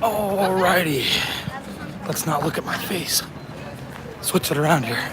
Alrighty. Let's not look at my face. Switch it around here.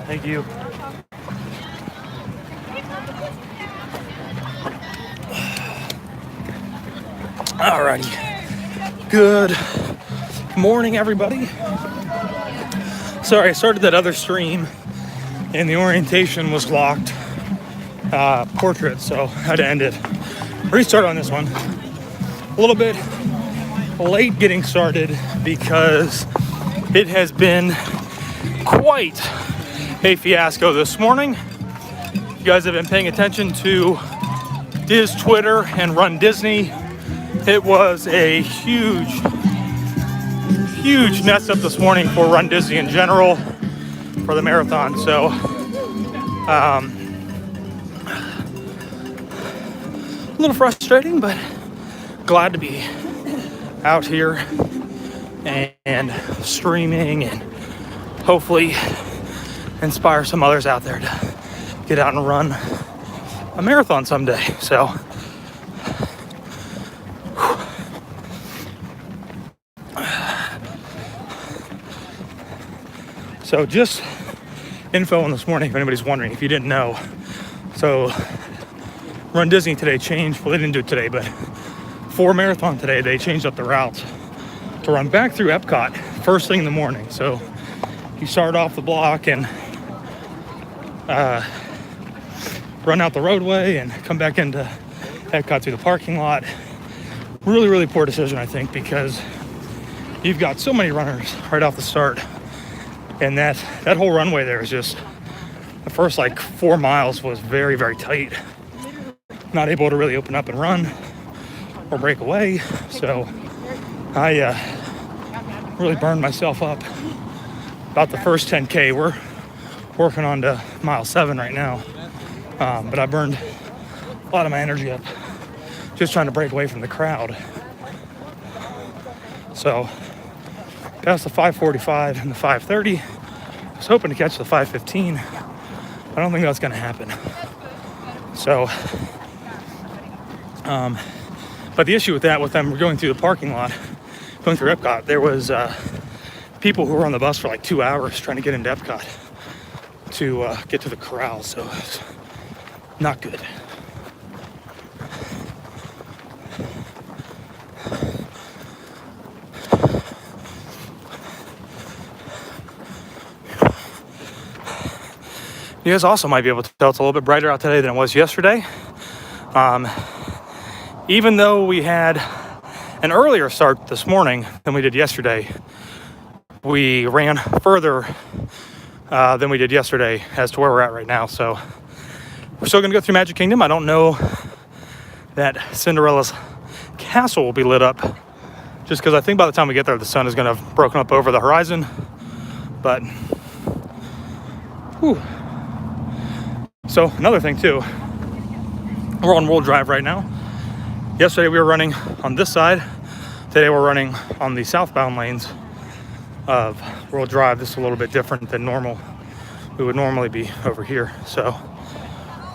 Thank you. Alrighty. Good morning, everybody. Sorry, I started that other stream and the orientation was locked. Portrait, so I had to end it. Restart on this one. A little bit late getting started because it has been quite a fiasco this morning. You guys have been paying attention to Diz Twitter and runDisney. It was a huge mess up this morning for runDisney in general for the marathon. So a little frustrating, but glad to be out here and streaming and hopefully inspire some others out there to get out and run a marathon someday. So just info on this morning if anybody's wondering, if you didn't know. So runDisney today changed, well, they didn't do it today, but for marathon today they changed up the routes to run back through Epcot first thing in the morning. So you start off the block and run out the roadway and come back into Epcot through the parking lot. Really poor decision, I think, because you've got so many runners right off the start, and that whole runway there is just, the first like 4 miles was very tight. Not able to really open up and run or break away. So I really burned myself up about the first 10K. We're working on to mile 7 right now. But I burned a lot of my energy up just trying to break away from the crowd. So past the 5:45 and the 5:30. I was hoping to catch the 5:15. I don't think that's going to happen. So, but the issue with that, with them going through the parking lot, going through Epcot, there was people who were on the bus for like 2 hours trying to get into Epcot to get to the corral. So it's not good. You guys also might be able to tell it's a little bit brighter out today than it was yesterday. Even though we had an earlier start this morning than we did yesterday, we ran further than we did yesterday as to where we're at right now. So we're still going to go through Magic Kingdom. I don't know that Cinderella's castle will be lit up, just because I think by the time we get there, the sun is going to have broken up over the horizon. But, whew. So another thing too, we're on World Drive right now. Yesterday we were running on this side. Today we're running on the southbound lanes of World Drive. This is a little bit different than normal. We would normally be over here. So,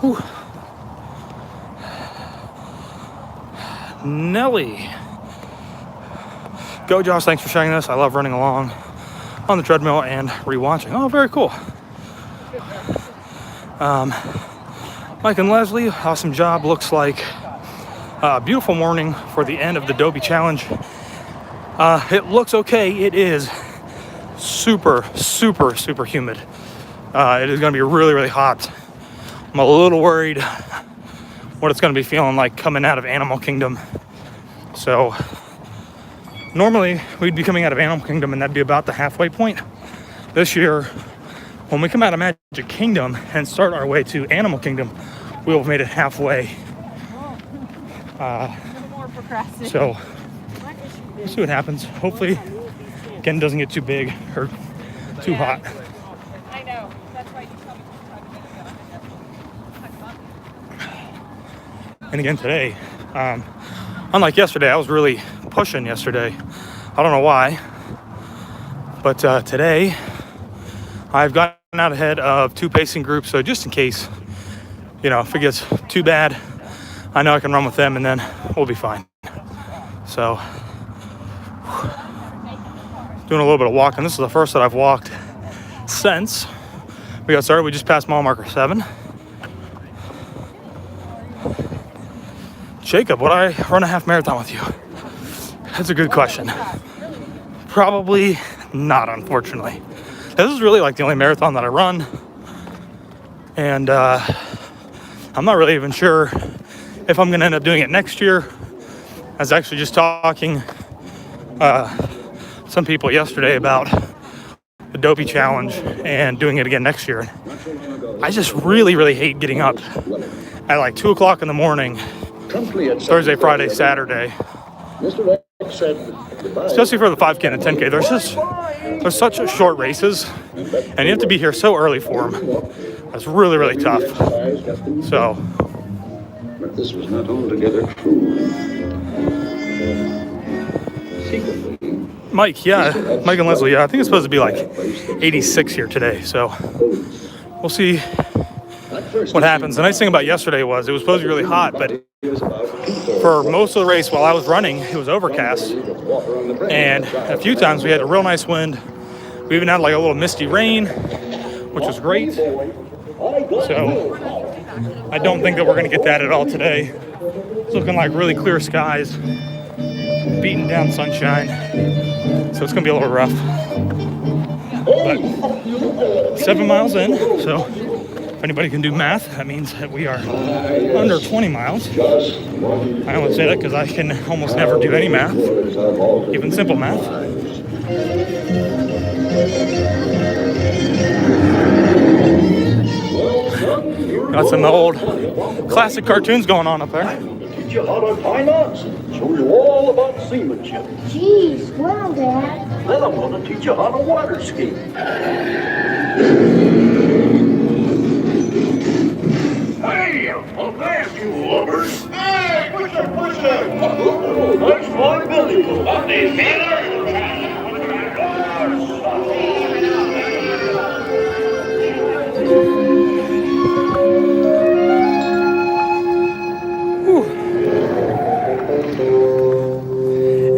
whew. Nelly. Go Josh, thanks for sharing this. I love running along on the treadmill and rewatching. Oh, very cool. Mike and Leslie, awesome job. Looks like a beautiful morning for the end of the Dobie Challenge. It looks okay. It is super, super, super humid. It is going to be really, really hot. I'm a little worried what it's going to be feeling like coming out of Animal Kingdom. So normally we'd be coming out of Animal Kingdom and that'd be about the halfway point. This year, when we come out of Magic Kingdom and start our way to Animal Kingdom, we'll have made it halfway. So we'll see what happens. Hopefully, again, doesn't get too big or too hot. I know. That's why you told me. And again today, unlike yesterday, I was really pushing yesterday. I don't know why, but today I've gotten out ahead of 2 pacing groups. So just in case, if it gets too bad, I know I can run with them and then we'll be fine. So doing a little bit of walking. This is the first that I've walked since we got started. We just passed mile marker 7. Jacob, would I run a half marathon with you? That's a good question. Probably not, unfortunately. This is really like the only marathon that I run. And I'm not really even sure if I'm going to end up doing it next year. I was actually just talking some people yesterday about the Dopey Challenge and doing it again next year. I just really, really hate getting up at like 2 o'clock in the morning, Thursday, Friday, Saturday. Especially for the 5K and the 10K. There's such short races, and you have to be here so early for them. That's really, really tough. So. But this was not altogether true. Secretly, Mike and Leslie, I think it's supposed to be like 86 here today, so we'll see what happens. The nice thing about yesterday was it was supposed to be really hot, but for most of the race while I was running, it was overcast, and a few times we had a real nice wind. We even had like a little misty rain, which was great. So I don't think that we're going to get that at all today. It's looking like really clear skies, beating down sunshine, so it's going to be a little rough. But 7 miles in, so if anybody can do math, that means that we are under 20 miles. I only say that because I can almost never do any math, even simple math. Got some old classic cartoons going on up there. teach you how to tie knots, show you all about seamanship. Geez, well, Dad. Then I'm going to teach you how to water ski. Hey, well, thank you, lovers. Hey, push it. Nice one, Billy. Up there,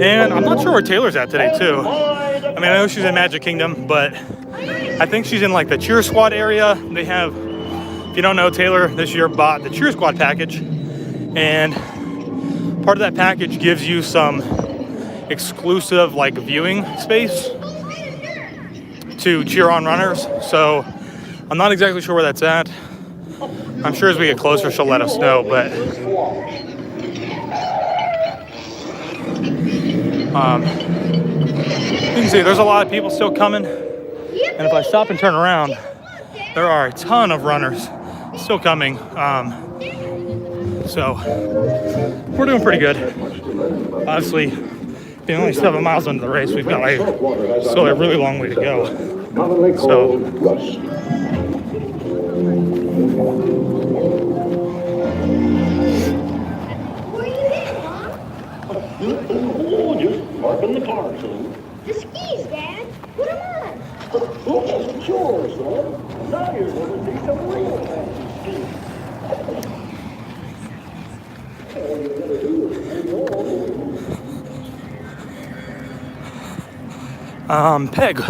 And I'm not sure where Taylor's at today, too. I mean, I know she's in Magic Kingdom, but I think she's in, like, the Cheer Squad area. They have, if you don't know, Taylor this year bought the Cheer Squad package. And part of that package gives you some exclusive, like, viewing space to cheer on runners. So I'm not exactly sure where that's at. I'm sure as we get closer, she'll let us know, but... you can see there's a lot of people still coming, and if I stop and turn around, there are a ton of runners still coming. So we're doing pretty good. Obviously, being only 7 miles into the race, we've got still a really long way to go. So just parking the car, son. The skis, Dad. Put them on. Oh, sure, son. Now you're going to see some real Peg,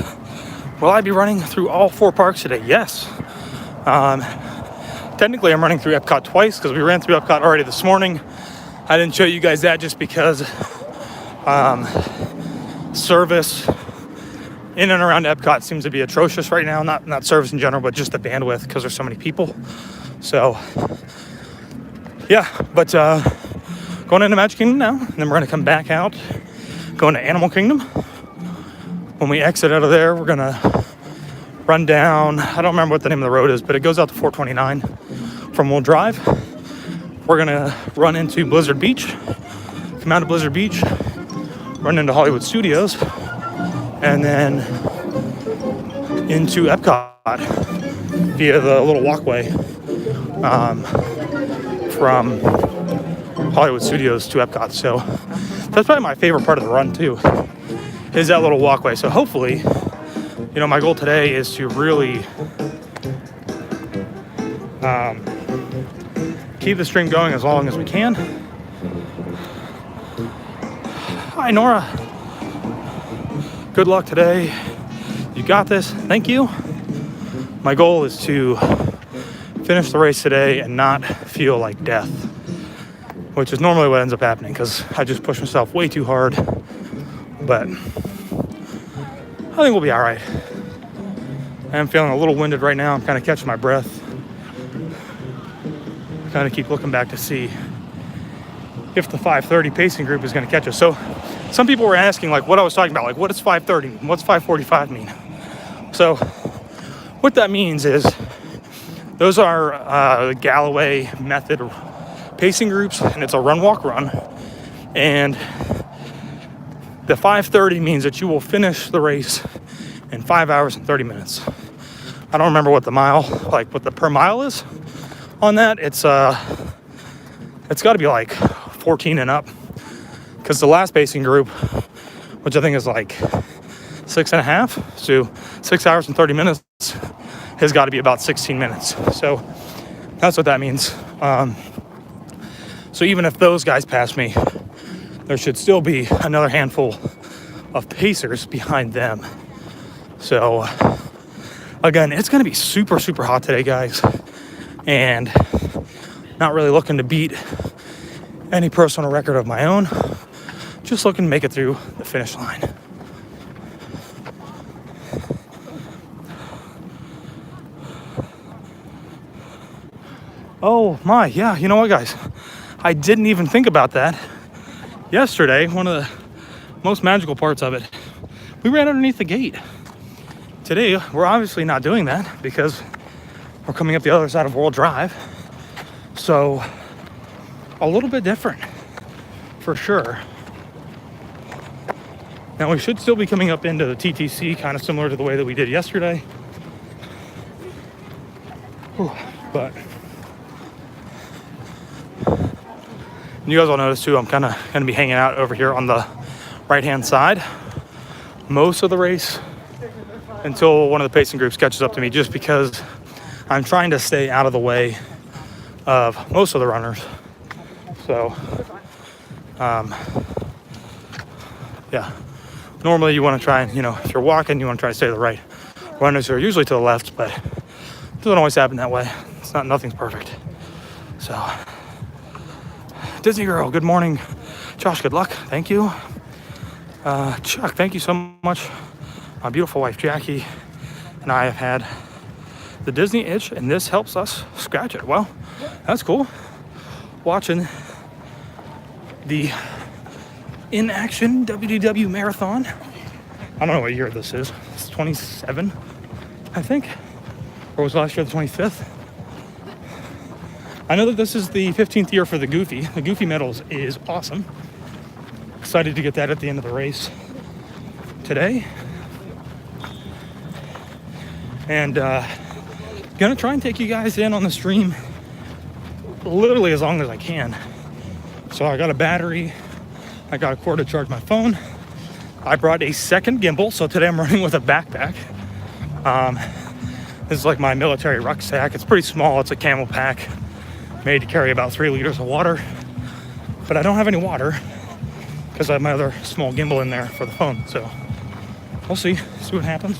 will I be running through all 4 parks today? Yes. Technically, I'm running through Epcot twice because we ran through Epcot already this morning. I didn't show you guys that just because service in and around Epcot seems to be atrocious right now. Not service in general, but just the bandwidth because there's so many people. So yeah, but going into Magic Kingdom now, and then we're gonna come back out, going to Animal Kingdom. When we exit out of there, we're gonna run down, I don't remember what the name of the road is, but it goes out to 429 from Wool Drive. We're gonna run into Blizzard Beach, come out of Blizzard Beach, run into Hollywood Studios, and then into Epcot via the little walkway from Hollywood Studios to Epcot. So that's probably my favorite part of the run too, is that little walkway. So hopefully, you know, my goal today is to really keep the stream going as long as we can. Hi, Nora. Good luck today. You got this. Thank you. My goal is to finish the race today and not feel like death, which is normally what ends up happening because I just push myself way too hard. But I think we'll be all right. I am feeling a little winded right now. I'm kind of catching my breath. Kind of keep looking back to see if the 5:30 pacing group is going to catch us. So some people were asking like what I was talking about, like what does 5:30 mean? What's 5:45 mean? So what that means is those are the Galloway method pacing groups, and it's a run, walk, run. And the 5:30 means that you will finish the race in 5 hours and 30 minutes. I don't remember what the mile, like what the per mile is on that. It's got to be like 14 and up, because the last pacing group, which I think is like 6.5, so 6 hours and 30 minutes, has got to be about 16 minutes. So that's what that means. So even if those guys pass me, there should still be another handful of pacers behind them. So again, it's going to be super, super hot today, guys. And not really looking to beat any personal record of my own. Just looking to make it through the finish line. Oh my, yeah, you know what, guys? I didn't even think about that. Yesterday, one of the most magical parts of it, we ran underneath the gate. Today, we're obviously not doing that because we're coming up the other side of World Drive. So, a little bit different, for sure. Now, we should still be coming up into the TTC, kind of similar to the way that we did yesterday. Whew, but you guys will notice too, I'm kind of going to be hanging out over here on the right-hand side most of the race until one of the pacing groups catches up to me, just because I'm trying to stay out of the way of most of the runners. So, yeah. Normally you want to try and, you know, if you're walking, you want to try to stay to the right. Runners are usually to the left, but it doesn't always happen that way. Nothing's perfect. So, Disney Girl, good morning. Josh, good luck. Thank you. Chuck, thank you so much. My beautiful wife, Jackie, and I have had the Disney itch, and this helps us scratch it. Well, that's cool. Watching the in-action WDW marathon. I don't know what year this is. It's 27, I think. Or was last year the 25th? I know that this is the 15th year for the Goofy. The Goofy medals is awesome. Excited to get that at the end of the race today. And gonna try and take you guys in on the stream literally as long as I can. So I got a battery, I got a cord to charge my phone. I brought a second gimbal, so today I'm running with a backpack. This is like my military rucksack. It's pretty small, it's a camel pack made to carry about 3 liters of water. But I don't have any water because I have my other small gimbal in there for the phone. So we'll see what happens.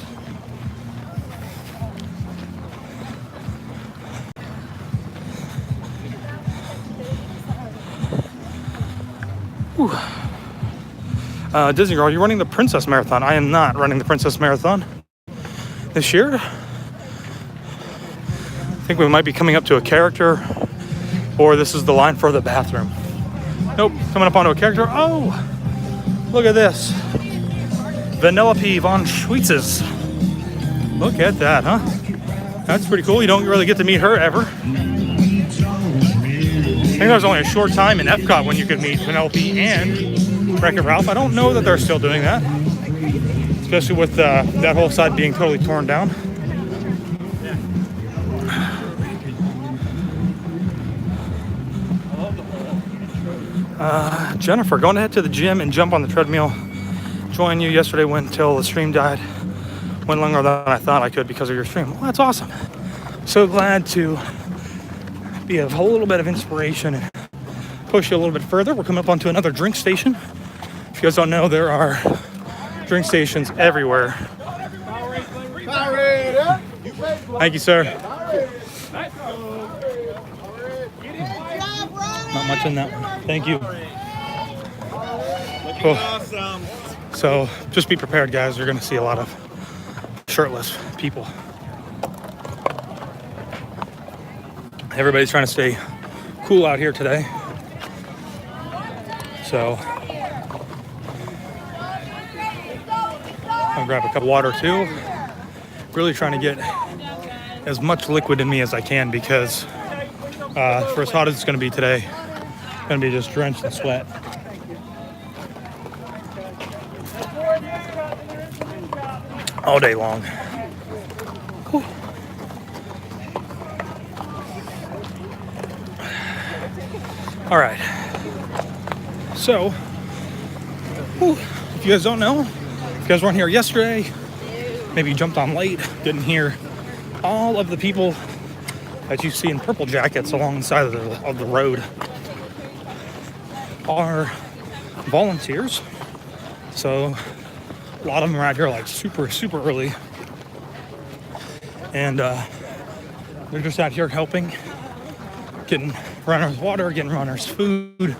Whew. Disney Girl, you're running the Princess Marathon. I am not running the Princess Marathon this year. I think we might be coming up to a character, or this is the line for the bathroom. Nope, coming up onto a character. Oh, look at this. Vanellope von Schweetzes. Look at that, huh? That's pretty cool. You don't really get to meet her ever. I think there was only a short time in Epcot when you could meet Vanellope and Wreck-It Ralph. I don't know that they're still doing that, especially with that whole side being totally torn down. Jennifer, going to head to the gym and jump on the treadmill. Join you yesterday went till the stream died. Went longer than I thought I could because of your stream. Well, that's awesome. So glad to be a whole little bit of inspiration and push you a little bit further. We're coming up onto another drink station. If you guys don't know, there are drink stations everywhere. Thank you, sir. Not much in that one. Thank you. Cool. So just be prepared, guys. You're going to see a lot of shirtless people. Everybody's trying to stay cool out here today. So I'll grab a cup of water too. Really trying to get as much liquid in me as I can because for as hot as it's going to be today, I'm going to be just drenched in sweat. All day long. Whew. All right. So, if you guys don't know, if you guys weren't here yesterday, maybe you jumped on late, didn't hear, all of the people that you see in purple jackets along the side of the road are volunteers. So a lot of them are out here like super early, and they're just out here helping, getting runners water, getting runners food,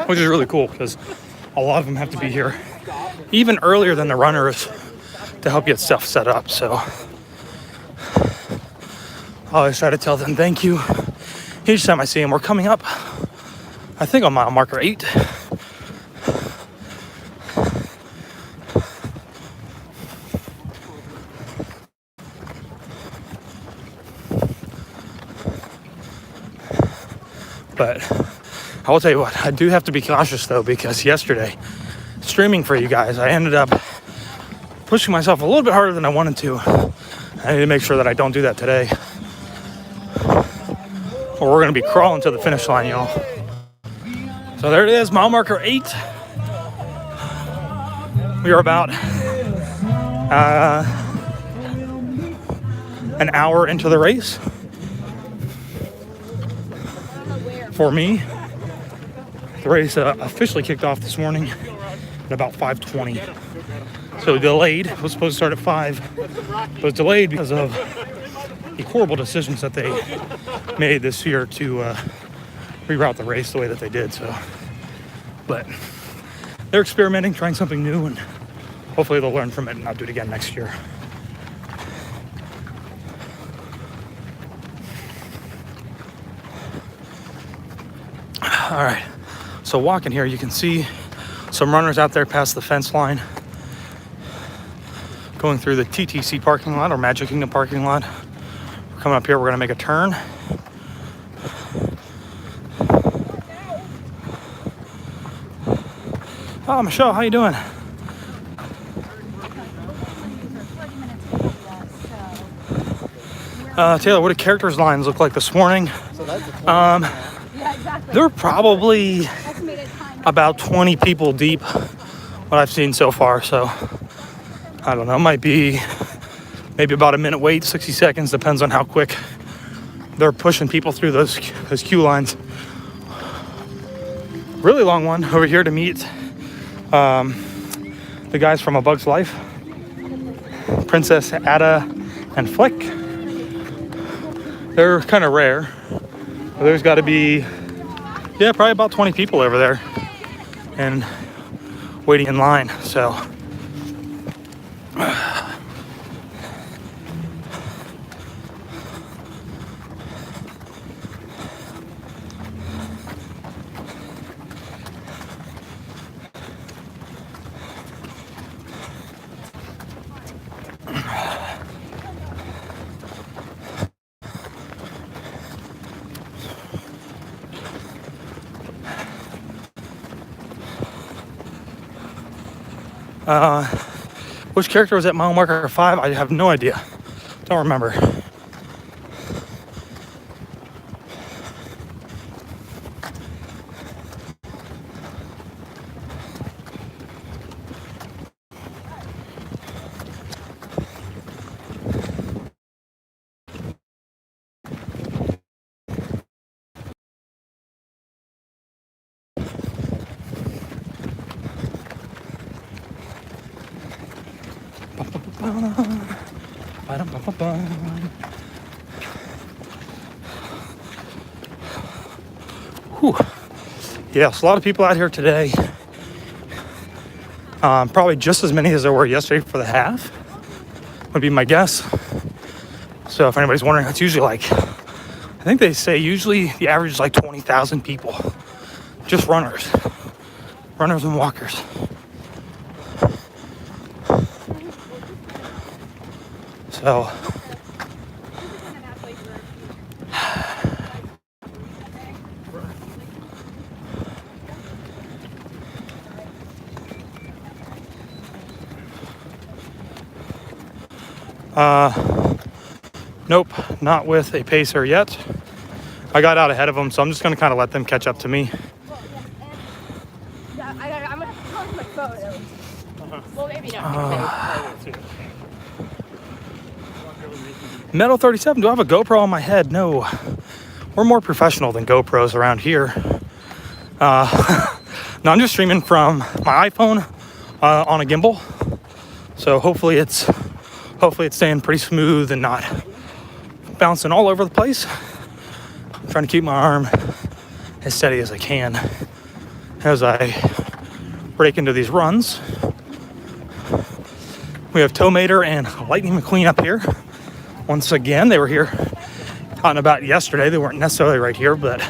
which is really cool because a lot of them have to be here even earlier than the runners to help get stuff set up. So I always try to tell them thank you each time I see them. We're coming up, I think, on mile marker 8. But I will tell you what, I do have to be cautious though, because yesterday, streaming for you guys, I ended up pushing myself a little bit harder than I wanted to. I need to make sure that I don't do that today, or we're going to be crawling to the finish line, y'all. So there it is, mile marker 8. We are about an hour into the race. For me, the race officially kicked off this morning at about 5:20. So delayed. It was supposed to start at 5. It was delayed because of the horrible decisions that they made this year to reroute the race the way that they did. So, but they're experimenting, trying something new, and hopefully they'll learn from it and not do it again next year. All right, so walking here, you can see some runners out there past the fence line, going through the TTC parking lot or Magic Kingdom parking lot. We're coming up here, we're gonna make a turn. Oh, Michelle, how you doing? Taylor, what do characters' lines look like this morning? They're probably about 20 people deep, what I've seen so far. So I don't know, might be maybe about a minute wait, 60 seconds, depends on how quick they're pushing people through those queue lines. Really long one over here to meet the guys from A Bug's Life, Princess Ada and Flick. They're kind of rare. There's got to be Yeah, probably about 20 people over there and waiting in line. So which character was at mile marker 5? I have no idea. Don't remember. Whew. Yes, a lot of people out here today. Probably just as many as there were yesterday for the half, would be my guess. So if anybody's wondering, it's usually like, I think they say usually the average is like 20,000 people. Just runners and walkers. So nope, not with a pacer yet. I got out ahead of them, so I'm just gonna kind of let them catch up to me. Yeah, I'm gonna talk my phone at least. Well, maybe not. Metal 37, do I have a GoPro on my head? No. We're more professional than GoPros around here. No, I'm just streaming from my iPhone on a gimbal. So hopefully it's staying pretty smooth and not bouncing all over the place. I'm trying to keep my arm as steady as I can as I break into these runs. We have Tomater and Lightning McQueen up here. Once again, they were here on about yesterday. They weren't necessarily right here, but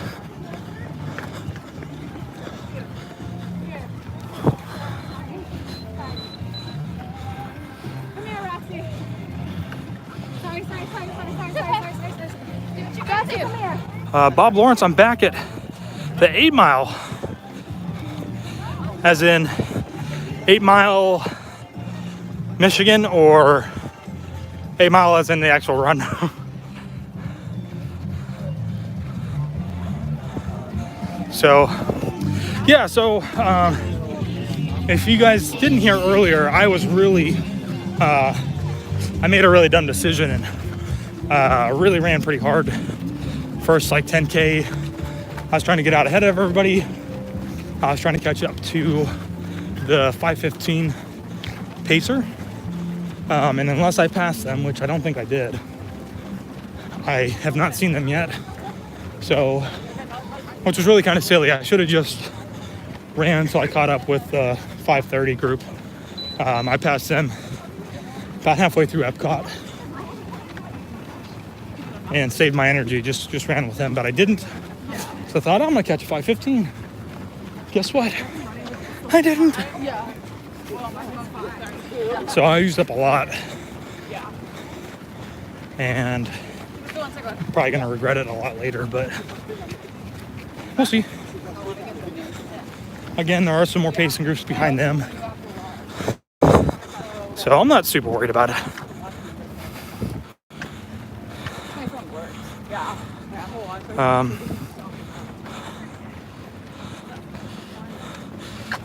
Bob Lawrence, I'm back at the 8 Mile, as in 8 Mile, Michigan, or 8 Mile as in the actual run. So, yeah, if you guys didn't hear earlier, I was really, I made a really dumb decision and really ran pretty hard. First, like 10K, I was trying to get out ahead of everybody. I was trying to catch up to the 5:15 pacer. And unless I passed them, which I don't think I did, I have not seen them yet. So, which was really kind of silly. I should have just ran until I caught up with the 5:30 group. I passed them about halfway through Epcot and saved my energy, just ran with them, but I didn't. So I thought, I'm gonna catch a 5:15. Guess what? I didn't. So I used up a lot. And I'm probably gonna regret it a lot later, but we'll see. Again, there are some more pacing groups behind them. So I'm not super worried about it.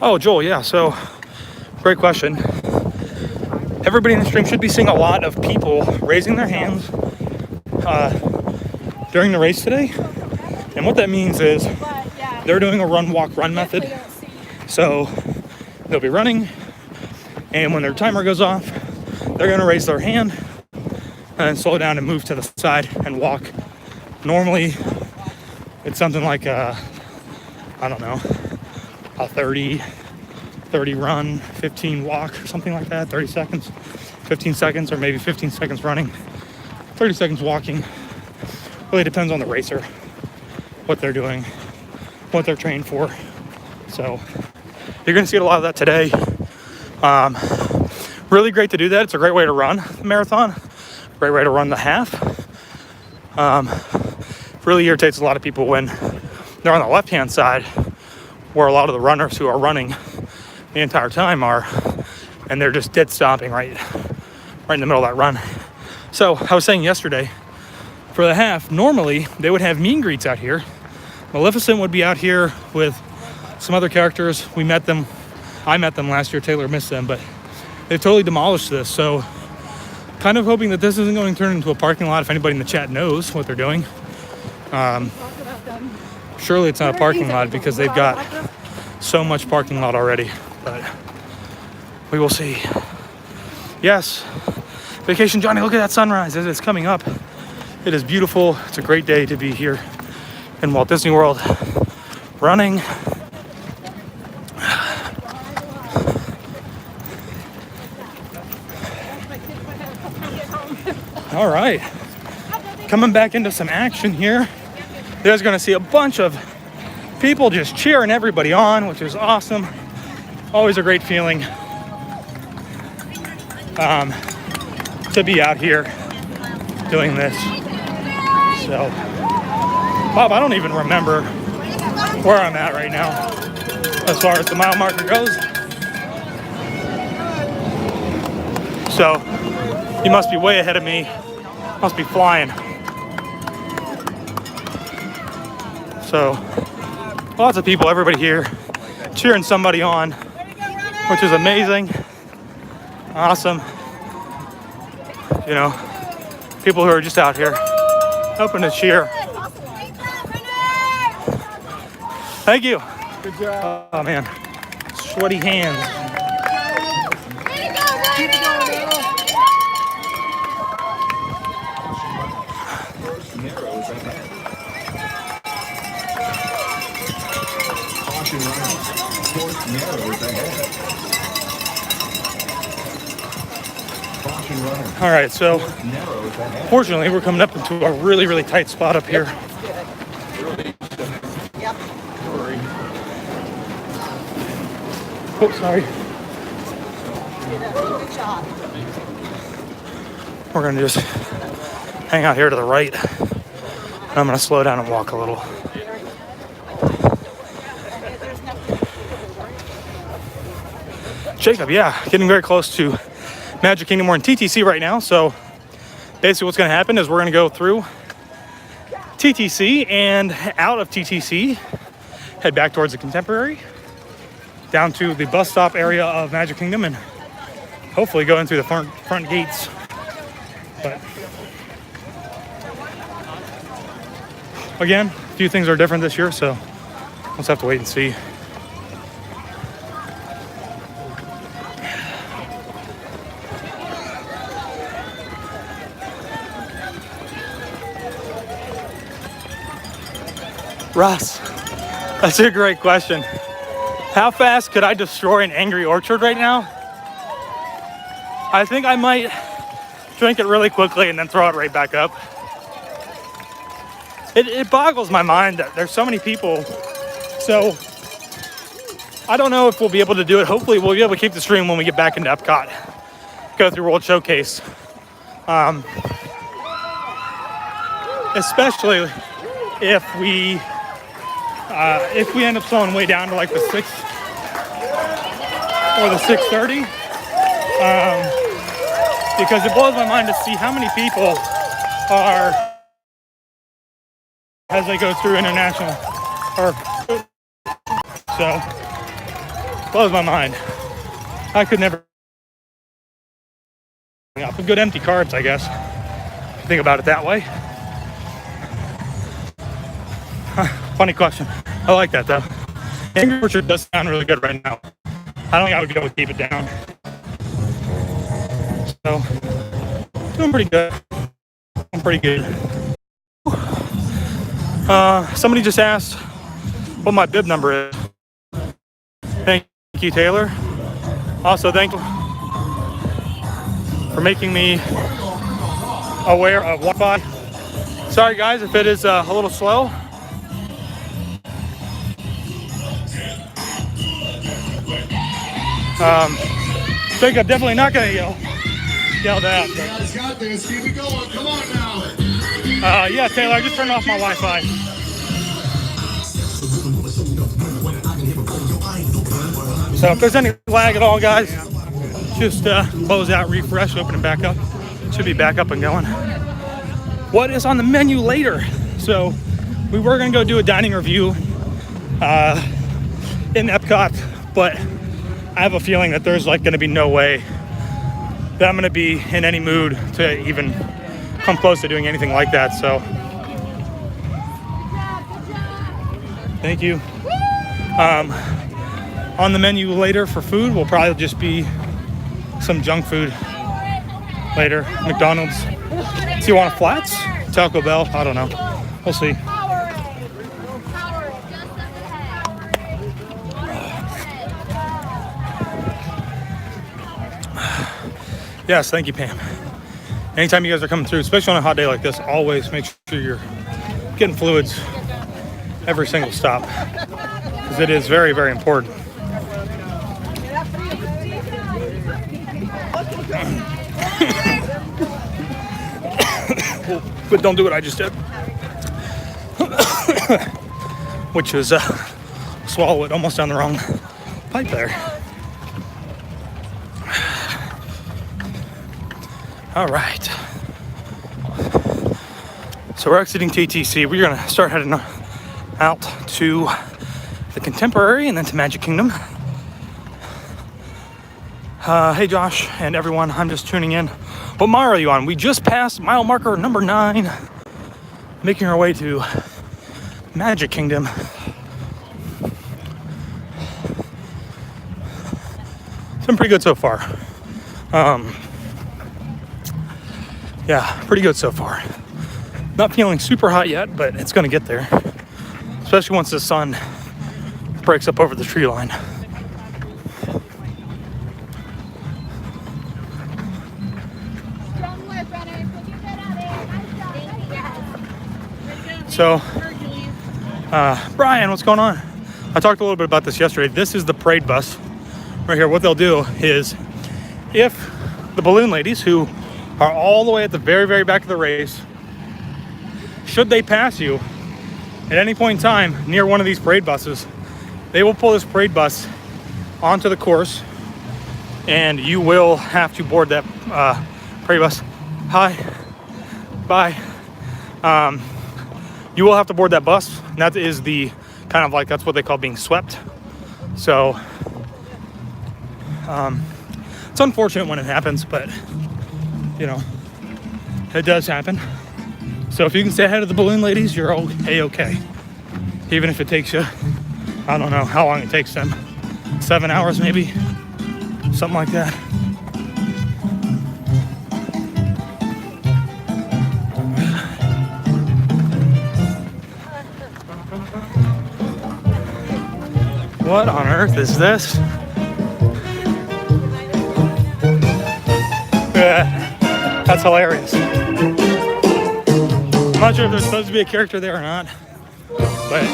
Oh, Joel, yeah, so great question. Everybody in the stream should be seeing a lot of people raising their hands during the race today. And what that means is they're doing a run, walk, run method. So they'll be running, and when their timer goes off, they're going to raise their hand and slow down and move to the side and walk. Normally, it's something like I don't know, a 30 run, 15 walk or something like that, 30 seconds, 15 seconds, or maybe 15 seconds running, 30 seconds walking. Really depends on the racer, what they're doing, what they're trained for. So you're going to see a lot of that today. Really great to do that. It's a great way to run the marathon, great way to run the half. Really irritates a lot of people when they're on the left-hand side, where a lot of the runners who are running the entire time are, and they're just dead stopping right in the middle of that run. So I was saying yesterday, for the half, normally they would have meet and greets out here. Maleficent would be out here with some other characters. I met them last year. Taylor missed them, but they've totally demolished this. So kind of hoping that this isn't going to turn into a parking lot, if anybody in the chat knows what they're doing. Surely it's not a parking lot, because they've got so much parking lot already, but we will see. Yes, Vacation Johnny, look at that sunrise as it's coming up. It is beautiful. It's a great day to be here in Walt Disney World running. All right, coming back into some action here. There's going to see a bunch of people just cheering everybody on, which is awesome. Always a great feeling to be out here doing this. So, Bob, I don't even remember where I'm at right now as far as the mile marker goes. So, he must be way ahead of me. Must be flying. So, lots of people, everybody here, cheering somebody on, which is amazing. Awesome. You know, people who are just out here hoping to cheer. Thank you. Good job. Oh man, sweaty hands. All right, so fortunately we're coming up into a really, really tight spot up here. Oops, sorry. We're gonna just hang out here to the right. And I'm gonna slow down and walk a little. Jacob, yeah, getting very close to Magic Kingdom. We're in TTC right now, so basically what's going to happen is we're going to go through TTC and out of TTC, head back towards the Contemporary, down to the bus stop area of Magic Kingdom, and hopefully go in through the front gates. But again, a few things are different this year, so we'll just have to wait and see. Russ, that's a great question. How fast could I destroy an Angry Orchard right now? I think I might drink it really quickly and then throw it right back up. It boggles my mind that there's so many people. So I don't know if we'll be able to do it. Hopefully we'll be able to keep the stream when we get back into Epcot. Go through World Showcase. Especially if we end up slowing way down to like the 6 or the 6:30, because it blows my mind to see how many people are, as they go through international, or so blows my mind. I could never. Good empty carbs, I guess. Think about it that way. Funny question. I like that though. Angry Orchard does sound really good right now. I don't think I would be able to keep it down. So, doing pretty good. I'm pretty good. Somebody just asked what my bib number is. Thank you, Taylor. Also, thank you for making me aware of Wi-Fi. Sorry guys if it is a little slow. Jacob, definitely not gonna yell that. You guys got this. Keep it going. Come on now. Yeah, Taylor, I just turned off my Wi-Fi. So if there's any lag at all, guys, just close out, refresh, open it back up. Should be back up and going. What is on the menu later? So we were gonna go do a dining review in Epcot, but I have a feeling that there's like gonna be no way that I'm gonna be in any mood to even come close to doing anything like that. So thank you. On the menu later for food will probably just be some junk food later. McDonald's. Do you want flats? Taco Bell? I don't know. We'll see. Yes, thank you, Pam. Anytime you guys are coming through, especially on a hot day like this, always make sure you're getting fluids every single stop, because it is very, very important. But don't do what I just did, which was swallow it almost down the wrong pipe there. All right, so we're exiting TTC. We're gonna start heading out to the Contemporary and then to Magic Kingdom. Hey Josh and everyone, I'm just tuning in. What mile are you on? We just passed mile marker number 9, making our way to Magic Kingdom. It's been pretty good so far. Yeah, pretty good so far. Not feeling super hot yet, but it's gonna get there. Especially once the sun breaks up over the tree line. So, Brian, what's going on? I talked a little bit about this yesterday. This is the parade bus right here. What they'll do is, if the balloon ladies, who are all the way at the very, very back of the race, should they pass you at any point in time near one of these parade buses, they will pull this parade bus onto the course, and you will have to board that parade bus. Hi, bye. You will have to board that bus, and that is the kind of like, that's what they call being swept. So it's unfortunate when it happens, but you know, it does happen. So if you can stay ahead of the balloon ladies, you're okay. Even if it takes you, I don't know how long it takes them, 7 hours maybe, something like that. What on earth is this? That's hilarious. I'm not sure if there's supposed to be a character there or not, but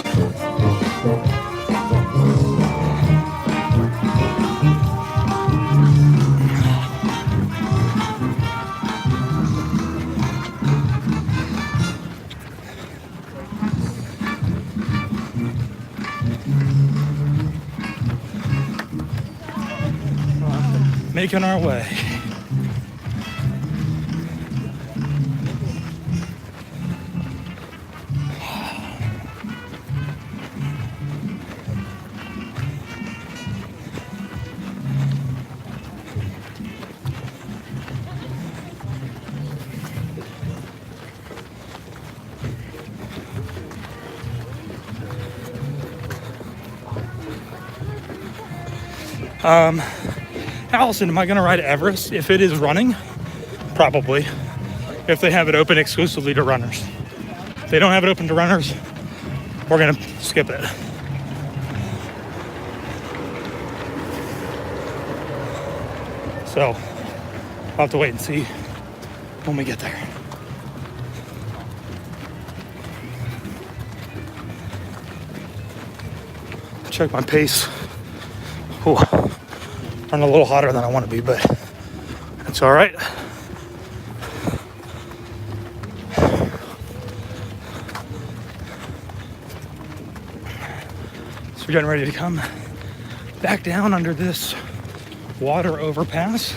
making our way. Allison, am I going to ride Everest if it is running? Probably. If they have it open exclusively to runners. If they don't have it open to runners, we're going to skip it. So I'll have to wait and see when we get there. Check my pace. Ooh, running a little hotter than I want to be, but that's all right. So we're getting ready to come back down under this water overpass.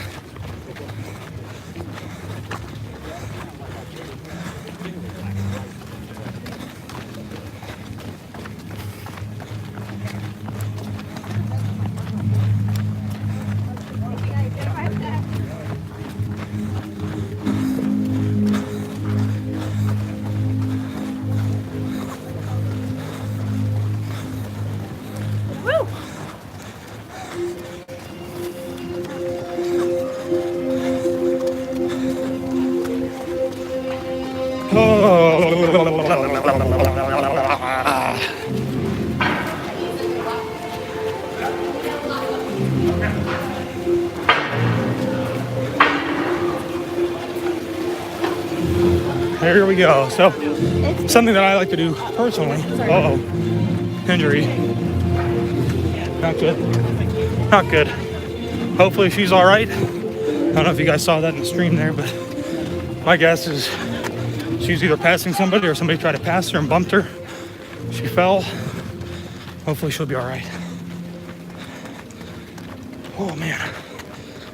Here we go. So, something that I like to do personally. Injury. Not good. Not good. Hopefully she's all right. I don't know if you guys saw that in the stream there, but my guess is she's either passing somebody or somebody tried to pass her and bumped her. She fell. Hopefully she'll be all right. Oh man,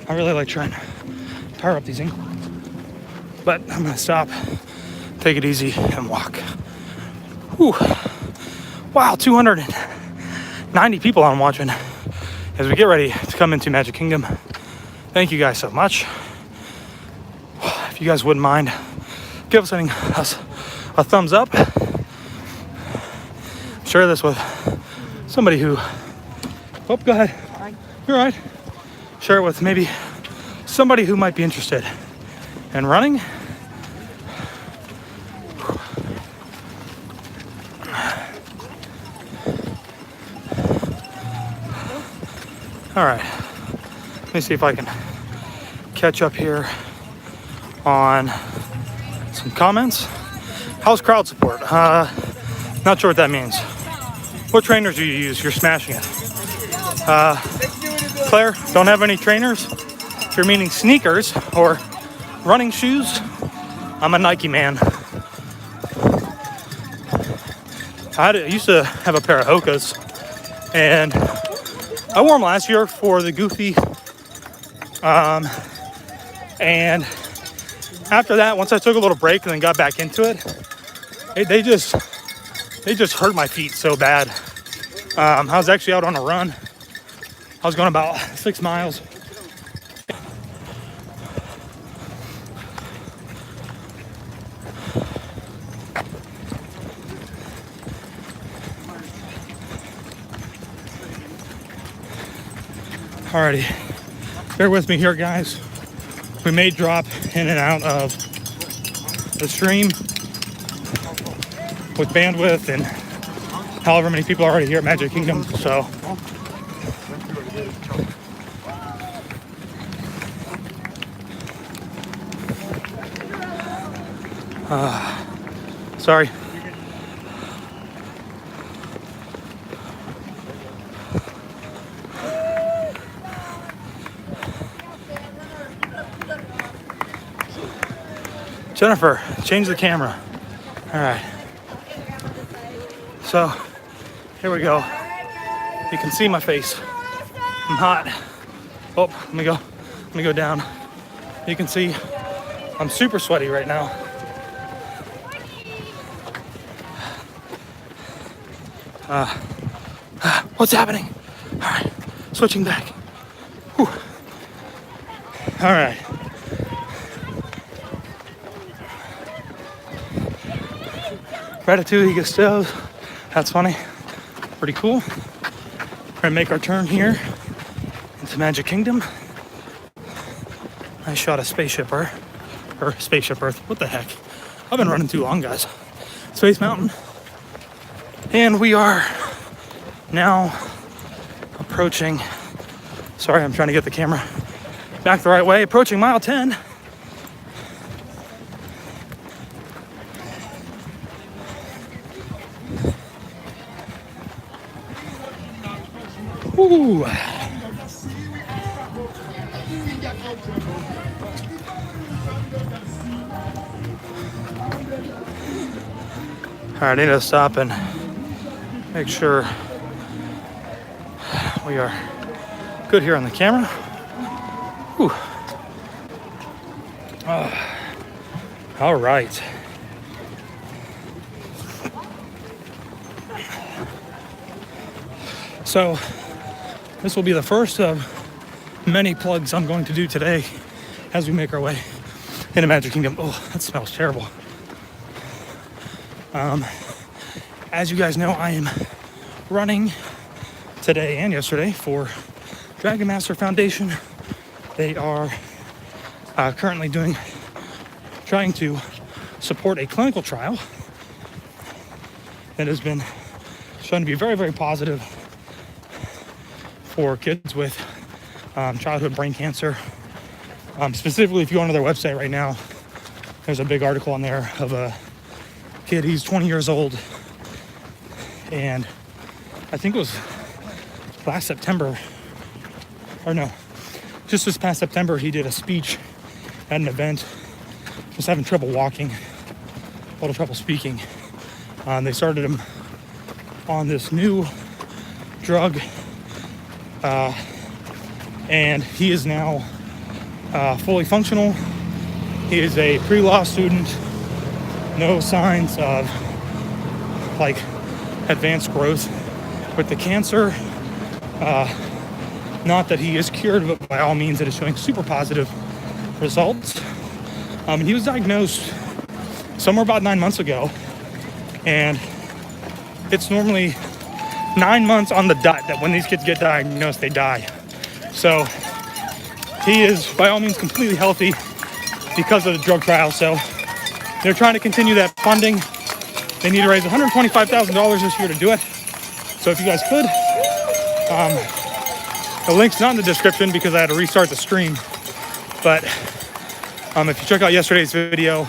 I really like trying to power up these inclines, but I'm gonna stop, take it easy, and walk. Whew. Wow, 290 people on watching as we get ready to come into Magic Kingdom. Thank you guys so much. If you guys wouldn't mind, give us a thumbs up. Share this with somebody who, oh, go ahead. You're all right. Share it with maybe somebody who might be interested in running. All right, let me see if I can catch up here on some comments. How's crowd support? Not sure what that means. What trainers do you use? You're smashing it. Claire, don't have any trainers? If you're meaning sneakers or running shoes, I'm a Nike man. I used to have a pair of Hokas, and I wore them last year for the Goofy. And after that, once I took a little break and then got back into it, they just hurt my feet so bad. I was actually out on a run. I was going about 6 miles. Alrighty, bear with me here, guys. We may drop in and out of the stream with bandwidth and however many people are already here at Magic Kingdom, so. Sorry. Jennifer, change the camera. All right. So, here we go. You can see my face. I'm hot. Oh, let me go down. You can see I'm super sweaty right now. What's happening? All right, switching back. Whew. All right. Ratatouille Gusteau's. That's funny. Pretty cool. We're gonna make our turn here into Magic Kingdom. I shot a Spaceship Earth. Or Spaceship Earth. What the heck? I've been running too long, guys. Space Mountain. And we are now approaching. Sorry, I'm trying to get the camera Back the right way, approaching mile 10. Woo. All right, I need to stop and make sure we are good here on the camera. Whew. All right. So this will be the first of many plugs I'm going to do today as we make our way into Magic Kingdom. Oh, that smells terrible. As you guys know, I am running today and yesterday for Dragon Master Foundation. They are currently trying to support a clinical trial that has been shown to be very, very positive for kids with childhood brain cancer. Specifically, if you go onto their website right now, there's a big article on there of a kid. He's 20 years old, and I think it was last September, or no, just this past September, he did a speech at an event. Was having trouble walking, a little trouble speaking. They started him on this new drug, and he is now fully functional. He is a pre-law student. No signs of like advanced growth with the cancer. Not that he is cured, but by all means it is showing super positive results. He was diagnosed somewhere about 9 months ago, and it's normally 9 months on the dot that when these kids get diagnosed, they die. So he is by all means completely healthy because of the drug trial. So they're trying to continue that funding. They need to raise $125,000 this year to do it. So if you guys could, the link's not in the description because I had to restart the stream. But if you check out yesterday's video,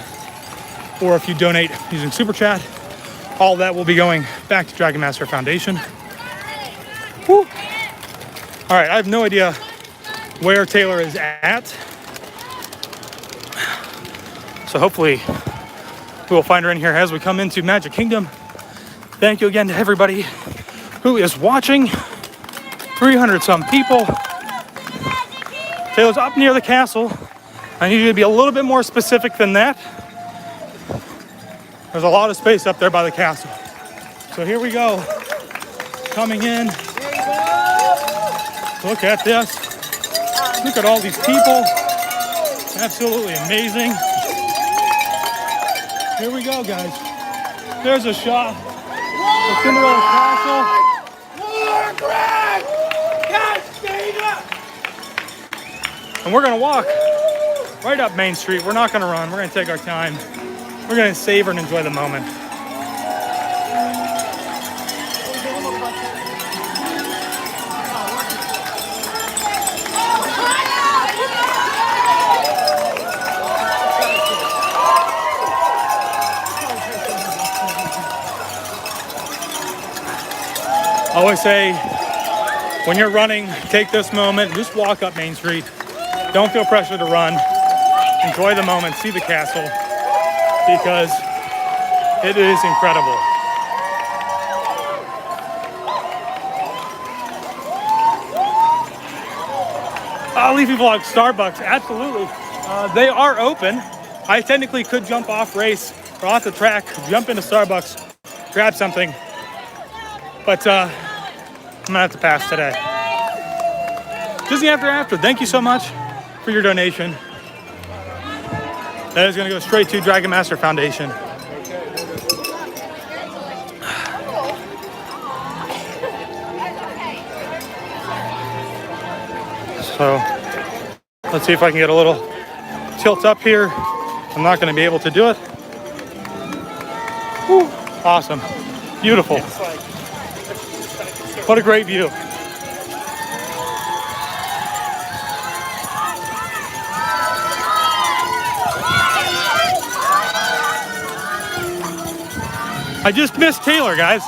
or if you donate using Super Chat, all that will be going back to Dragon Master Foundation. Woo. All right, I have no idea where Taylor is at. So hopefully we will find her in here as we come into Magic Kingdom. Thank you again to everybody who is watching. 300 some people. Taylor's up near the castle. I need you to be a little bit more specific than that. There's a lot of space up there by the castle. So here we go. Coming in. Look at this. Look at all these people. Absolutely amazing. Here we go, guys. There's a shot of Cinderella Castle. And we're gonna walk right up Main Street. We're not gonna run. We're gonna take our time. We're gonna savor and enjoy the moment. I always say, when you're running, take this moment, just walk up Main Street. Don't feel pressure to run. Enjoy the moment, see the castle, because it is incredible. Leafy Vlog, Starbucks, absolutely. They are open. I technically could jump off race or off the track, jump into Starbucks, grab something, but I'm gonna have to pass today. Disney After, thank you so much for your donation. That is gonna go straight to Dragon Master Foundation. So let's see if I can get a little tilt up here. I'm not gonna be able to do it. Whew, awesome, beautiful. What a great view. I just missed Taylor, guys.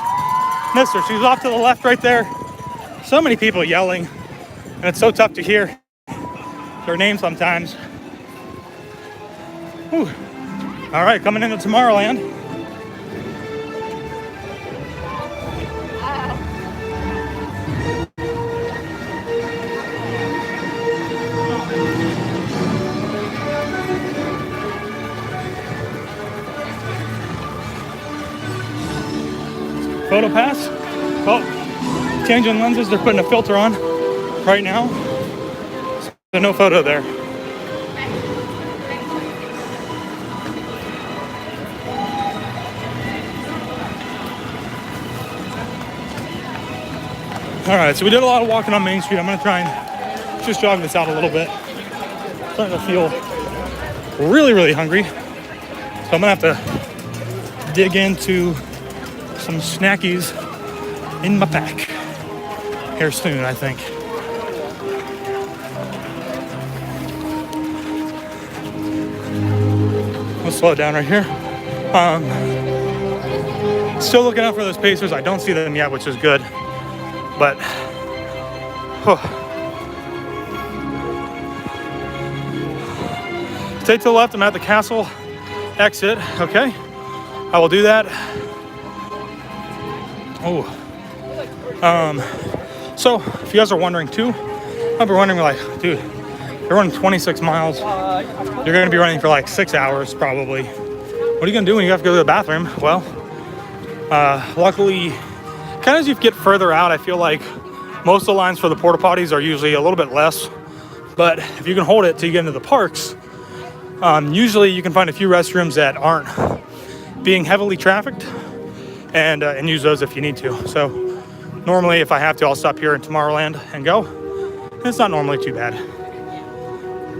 Missed her. She's off to the left right there. So many people yelling, and it's so tough to hear their name sometimes. Whew. All right, coming into Tomorrowland. Photo pass. Oh, changing lenses. They're putting a filter on right now. So no photo there. All right, so we did a lot of walking on Main Street. I'm gonna try and just jog this out a little bit. I'm starting to feel really, really hungry. So I'm gonna have to dig into some snackies in my pack here soon, I think. We'll slow down right here. Still looking out for those Pacers. I don't see them yet, which is good. But, stay to the left. I'm at the castle exit. Okay, I will do that. Oh, so if you guys are wondering too, I've been wondering, like, dude, you're running 26 miles. You're gonna be running for like 6 hours probably. What are you gonna do when you have to go to the bathroom? Well, luckily, kind of as you get further out, I feel like most of the lines for the porta potties are usually a little bit less. But if you can hold it till you get into the parks, usually you can find a few restrooms that aren't being heavily trafficked, and use those if you need to. So normally, if I have to, I'll stop here in Tomorrowland and go. And it's not normally too bad.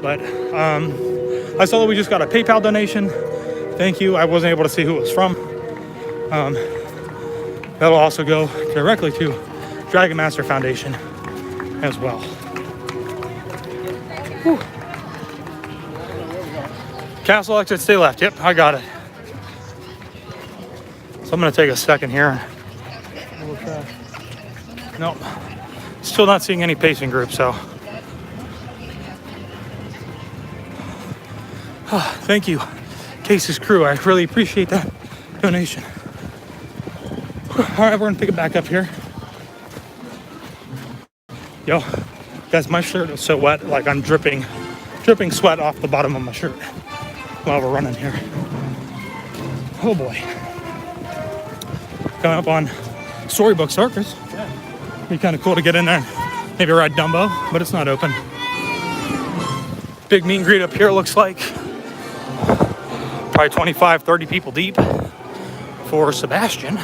But I saw that we just got a PayPal donation. Thank you. I wasn't able to see who it was from. That'll also go directly to Dragon Master Foundation as well. Whew. Castle exit, stay left. Yep, I got it. So I'm gonna take a second here. Nope. Still not seeing any pacing group, so. Thank you, Case's crew. I really appreciate that donation. All right, we're gonna pick it back up here. Yo, guys, my shirt is so wet, like I'm dripping sweat off the bottom of my shirt while we're running here. Oh boy. Coming up on Storybook Circus. Be kind of cool to get in there and maybe ride Dumbo, but it's not open. Big meet and greet up here, looks like. Probably 25, 30 people deep for Sebastian.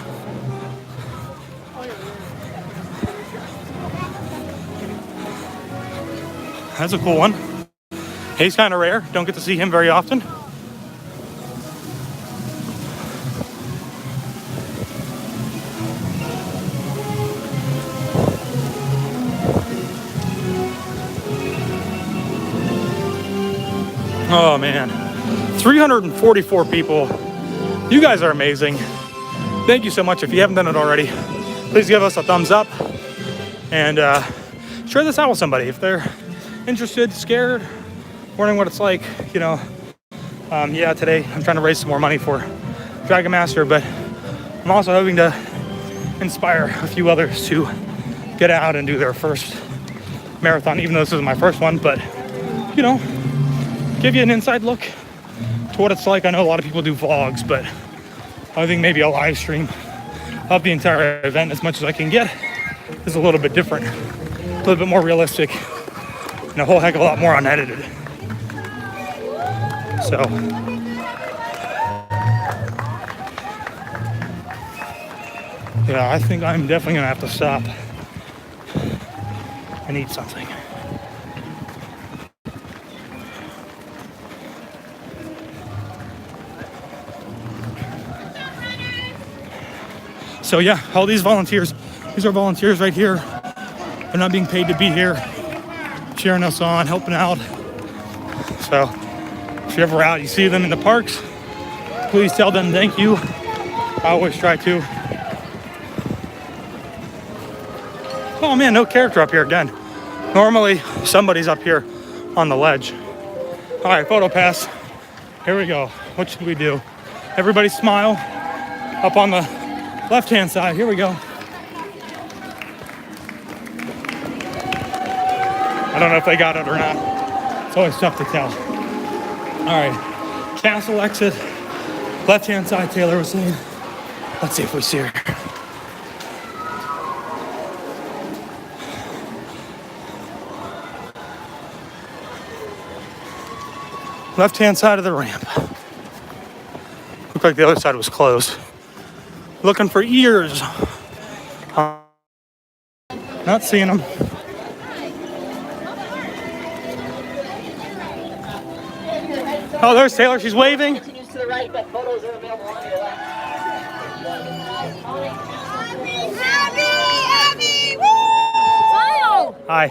That's a cool one. He's kind of rare. Don't get to see him very often. Oh man, 344 people. You guys are amazing. Thank you so much. If you haven't done it already, please give us a thumbs up and share this out with somebody if they're interested, scared, wondering what it's like. You know, yeah, today I'm trying to raise some more money for Dragon Master, but I'm also hoping to inspire a few others to get out and do their first marathon, even though this is my first one. But you know, give you an inside look to what it's like. I know a lot of people do vlogs, but I think maybe a live stream of the entire event, as much as I can get, is a little bit different, a little bit more realistic, and a whole heck of a lot more unedited. So, yeah, I think I'm definitely gonna have to stop and eat something. So yeah, all these volunteers, these are volunteers right here. They're not being paid to be here, cheering us on, helping out. So if you're ever out, you see them in the parks, please tell them thank you. I always try to. Oh man, no character up here again. Normally, somebody's up here on the ledge. All right, photo pass. Here we go. What should we do? Everybody smile. Up on the left-hand side. Here we go. I don't know if they got it or not. It's always tough to tell. All right, castle exit. Left-hand side, Taylor was saying. Let's see if we see her. Left-hand side of the ramp. Looked like the other side was closed. Looking for ears. Not seeing them. Oh, there's Taylor. She's waving. Continues to the right, but photos are available on your left. Abby! Woo! Smile! Hi.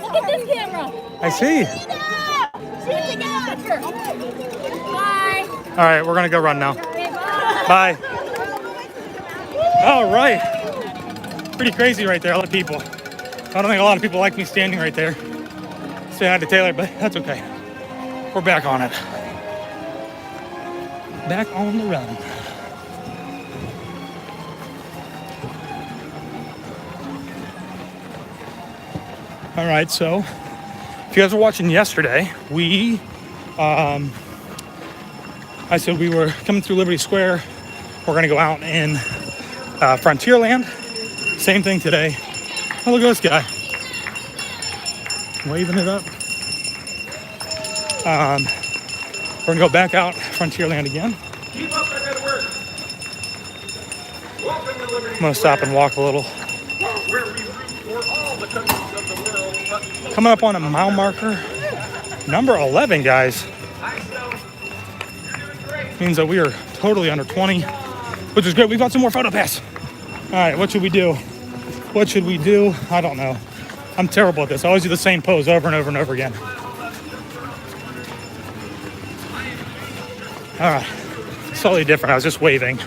Look at this camera. I see. See you get a picture. Bye. All right, we're gonna go run now. Bye. Bye. All right. Pretty crazy right there, a lot of people. I don't think a lot of people like me standing right there. Say hi to Taylor, but that's okay. We're back on it. Back on the run. All right, so if you guys were watching yesterday, I said we were coming through Liberty Square. We're gonna go out in Frontierland. Same thing today. Oh, look at this guy. Waving it up. We're gonna go back out Frontierland again. Keep up the good work. Welcome to Liberty I'm gonna stop and walk a little. where we root for all the countries of the world. But Coming up on a mile marker. Number 11, guys. hi, Stone. You're doing great. Means that we are totally under 20, which is great. We've got some more photo pass. All right, what should we do? What should we do? I don't know. I'm terrible at this. I always do the same pose over and over and over again. All right, slightly different. I was just waving.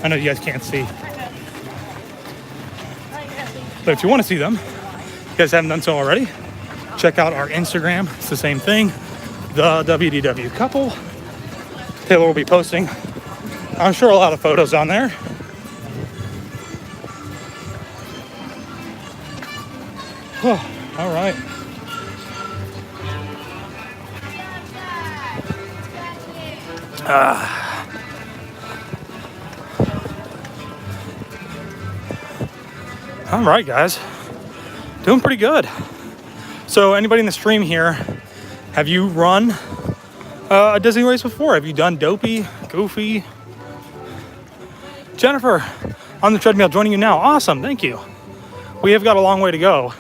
I know you guys can't see. But if you want to see them, if you guys haven't done so already, check out our Instagram. It's the same thing, the WDW Couple. Taylor will be posting, I'm sure, a lot of photos on there. Oh, all right. All right, guys. Doing pretty good. So anybody in the stream here, have you run a Disney race before? Have you done Dopey, Goofy? Jennifer, on the treadmill, joining you now. Awesome, thank you. We have got a long way to go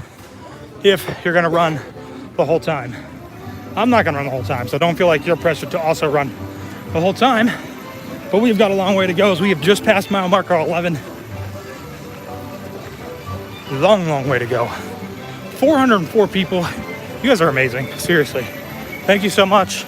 if you're gonna run the whole time. I'm not gonna run the whole time, so don't feel like you're pressured to also run the whole time. But we've got a long way to go as we have just passed mile marker 11. Long way to go. 404 people. You guys are amazing, seriously. Thank you so much.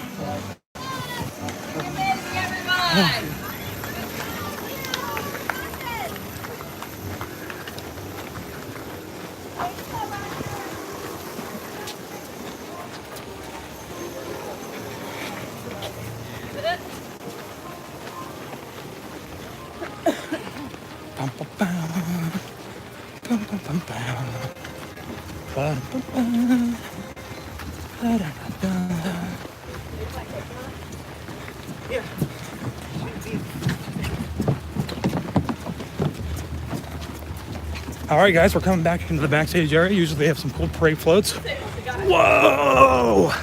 All right, guys, we're coming back into the backstage area. Usually they have some cool parade floats. Whoa!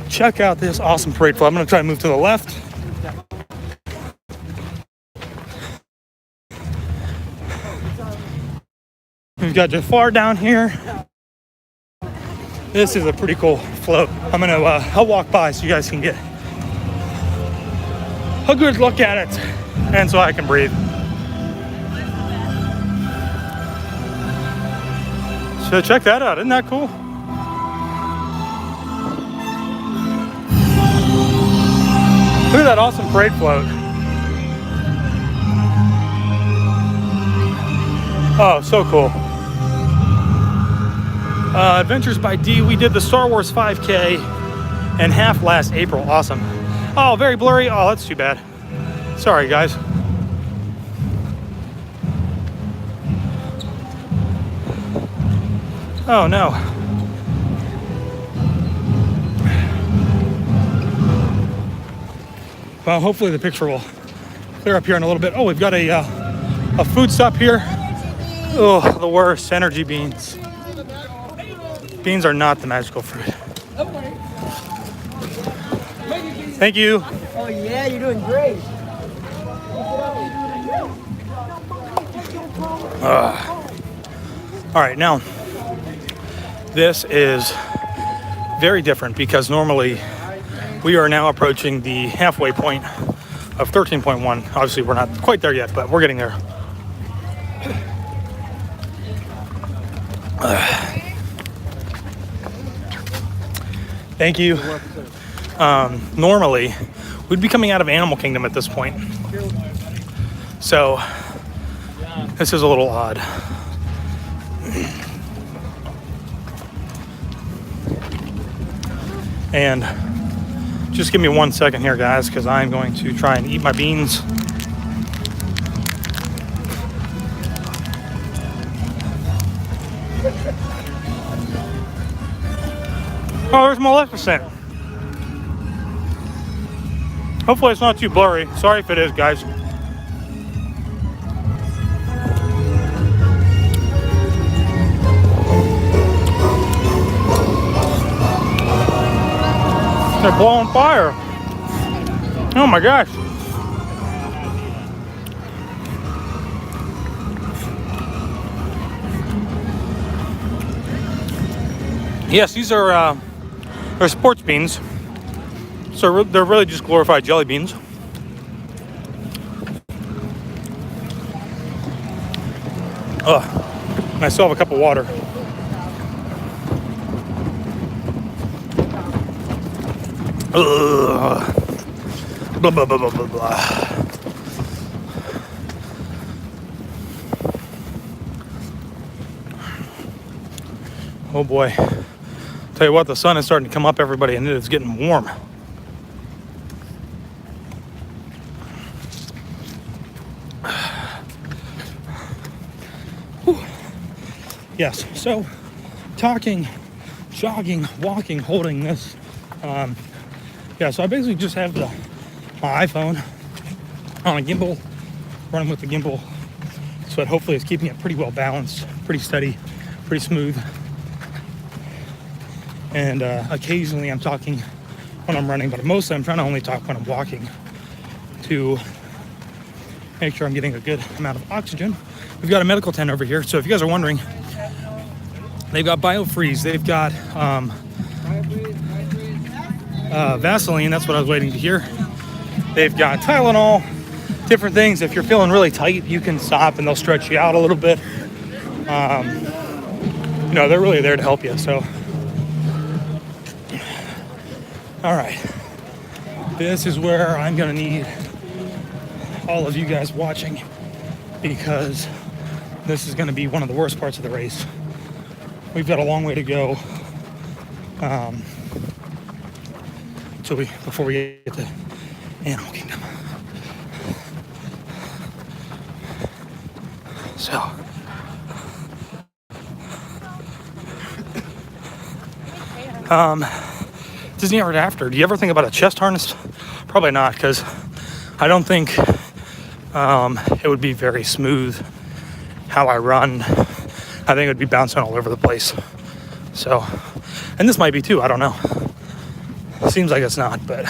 Check out this awesome parade float. I'm gonna try to move to the left. We've got Jafar down here. This is a pretty cool float. I'll walk by so you guys can get a good look at it and so I can breathe. So check that out, isn't that cool? Look at that awesome parade float. Oh, so cool. Adventures by D. We did the Star Wars 5K and half last April. Awesome. Oh, very blurry. Oh, that's too bad. Sorry, guys. Oh, no. Well, hopefully the picture will clear up here in a little bit. Oh, we've got a food stop here. Oh, the worst. Energy beans. Beans are not the magical fruit. Thank you. Oh yeah, you're doing great. All right, now this is very different because normally we are now approaching the halfway point of 13.1. Obviously, we're not quite there yet, but we're getting there. Thank you. Normally, we'd be coming out of Animal Kingdom at this point. So, this is a little odd. And just give me 1 second here, guys, because I'm going to try and eat my beans. Oh, there's Maleficent. Hopefully it's not too blurry. Sorry if it is, guys. They're blowing fire. Oh my gosh. Yes, these are they're sports beans. So they're really just glorified jelly beans. Ugh. And I still have a cup of water. Ugh. Blah, blah, blah, blah, blah, blah. Oh boy. Tell you what, the sun is starting to come up, everybody, and it is getting warm. Whew. Yes, so talking, jogging, walking, holding this. Yeah, so I basically just have my iPhone on a gimbal, running with the gimbal, so it hopefully is keeping it pretty well balanced, pretty steady, pretty smooth. And occasionally I'm talking when I'm running, but mostly I'm trying to only talk when I'm walking to make sure I'm getting a good amount of oxygen. We've got a medical tent over here, so if you guys are wondering, they've got BioFreeze, they've got Vaseline, that's what I was waiting to hear. They've got Tylenol, different things. If you're feeling really tight, you can stop and they'll stretch you out a little bit. You know, they're really there to help you, so. All right, this is where I'm gonna need all of you guys watching because this is gonna be one of the worst parts of the race. We've got a long way to go before we get to Animal Kingdom. So. Disney Ever After. Do you ever think about a chest harness? Probably not, because I don't think it would be very smooth how I run. I think it would be bouncing all over the place. So, and this might be too, I don't know. Seems like it's not, but.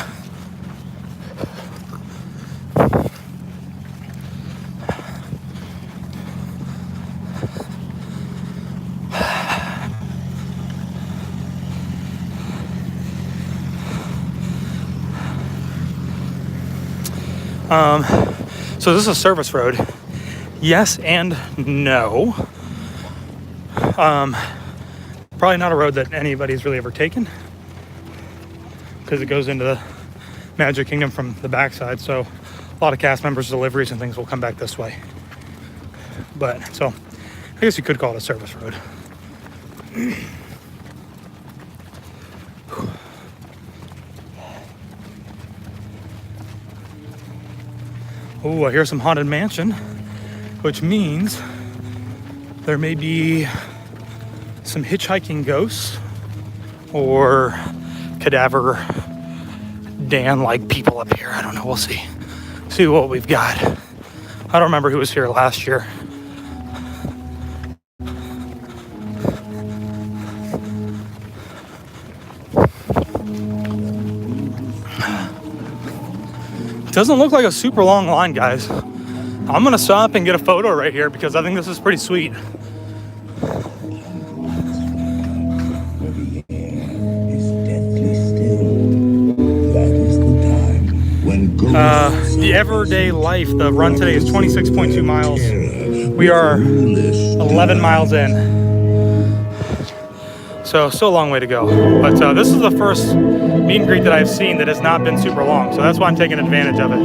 So this is a service road. Yes and no. Probably not a road that anybody's really ever taken because it goes into the Magic Kingdom from the backside. So a lot of cast members, deliveries, and things will come back this way. But so I guess you could call it a service road. Oh, I hear some haunted mansion, which means there may be some hitchhiking ghosts or cadaver Dan-like people up here. I don't know. We'll see. See what we've got. I don't remember who was here last year. Doesn't look like a super long line, guys. I'm gonna stop and get a photo right here because I think this is pretty sweet. The everyday life, the run today is 26.2 miles. We are 11 miles in. So still a long way to go. But this is the first meet and greet that I've seen that has not been super long. So that's why I'm taking advantage of it.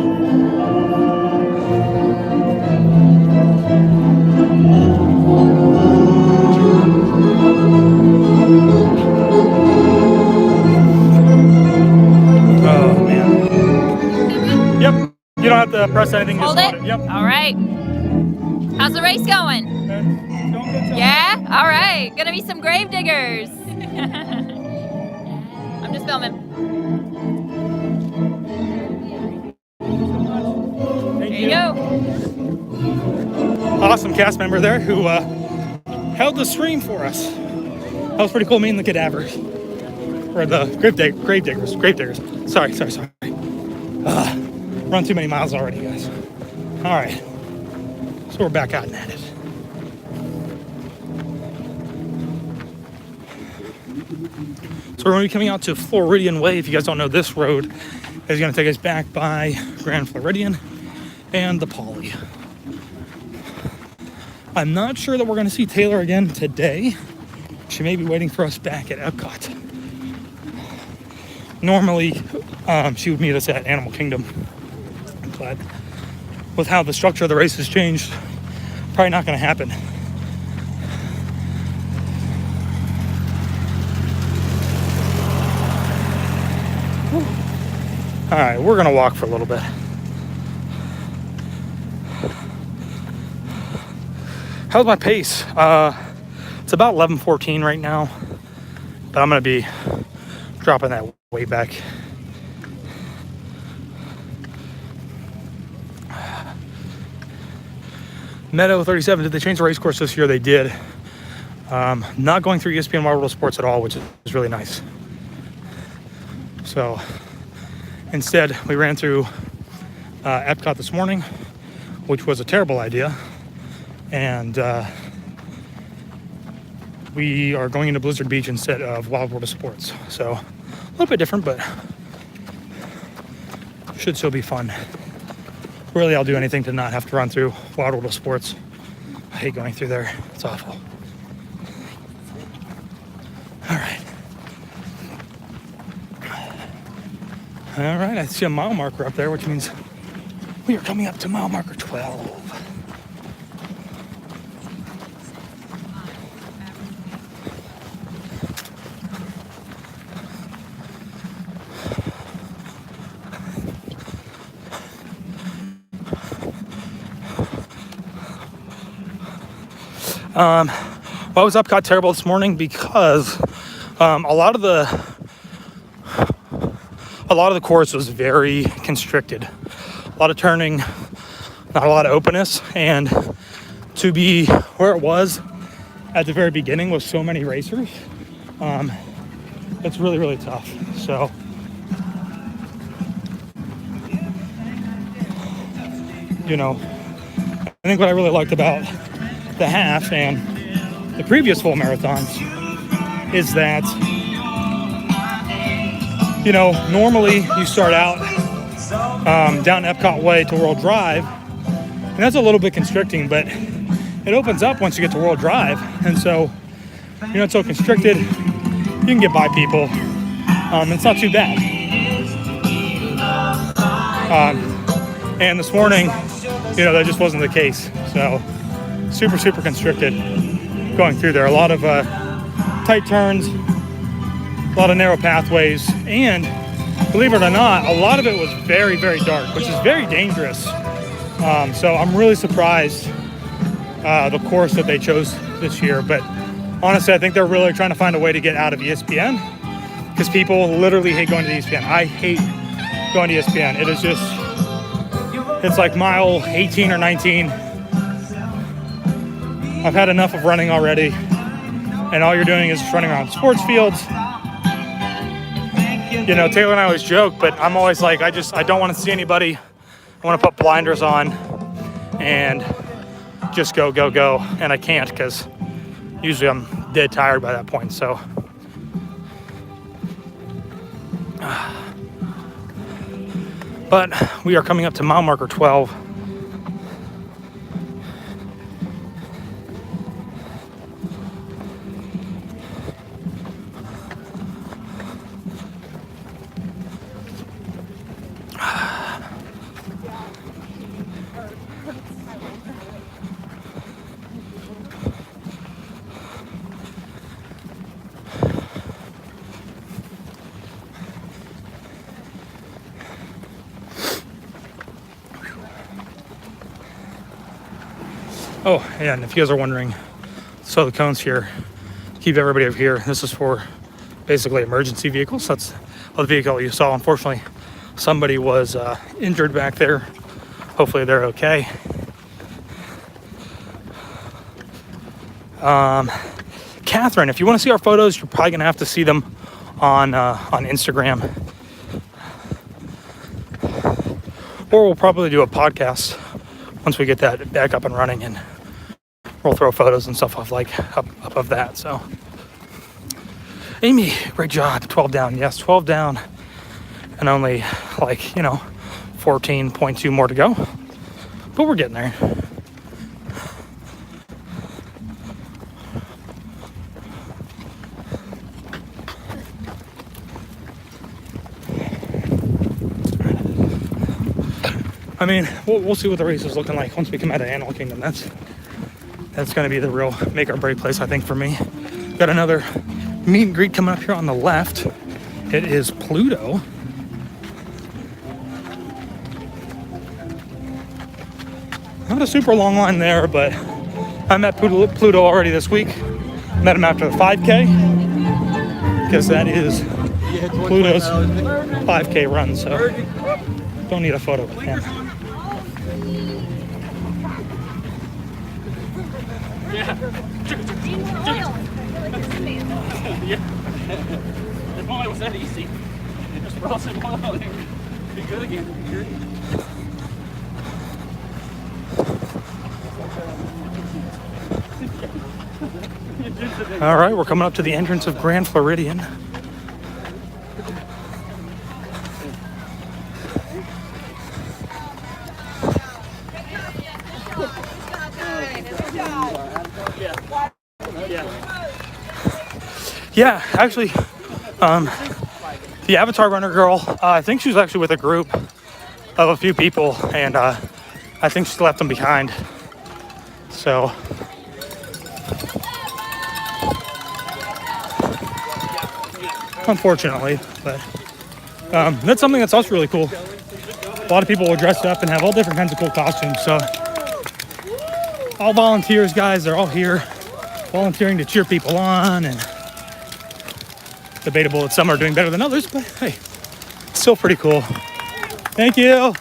Oh, man. Yep. You don't have to press anything. Hold just it? Yep. All right. How's the race going? Yeah? All right. Gonna be some grave diggers. I'm just filming. Thank There you go. Awesome cast member there who held the stream for us. That was pretty cool, meeting the cadavers. Or the grave diggers. Sorry. Run too many miles already, guys. All right. So we're back out and at it. So we're going to be coming out to Floridian Way. If you guys don't know, this road is going to take us back by Grand Floridian and the Poly. I'm not sure that we're going to see Taylor again today. She may be waiting for us back at Epcot. Normally, she would meet us at Animal Kingdom. But with how the structure of the race has changed, probably not going to happen. All right, we're going to walk for a little bit. How's my pace? It's about 11:14 right now, but I'm going to be dropping that way back. Meadow 37, did they change the race course this year? They did. Not going through ESPN Wide World of Sports at all, which is really nice. So instead, we ran through Epcot this morning, which was a terrible idea. And we are going into Blizzard Beach instead of Wild World of Sports. So a little bit different, but should still be fun. Really, I'll do anything to not have to run through Wild World of Sports. I hate going through there. It's awful. All right. All right, I see a mile marker up there, which means we are coming up to mile marker 12. Why was Epcot terrible this morning? Because a lot of the course was very constricted. A lot of turning, not a lot of openness, and to be where it was at the very beginning with so many racers, it's really, really tough. So I think what I really liked about the half and the previous full marathons is that normally you start out down Epcot Way to World Drive, and that's a little bit constricting, but it opens up once you get to World Drive, and so it's so constricted you can get by people. It's not too bad. And this morning that just wasn't the case. So super constricted. going through there. A lot of tight turns, a lot of narrow pathways, and believe it or not, a lot of it was very, very dark, which is very dangerous. So I'm really surprised the course that they chose this year. But honestly, I think they're really trying to find a way to get out of ESPN, because people literally hate going to ESPN. I hate going to ESPN. It is just, it's like mile 18 or 19. I've had enough of running already, and all you're doing is just running around sports fields. You know, Taylor and I always joke, but I'm always like, I don't want to see anybody. I want to put blinders on and just go, and I can't, because usually I'm dead tired by that point. So but we are coming up to mile marker 12. Oh, yeah, and if you guys are wondering, so the cones here keep everybody over here. This is for basically emergency vehicles. That's the vehicle you saw. Unfortunately, somebody was injured back there. Hopefully they're okay. Catherine, if you want to see our photos, you're probably gonna have to see them on Instagram, or we'll probably do a podcast once we get that back up and running, and we'll throw photos and stuff off up of that. So Amy, great job. 12 down. Yes, 12 down, and only 14.2 more to go, but we're getting there. I mean, we'll see what the race is looking like once we come out of Animal Kingdom. That's going to be the real make or break place, I think, for me. Got another meet and greet coming up here on the left. It is Pluto. Not a super long line there, but I met Pluto already this week. Met him after the 5K, because that is Pluto's 5K run, so don't need a photo with him. Yeah. If only it was that easy. Just roll some oil. Be good again. All right, we're coming up to the entrance of Grand Floridian. Yeah, actually, the Avatar Runner girl, I think she was actually with a group of a few people, and I think she left them behind. So, unfortunately, but that's something that's also really cool. A lot of people will dress up and have all different kinds of cool costumes. So, all volunteers, guys, they're all here volunteering to cheer people on, and debatable that some are doing better than others, but hey, still pretty cool. Thank you.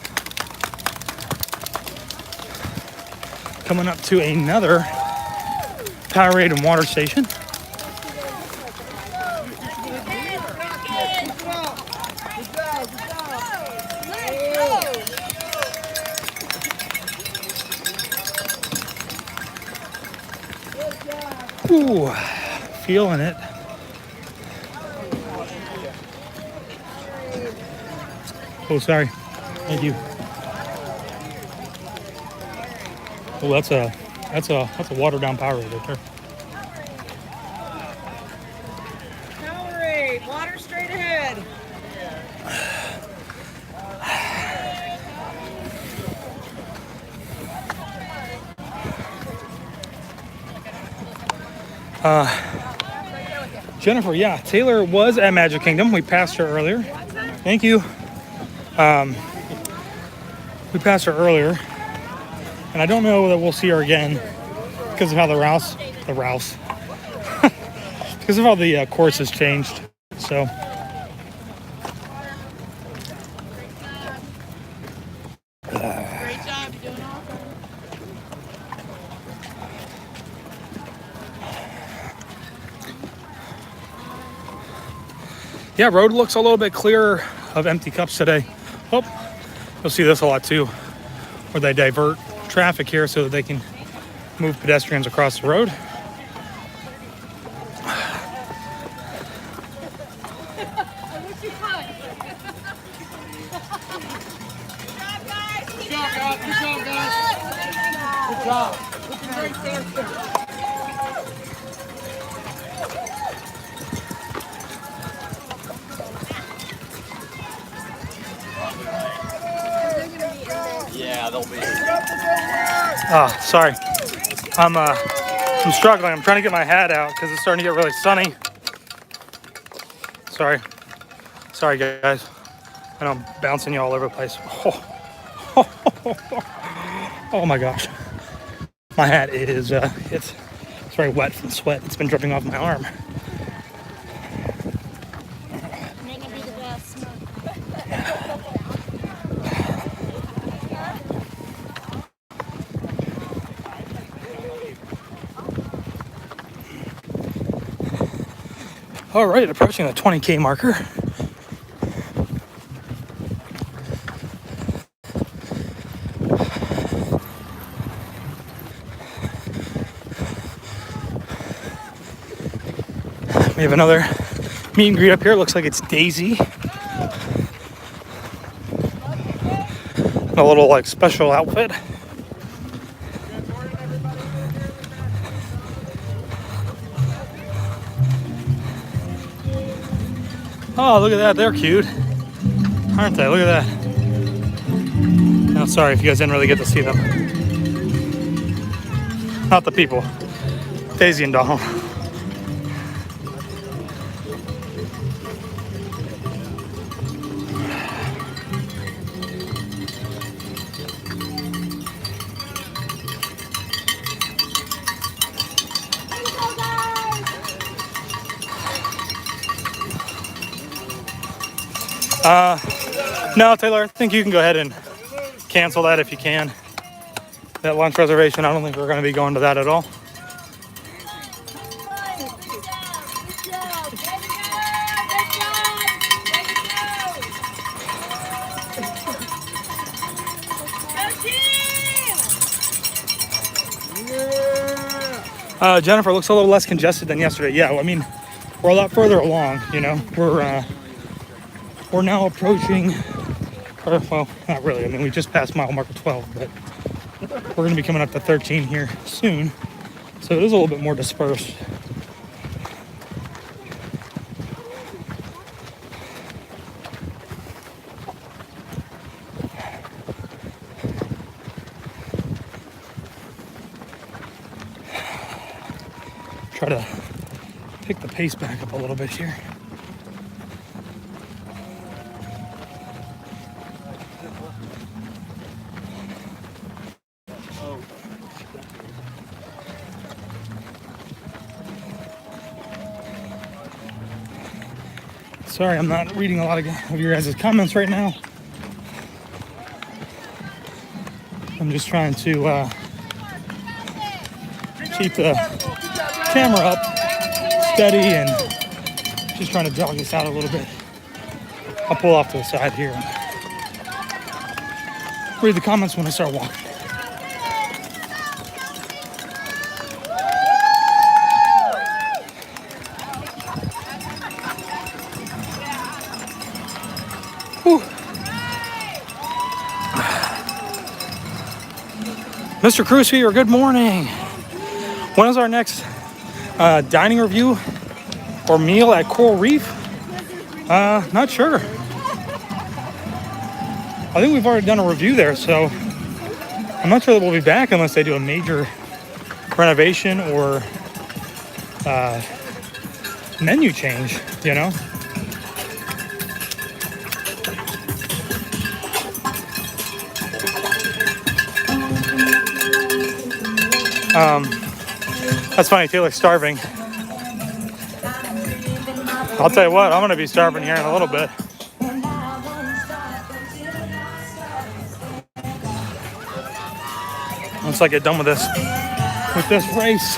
Coming up to another Powerade and water station. Ooh, feeling it. Oh, sorry. Thank you. Oh, that's a watered down Powerade right there. Powerade, water straight ahead. Jennifer, yeah, Taylor was at Magic Kingdom. We passed her earlier. Thank you. We passed her earlier, and I don't know that we'll see her again because of how because of how the course has changed. So. Great job. You're doing awesome. Yeah, road looks a little bit clearer of empty cups today. Oh, you'll see this a lot too, where they divert traffic here so that they can move pedestrians across the road. Yeah, they'll be. Ah, sorry. I'm struggling. I'm trying to get my hat out because it's starting to get really sunny. Sorry, guys. I know I'm bouncing you all over the place. Oh my gosh. My hat is it's very wet from sweat. It's been dripping off my arm. All right, approaching the 20K marker. We have another meet and greet up here. It looks like it's Daisy. A little like special outfit. Oh, look at that. They're cute. Aren't they? Look at that. No, sorry if you guys didn't really get to see them. Not the people. Daisy and Donald. No, Taylor, I think you can go ahead and cancel that if you can. That lunch reservation, I don't think we're going to be going to that at all. Jennifer, looks a little less congested than yesterday. Yeah, I mean, we're a lot further along, you know. We're now approaching, or, well, not really. I mean, we just passed mile marker 12, but we're going to be coming up to 13 here soon. So it is a little bit more dispersed. Try to pick the pace back up a little bit here. Sorry, I'm not reading a lot of your guys' comments right now. I'm just trying to keep the camera up steady and just trying to jog this out a little bit. I'll pull off to the side here and read the comments when I start walking. Mr. Crucier, good morning. When is our next dining review or meal at Coral Reef? Not sure. I think we've already done a review there, so I'm not sure that we'll be back unless they do a major renovation or menu change, you know? That's funny, Taylor's starving. I'll tell you what, I'm gonna be starving here in a little bit. Once I get done with this race.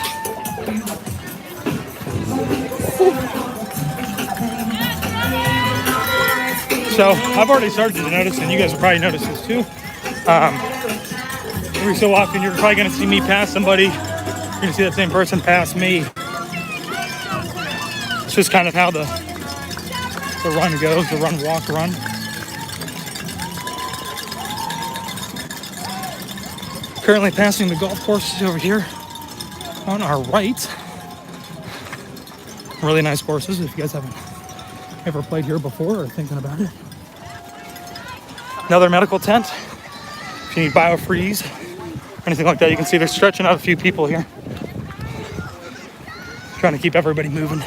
So I've already started to notice, and you guys will probably notice this too. Every so often, you're probably gonna see me pass somebody. You're gonna see that same person pass me. It's just kind of how the run goes, the run, walk, run. Currently passing the golf courses over here on our right. Really nice courses if you guys haven't ever played here before or thinking about it. Another medical tent. If you need biofreeze, anything like that, you can see they're stretching out a few people here. Trying to keep everybody moving.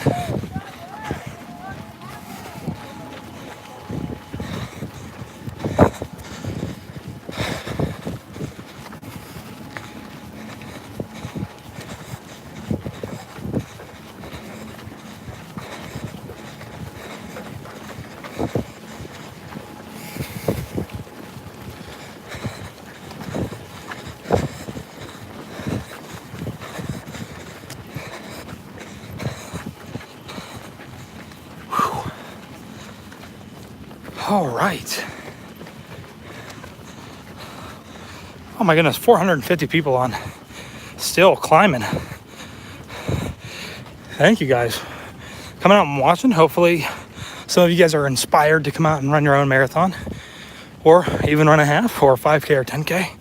All right. Oh my goodness, 450 people on. Still climbing. Thank you guys. Coming out and watching. Hopefully some of you guys are inspired to come out and run your own marathon. Or even run a half or 5K or 10K.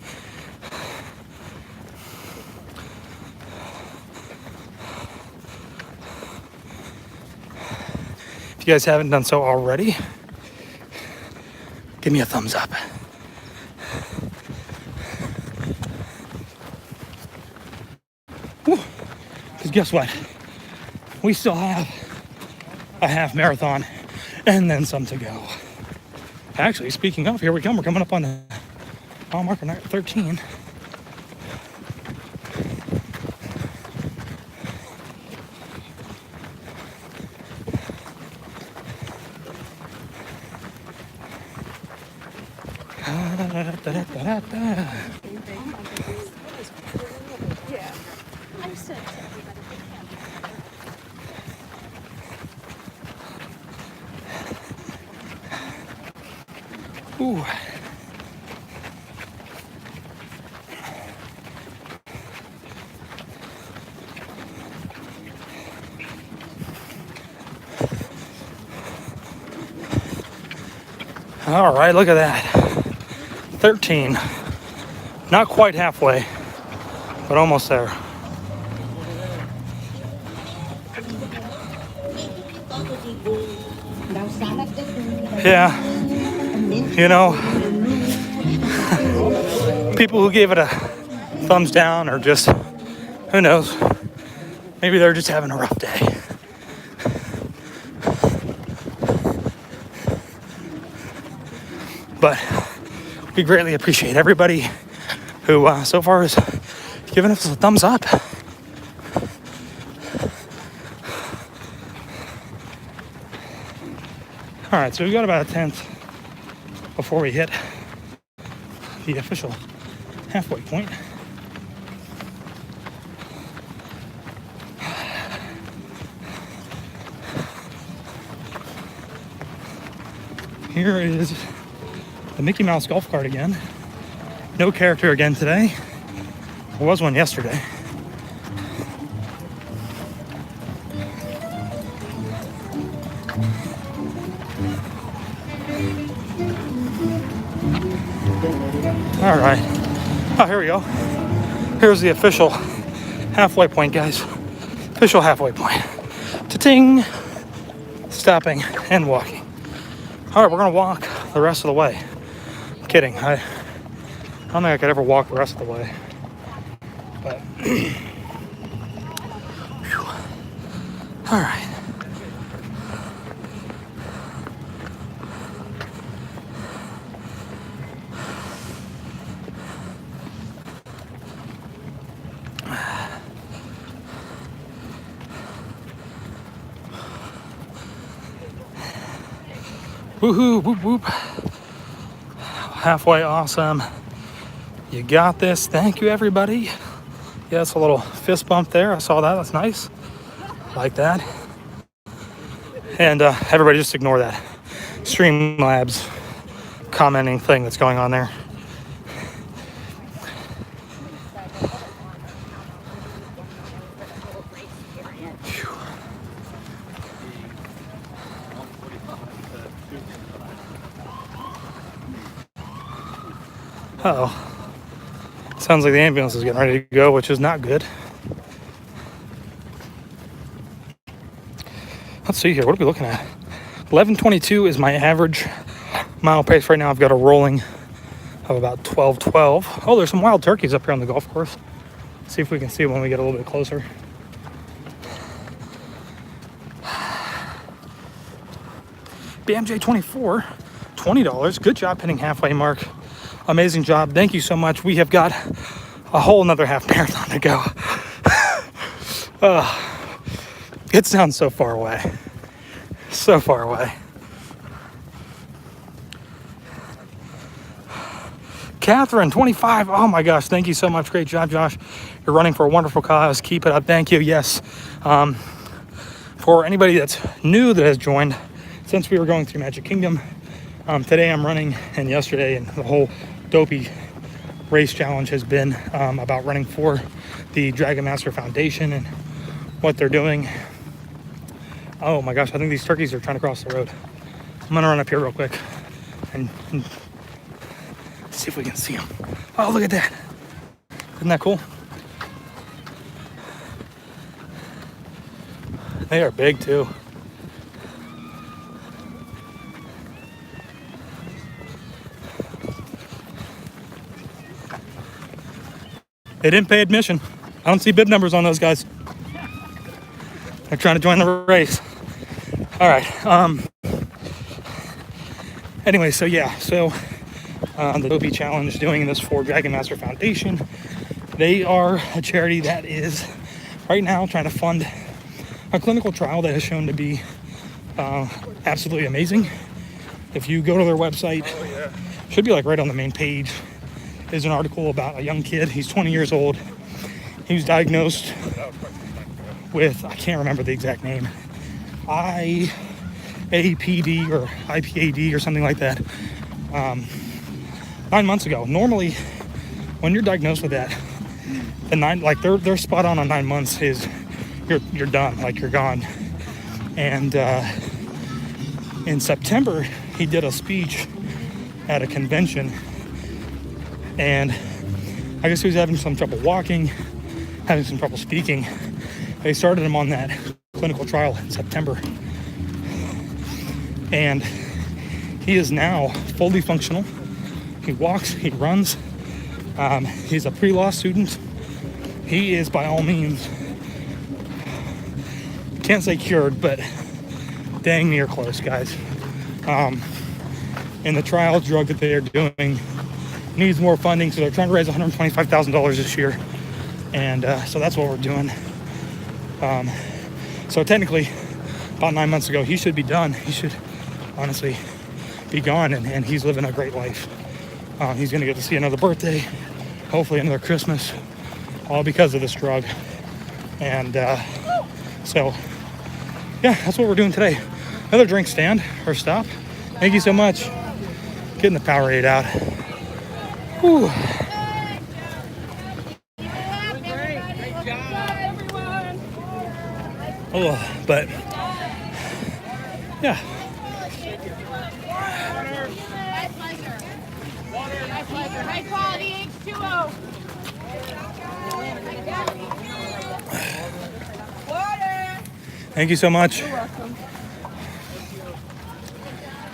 If you guys haven't done so already, give me a thumbs up. Because guess what? We still have a half marathon and then some to go. Actually, speaking of, here we come. We're coming up on the mile marker 13. Ooh. All right, look at that. 13. Not quite halfway, but almost there. Yeah, you know, people who gave it a thumbs down or just, who knows, maybe they're just having a rough day. But we greatly appreciate everybody who so far has given us a thumbs up. All right, so we've got about a 10th before we hit the official halfway point. Here is the Mickey Mouse golf cart again. No character again today. There was one yesterday. All right. Oh, here we go. Here's the official halfway point, guys. Official halfway point. Ta-ting. Stopping and walking. All right, we're gonna walk the rest of the way. I'm kidding. I don't think I could ever walk the rest of the way. But All right. Woohoo, whoop, whoop. Halfway awesome. You got this. Thank you, everybody. Yeah, it's a little fist bump there. I saw that. That's nice. Like that. And everybody just ignore that Streamlabs commenting thing that's going on there. Uh-oh. Sounds like the ambulance is getting ready to go, which is not good. Let's see here. What are we looking at? 11:22 is my average mile pace right now. I've got a rolling of about 12:12. Oh, there's some wild turkeys up here on the golf course. See if we can see them when we get a little bit closer. BMJ24, $20. Good job hitting halfway mark. Amazing job. Thank you so much. We have got a whole another half marathon to go. It sounds so far away. So far away. Catherine, 25. Oh my gosh. Thank you so much. Great job, Josh. You're running for a wonderful cause. Keep it up. Thank you. Yes. For anybody that's new that has joined, since we were going through Magic Kingdom, today I'm running, and yesterday, and the whole Dopey race challenge has been about running for the Dragon Master Foundation and what they're doing. Oh my gosh, I think these turkeys are trying to cross the road. I'm gonna run up here real quick and see if we can see them. Oh, look at that. Isn't that cool? They are big too. They didn't pay admission. I don't see bib numbers on those guys. They're trying to join the race. All right. Anyway, so yeah. So the Dopey Challenge doing this for Dragon Master Foundation. They are a charity that is right now trying to fund a clinical trial that has shown to be absolutely amazing. If you go to their website, should be like right on the main page, is an article about a young kid. He's 20 years old. He was diagnosed with, I can't remember the exact name, IAPD or IPAD or something like that, 9 months ago. Normally, when you're diagnosed with that, they're spot on 9 months is you're done, like you're gone. And in September, he did a speech at a convention, and I guess he was having some trouble walking, having some trouble speaking. They started him on that clinical trial in September, and he is now fully functional. He walks, he runs. He's a pre-law student. He is by all means, can't say cured, but dang near close, guys. And the trial drug that they are doing needs more funding, so they're trying to raise $125,000 this year, and so that's what we're doing. So technically, about 9 months ago, he should be done. He should honestly be gone, and he's living a great life. He's gonna get to see another birthday, hopefully another Christmas, all because of this drug. And so yeah, that's what we're doing today. Another drink stand or stop. Thank you so much. Getting the Powerade out. Whew. Oh, but yeah. High quality H2O. Water. Thank you so much. You're welcome.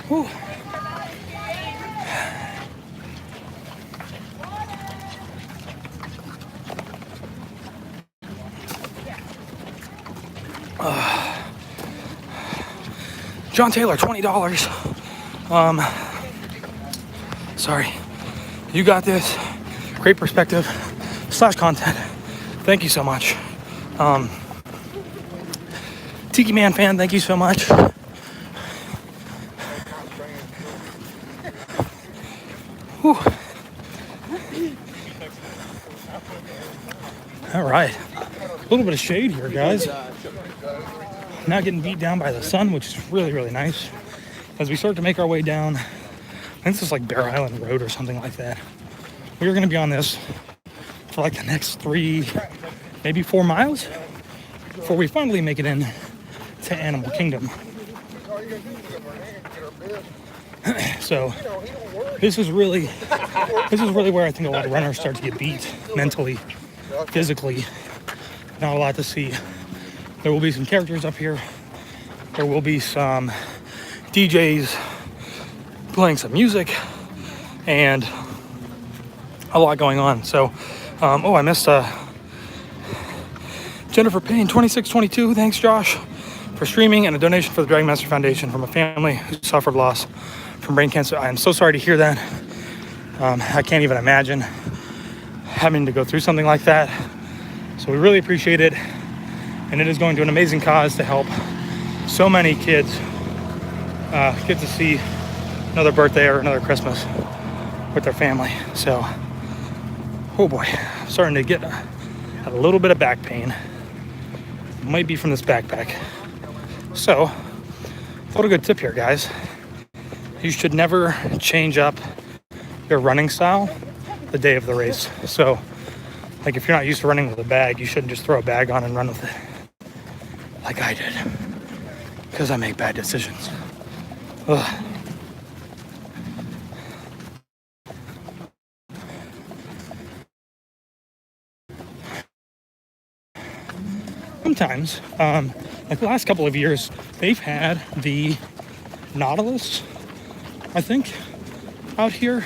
Whew. John Taylor, $20. Sorry. You got this. Great perspective / content. Thank you so much. Tiki Man fan, thank you so much. Whew. All right. A little bit of shade here, guys. Not getting beat down by the sun, which is really, really nice. As we start to make our way down, I think this is like Bear Island Road or something like that. We're going to be on this for like the next 3, maybe 4 miles before we finally make it in to Animal Kingdom. So this is really where I think a lot of runners start to get beat mentally, physically. Not a lot to see. There will be some characters up here. There will be some DJs playing some music and a lot going on. So, I missed Jennifer Payne, 2622. Thanks, Josh, for streaming, and a donation for the Dragon Master Foundation from a family who suffered loss from brain cancer. I am so sorry to hear that. I can't even imagine having to go through something like that. So we really appreciate it. And it is going to an amazing cause to help so many kids get to see another birthday or another Christmas with their family. So, oh boy, I'm starting to get a little bit of back pain. Might be from this backpack. So, what a good tip here, guys. You should never change up your running style the day of the race. So, like if you're not used to running with a bag, you shouldn't just throw a bag on and run with it like I did, because I make bad decisions. Ugh. Sometimes, like the last couple of years, they've had the Nautilus, I think, out here.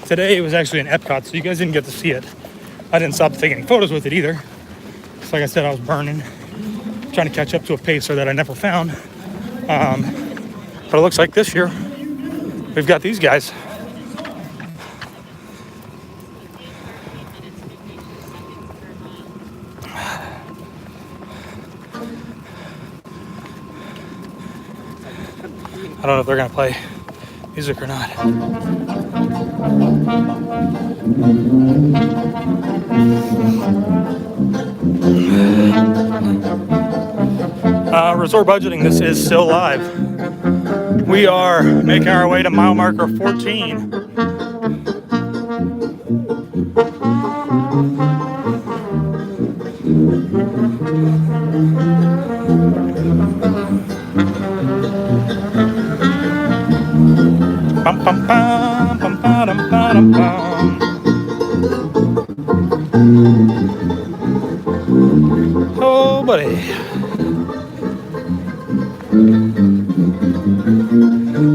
Today it was actually in Epcot, so you guys didn't get to see it. I didn't stop to take any photos with it either. So like I said, I was burning, trying to catch up to a pacer that I never found. But it looks like this year, we've got these guys. I don't know if they're gonna play music or not. Resort budgeting, this is still live. We are making our way to mile marker 14. Bum, bum, bum, bum, bum, bum, bum. Oh, buddy.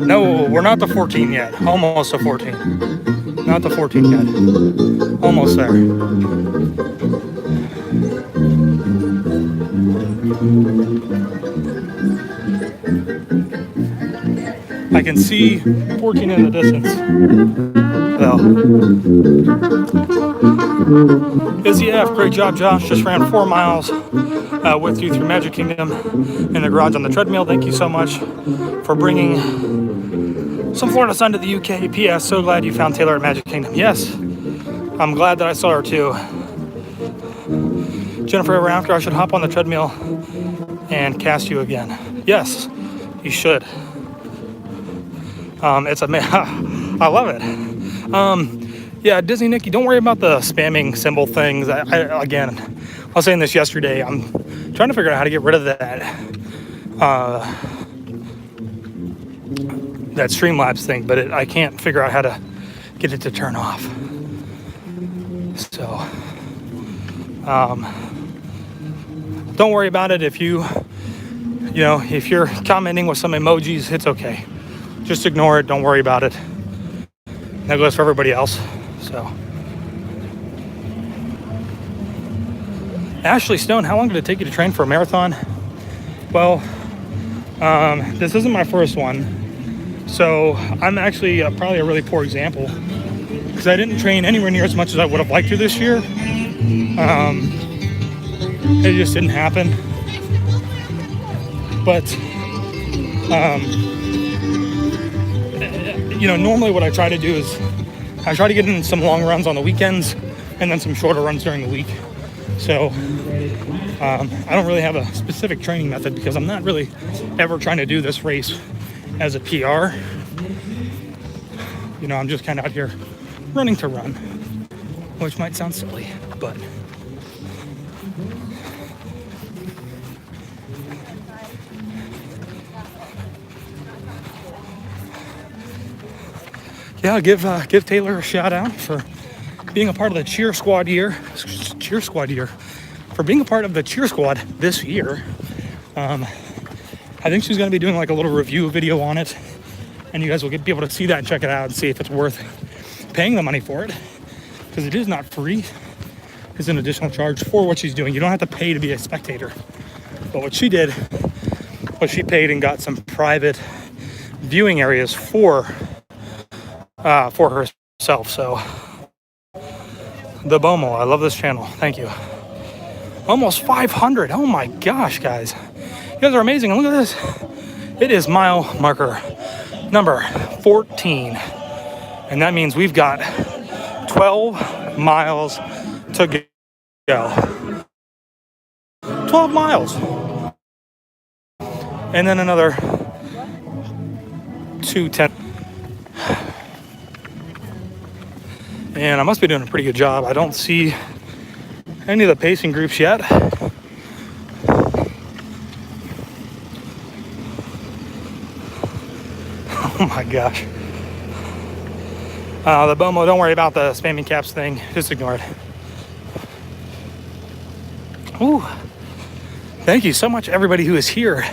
No, we're not to 14 yet. Almost to 14. Not to 14 yet. Almost there. I can see 14 in the distance. Well, Izzy F, great job, Josh. Just ran 4 miles with you through Magic Kingdom in the garage on the treadmill. Thank you so much for bringing some Florida sun to the UK. P.S. So glad you found Taylor at Magic Kingdom. Yes, I'm glad that I saw her too. Jennifer, ever after I should hop on the treadmill and cast you again. Yes, you should. It's I love it. Yeah, Disney Nikki, don't worry about the spamming symbol things. I was saying this yesterday. I'm trying to figure out how to get rid of that that Streamlabs thing, but I can't figure out how to get it to turn off. So, don't worry about it. If if you're commenting with some emojis, it's okay. Just ignore it. Don't worry about it. That goes for everybody else. So, Ashley Stone, how long did it take you to train for a marathon? Well, This isn't my first one, so I'm actually probably a really poor example because I didn't train anywhere near as much as I would have liked to this year. It just didn't happen. But normally what I try to do is I try to get in some long runs on the weekends and then some shorter runs during the week. So I don't really have a specific training method because I'm not really ever trying to do this race as a PR. I'm just kind of out here running to run, which might sound silly, but yeah, give Taylor a shout out for being a part of the cheer squad for being a part of the cheer squad this year. I think she's going to be doing like a little review video on it, and you guys will be able to see that and check it out and see if it's worth paying the money for it, because it is not free. It's an additional charge for what she's doing. You don't have to pay to be a spectator, but what she did was she paid and got some private viewing areas for herself. So the Bomo, I love this channel. Thank you. Almost 500. Oh my gosh, guys. You guys are amazing. And look at this. It is mile marker number 14. And that means we've got 12 miles to go. 12 miles. And then another 2:10. And I must be doing a pretty good job. I don't see any of the pacing groups yet. Oh my gosh. The Bomo, don't worry about the spamming caps thing. Just ignore it. Ooh. Thank you so much, everybody who is here.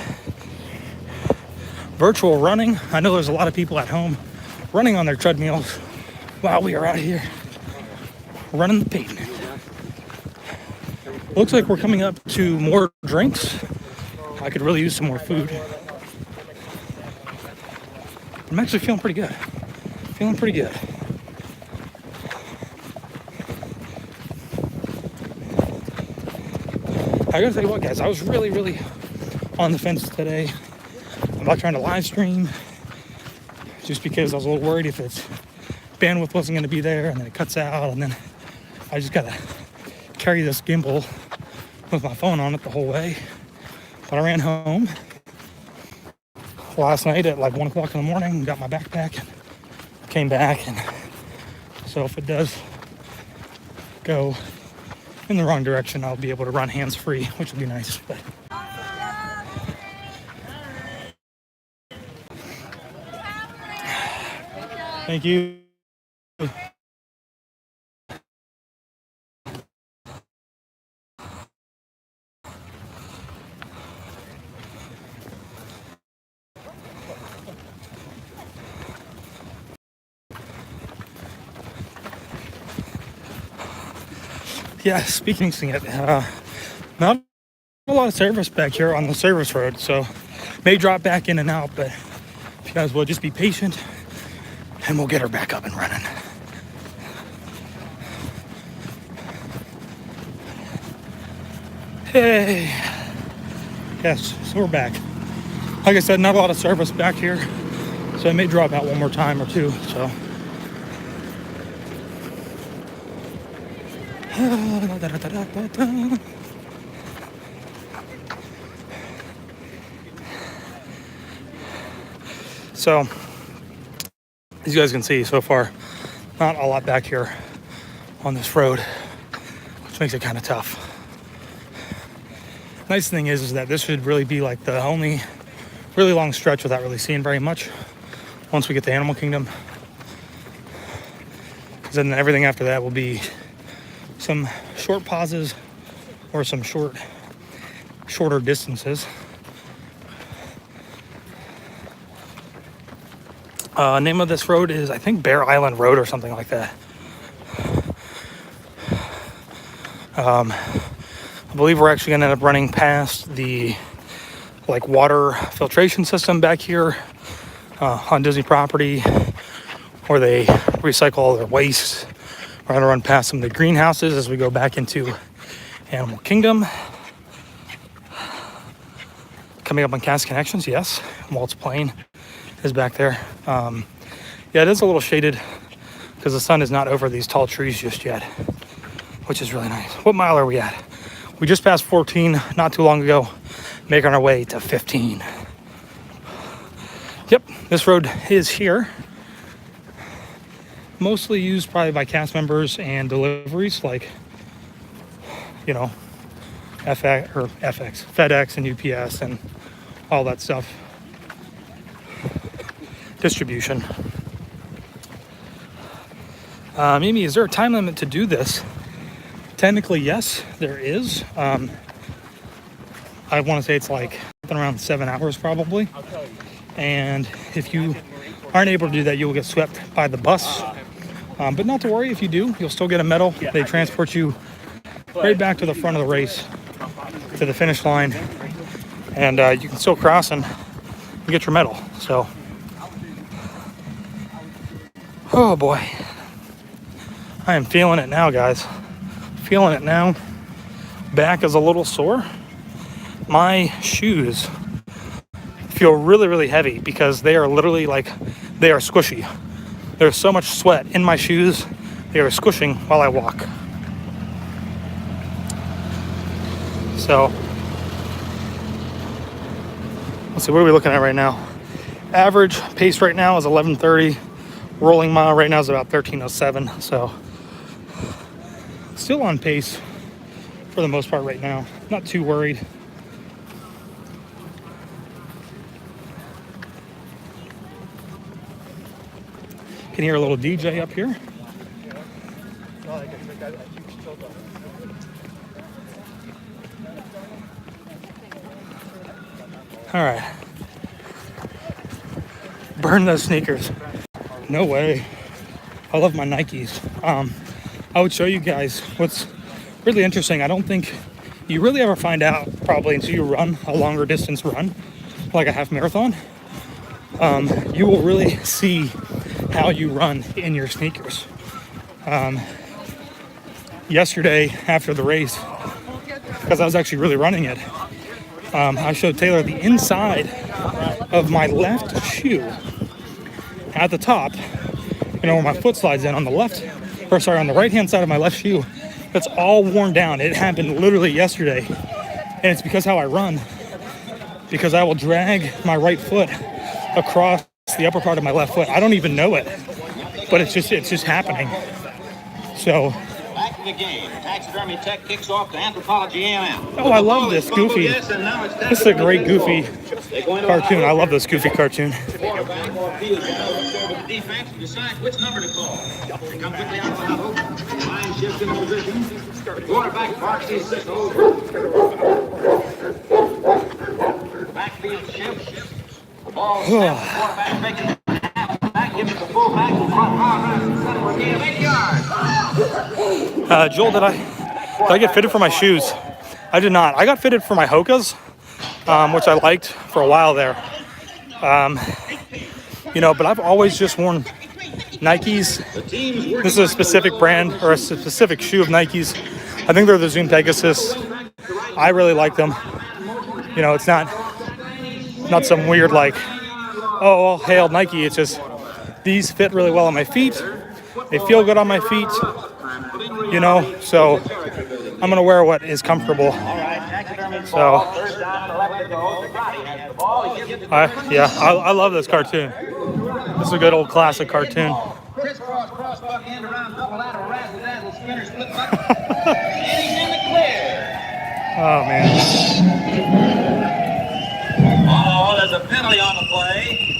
Virtual running. I know there's a lot of people at home running on their treadmills while we are out here running the pavement. Looks like we're coming up to more drinks. I could really use some more food. I'm actually feeling pretty good. Feeling pretty good. I gotta tell you what, guys, I was really on the fence today about trying to live stream, just because I was a little worried if its bandwidth wasn't going to be there and then it cuts out, and then I just gotta carry this gimbal with my phone on it the whole way. But I ran home last night at like 1 o'clock in the morning, got my backpack, and came back, and so if it does go in the wrong direction, I'll be able to run hands-free, which will be nice. But thank you. Yeah, speaking of it, not a lot of service back here on the service road, so may drop back in and out, but if you guys will just be patient and we'll get her back up and running. Hey, yes, so we're back. Like I said, not a lot of service back here, so it may drop out one more time or two, so. So, as you guys can see so far, not a lot back here on this road, which makes it kind of tough. Nice thing is that this should really be like the only really long stretch without really seeing very much once we get to Animal Kingdom. Because then everything after that will be some short pauses or some shorter distances. Name of this road is, I think, Bear Island Road or something like that. I believe we're actually going to end up running past the like water filtration system back here on Disney property, where they recycle all their waste. We're gonna run past some of the greenhouses as we go back into Animal Kingdom. Coming up on Cast Connections, yes. Walt's plane is back there. Yeah, it is a little shaded because the sun is not over these tall trees just yet, which is really nice. What mile are we at? We just passed 14 not too long ago, making our way to 15. Yep, this road is here. Mostly used probably by cast members and deliveries like, you know, FedEx and UPS and all that stuff. Distribution. Mimi, is there a time limit to do this? Technically, yes, there is. I want to say it's like around 7 hours probably. And if you aren't able to do that, you will get swept by the bus. But not to worry, if you do, you'll still get a medal. They transport you right back to the front of the race, to the finish line. And you can still cross and get your medal. So, oh boy. I am feeling it now, guys. Feeling it now. Back is a little sore. My shoes feel really, really heavy because they are literally like, they are squishy. There's so much sweat in my shoes. They are squishing while I walk. So, let's see, what are we looking at right now? Average pace right now is 11:30. Rolling mile right now is about 13:07. So, still on pace for the most part right now. Not too worried. Can hear a little DJ up here. All right. Burn those sneakers. No way. I love my Nikes. I would show you guys what's really interesting. I don't think you really ever find out probably until you run a longer distance run, like a half marathon. You will really see how you run in your sneakers. Yesterday after the race, because I was actually really running it, I showed Taylor the inside of my left shoe at the top, you know, where my foot slides in on the left, or sorry, on the right hand side of my left shoe. It's all worn down. It happened literally yesterday, and it's because how I run, because I will drag my right foot across the upper part of my left foot. I don't even know it, but it's just happening. So back to the game. Taxidermy Tech kicks off to Anthropology A&M. Oh, I love this Goofy. This is a great Goofy cartoon. I love this Goofy cartoon. Defense decide which number to call. They come quickly out of the huddle. Line shifts into position. The quarterback parks his signal. Backfield shift. The ball snaps. The quarterback making back, gives it the fullback. Front round, center for a gain of 8 yards. Joel, did I get fitted for my shoes? I did not. I got fitted for my Hokas, which I liked for a while there. You know, but I've always just worn Nikes. This is a specific brand or a specific shoe of Nikes. I think they're the Zoom Pegasus. I really like them. You know, it's not some weird like, oh, all hail Nike. It's just these fit really well on my feet. They feel good on my feet. You know, so I'm gonna wear what is comfortable. So, I love this cartoon. This is a good old classic cartoon. Crisscross, crossbuck, end around, double lateral, razzle dazzle, spinner, split bucket. And he's in the clear. Oh man. Oh, there's a penalty on the play.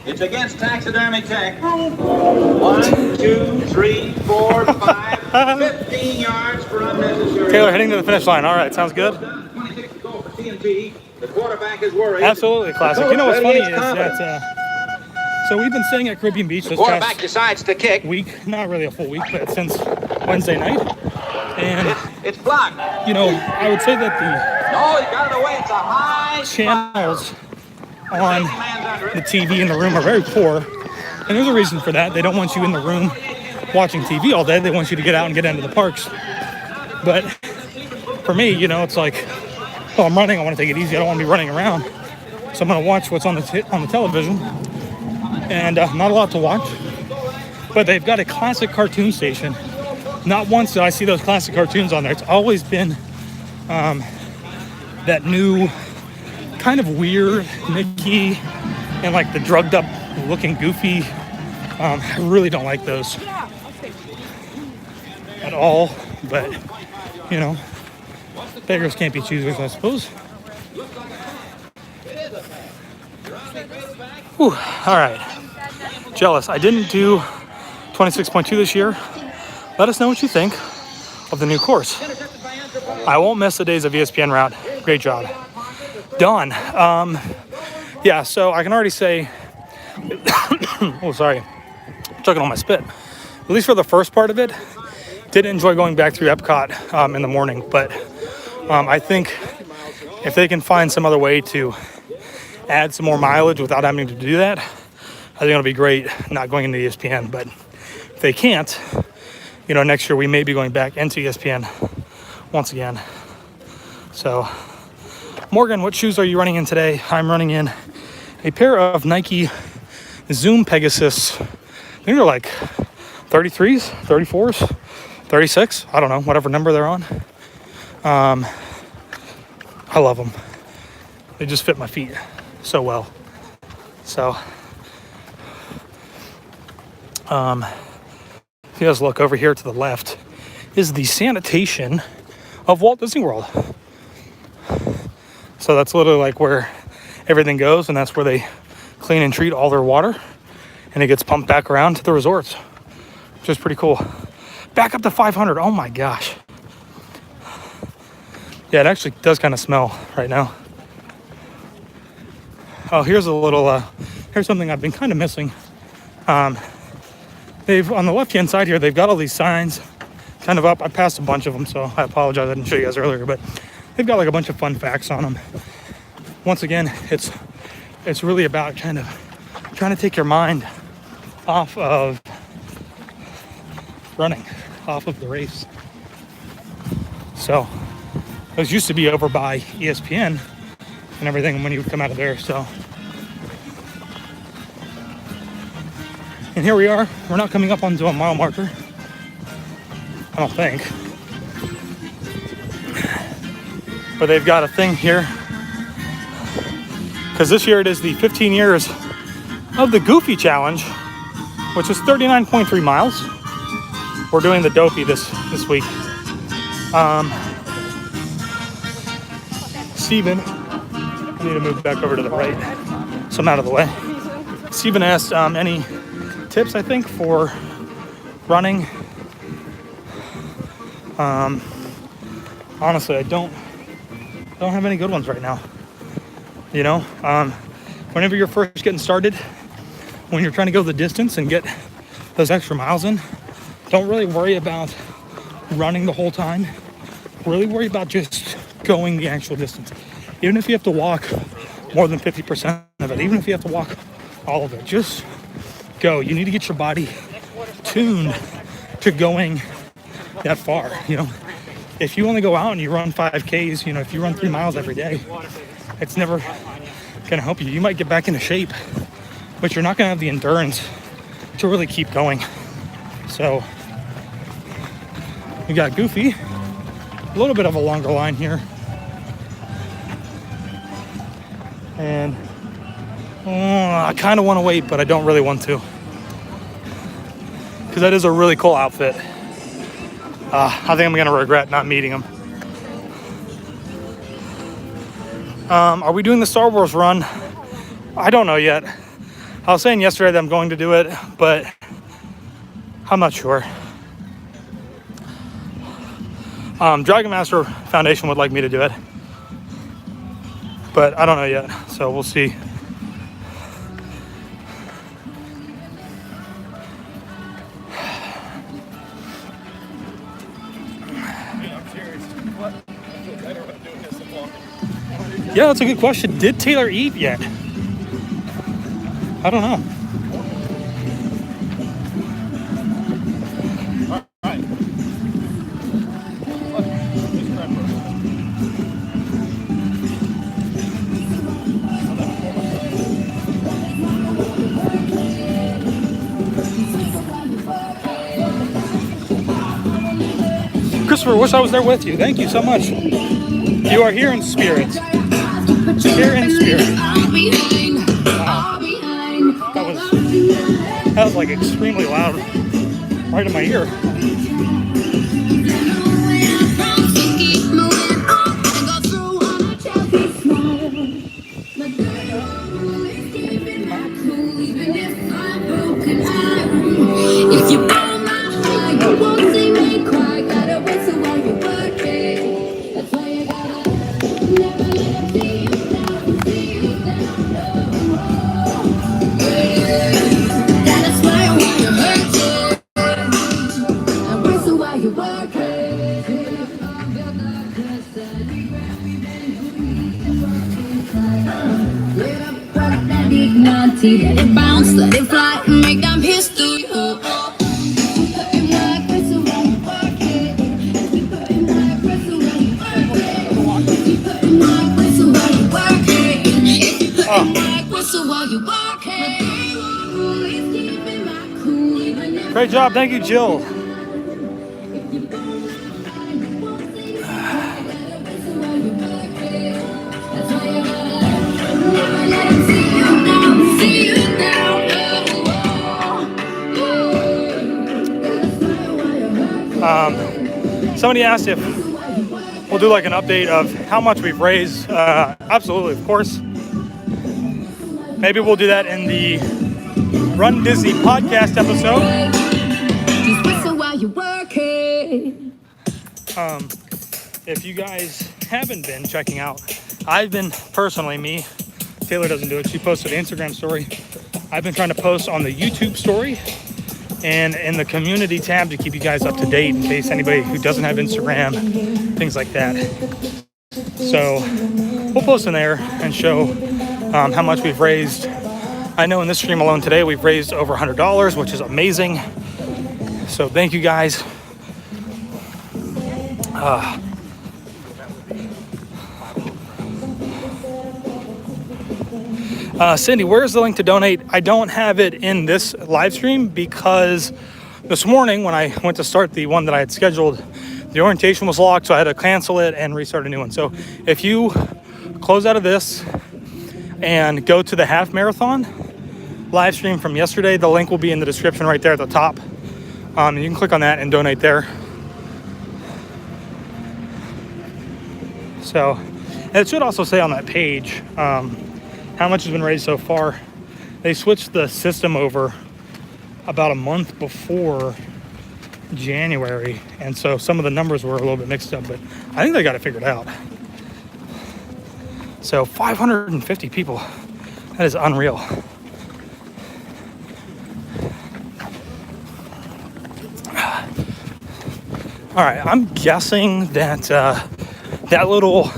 It's against Taxidermy Tech. 1, 2, 3, 4, 5, 15 yards for unnecessary. Taylor heading to the finish line. All right, sounds good. 26 to go for TNT. The quarterback is worried. Absolutely classic. You know what's funny is that so we've been staying at Caribbean Beach this quarterback decides to kick. week, not really a full week, but since Wednesday night. And it's blocked. you know, I would say that Oh, he got it away. It's a high channels on the TV in the room are very poor. And there's a reason for that. They don't want you in the room watching TV all day. They want you to get out and get into the parks. But for me, you know, it's like, oh, I'm running. I want to take it easy. I don't want to be running around. So I'm going to watch what's on the television. And not a lot to watch. But they've got a classic cartoon station. Not once did I see those classic cartoons on there. It's always been that new kind of weird Mickey and like the drugged up looking Goofy. I really don't like those at all, but you know, beggars can't be choosers, I suppose. Whew, all right, jealous. I didn't do 26.2 this year. Let us know what you think of the new course. I won't miss the days of ESPN route. Great job. Done. Yeah, so I can already say, oh, sorry, choking on my spit. At least for the first part of it, didn't enjoy going back through Epcot in the morning, but I think if they can find some other way to add some more mileage without having to do that, I think it'll be great not going into ESPN. But if they can't, you know, next year we may be going back into ESPN once again. So, Morgan, what shoes are you running in today? I'm running in a pair of Nike Zoom Pegasus. I think they're like 33s, 34s, 36. I don't know, whatever number they're on. I love them. They just fit my feet so well. So, if you guys look over here to the left is the sanitation of Walt Disney World. So that's literally like where everything goes, and that's where they clean and treat all their water, and it gets pumped back around to the resorts, which is pretty cool. Back up to 500. Oh my gosh. Yeah, it actually does kind of smell right now. Oh, here's a little, here's something I've been kind of missing. They've, on the left-hand side here, they've got all these signs kind of up. I passed a bunch of them, so I apologize I didn't show you guys earlier, but they've got like a bunch of fun facts on them. Once again, it's really about kind of trying to take your mind off of running, off of the race. So those used to be over by ESPN and everything when you would come out of there. So, and here we are. We're not coming up onto a mile marker, I don't think. But they've got a thing here, because this year it is the 15 years of the Goofy Challenge, which is 39.3 miles. We're doing the Dopey this week. Steven, I need to move back over to the right so I'm out of the way. Steven asked any tips, I think, for running. Honestly, I don't have any good ones right now. You know, whenever you're first getting started, when you're trying to go the distance and get those extra miles in, don't really worry about running the whole time. Really worry about just going the actual distance. Even if you have to walk more than 50% of it, even if you have to walk all of it, just go. You need to get your body tuned to going that far. You know, if you only go out and you run 5Ks, you know, if you run 3 miles every day, it's never gonna help you. You might get back into shape, but you're not gonna have the endurance to really keep going. So we got Goofy, a little bit of a longer line here. And I kind of want to wait, but I don't really want to, because that is a really cool outfit. I think I'm gonna regret not meeting him. Are we doing the Star Wars run? I don't know yet. I was saying yesterday that I'm going to do it, but I'm not sure. Dragon Master Foundation would like me to do it, but I don't know yet, so we'll see. Yeah, that's a good question. Did Taylor eat yet? I don't know. Christopher, wish I was there with you. Thank you so much. You are here in spirit. Here in spirit. Wow. That was like extremely loud right in my ear. If you blow my heart, you won't see me cry. Gotta whistle while you work it. That's why you gotta never let them see you down, see you down. Gotta smile while you hurt it. And whistle while you work it. Get up, rock that dignity, let it bounce, let it fly, and make them history. Great job. Thank you, Jill. Somebody asked if we'll do like an update of how much we've raised. Absolutely, of course. Maybe we'll do that in the Run Disney podcast episode. If you guys haven't been checking out, I've been personally, Taylor doesn't do it. She posted an Instagram story. I've been trying to post on the YouTube story and in the community tab to keep you guys up to date in case anybody who doesn't have Instagram, things like that. So we'll post in there and show how much we've raised. I know in this stream alone today, we've raised over $100, which is amazing. So thank you guys. Cindy, where's the link to donate? I don't have it in this live stream because this morning when I went to start the one that I had scheduled, the orientation was locked, so I had to cancel it and restart a new one. So if you close out of this and go to the half marathon live stream from yesterday, the link will be in the description right there at the top. You can click on that and donate there. So, and it should also say on that page how much has been raised so far. They switched the system over about a month before January, and so some of the numbers were a little bit mixed up, but I think they got it figured out. So 550 people, that is unreal. All right, I'm guessing that that little